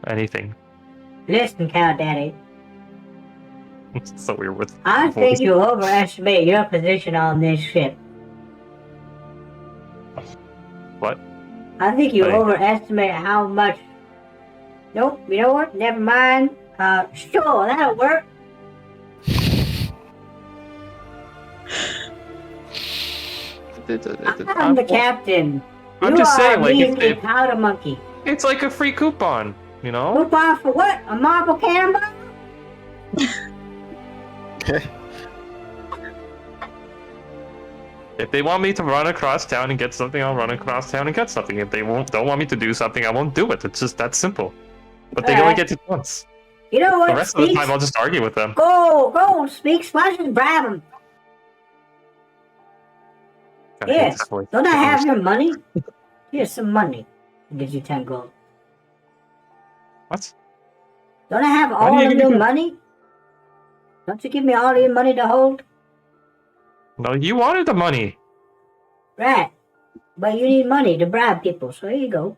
Anything. Listen, Cow Daddy. It's so weird with. I think you overestimate your position on this ship. What? I think you Hey. overestimate how much. Nope, you know what? Never mind. Sure, that'll work. I'm the captain. I'm You just are saying, a like, measly powder monkey. it's like a free coupon, you know? Coupon for what? A marble cannonball? If they want me to run across town and get something, I'll run across town and get something. If they don't want me to do something, I won't do it. It's just that simple. But they only get it once. You know what? The rest of the time, I'll just argue with them. Go, speak Spanish and bribe them. God, I hate Yeah. this voice. Don't I have your money? Here's some money. I'll give you 10 gold. What? Don't I have Why all do you of give your me- money? Don't you give me all of your money to hold? No, you wanted the money. Right. But you need money to bribe people, so here you go.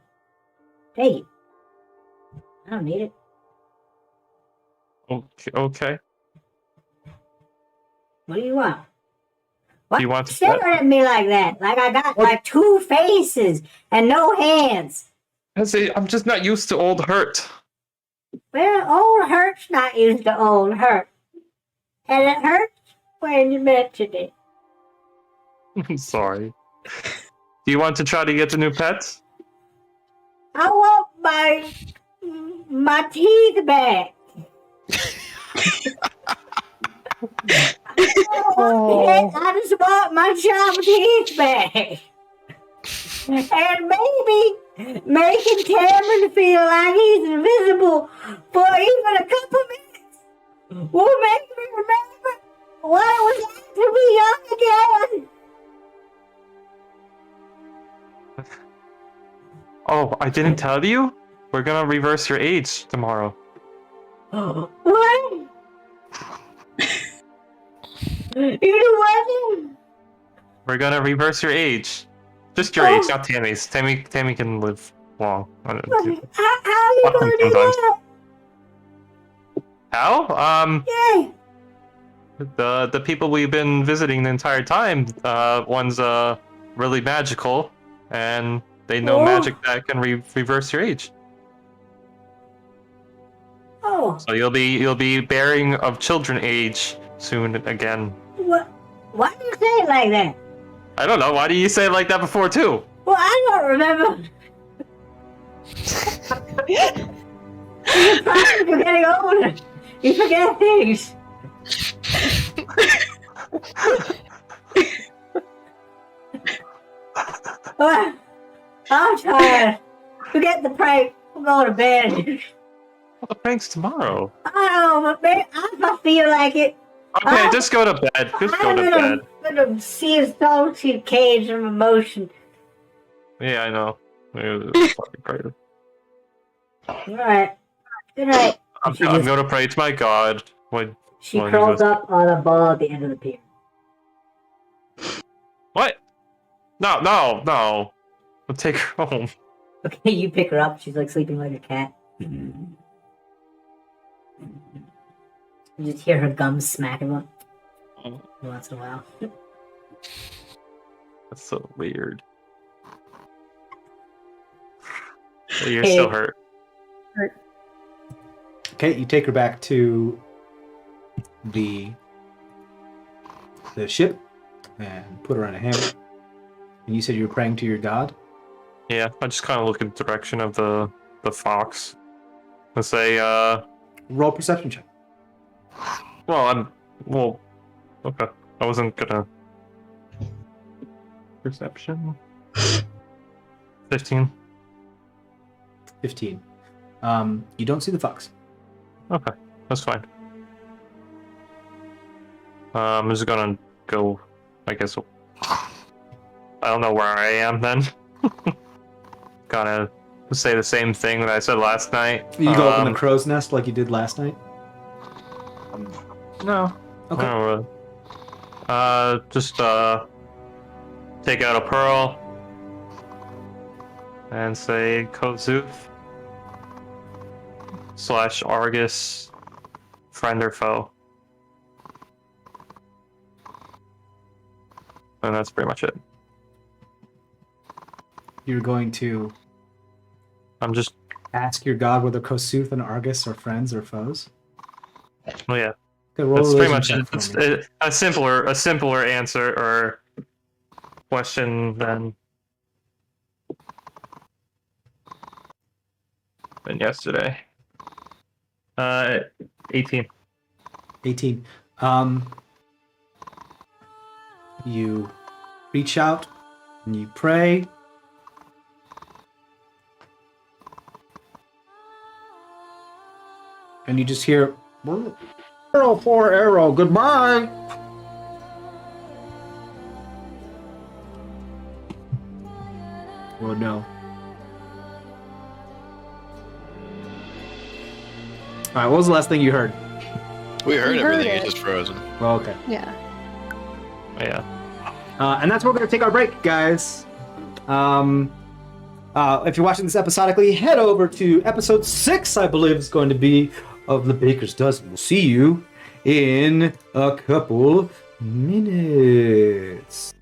Take it. I don't need it. Okay. What do you want? What? Do you want to Staring at me like that? Like I got like 2 faces and no hands. I'm just not used to old hurt. Well, old hurt's not used to old hurt. And it hurts when you mention it. I'm sorry. Do you want to try to get the new pets? I want my teeth back. I just want my sharp teeth back. And maybe making Cameron feel like he's invisible for even a couple minutes will make me remember what it was like to be young again. Oh, I didn't tell you? We're gonna reverse your age tomorrow. What? You do what? We're gonna reverse your age. Just your age, not Tammy's. Tammy can live long. How are you Fuck gonna him do sometimes. that? How? Yeah. The people we've been visiting the entire time, one's really magical, and they know magic that can reverse your age. Oh. So you'll be bearing of children age soon again. What? Why do you say it like that? I don't know. Why do you say it like that before too? Well, I don't remember. You're probably getting older. You forget things. Well, I'm tired. Forget the prank. I'm going to bed. Well, the prank's tomorrow. I don't know, but maybe I feel like it. Okay, just go to bed. Just go to bed. I'm gonna see a solitude cage of emotion. Yeah, I know. It's fucking crazy. Alright. Good night. I'm gonna pray to my God. She curls up on a ball at the end of the pier. What? No. I'll take her home. Okay, you pick her up. She's like sleeping like a cat. You just hear her gums smacking one once in a while. That's so weird. You're still hurt. Okay, you take her back to the ship and put her on a hammock. And you said you were praying to your god? Yeah, I just kind of look in the direction of the fox. And say, roll perception check. Well, okay. I wasn't gonna... Perception? 15. 15. You don't see the fox. Okay, that's fine. I'm just gonna go, I guess... I don't know where I am then. Gonna say the same thing that I said last night. You go up in the crow's nest like you did last night? No. Okay. I don't really. Just take out a pearl and say Kozuf / Argus, friend or foe. And that's pretty much it. You're going to I'm just... ask your god whether Kosuth and Argus are friends or foes? Well, yeah. Okay, roll That's a pretty religion much check it. for me. It's a simpler answer or question than yesterday. 18. 18. You reach out and you pray. And you just hear, arrow for arrow, goodbye. Oh no. Alright, what was the last thing you heard? We heard We heard everything. it. It's just frozen. Well, okay. Yeah. Yeah. And that's where we're going to take our break, guys. If you're watching this episodically, head over to episode 6, I believe it's going to be, of The Baker's Dozen. We'll see you in a couple minutes.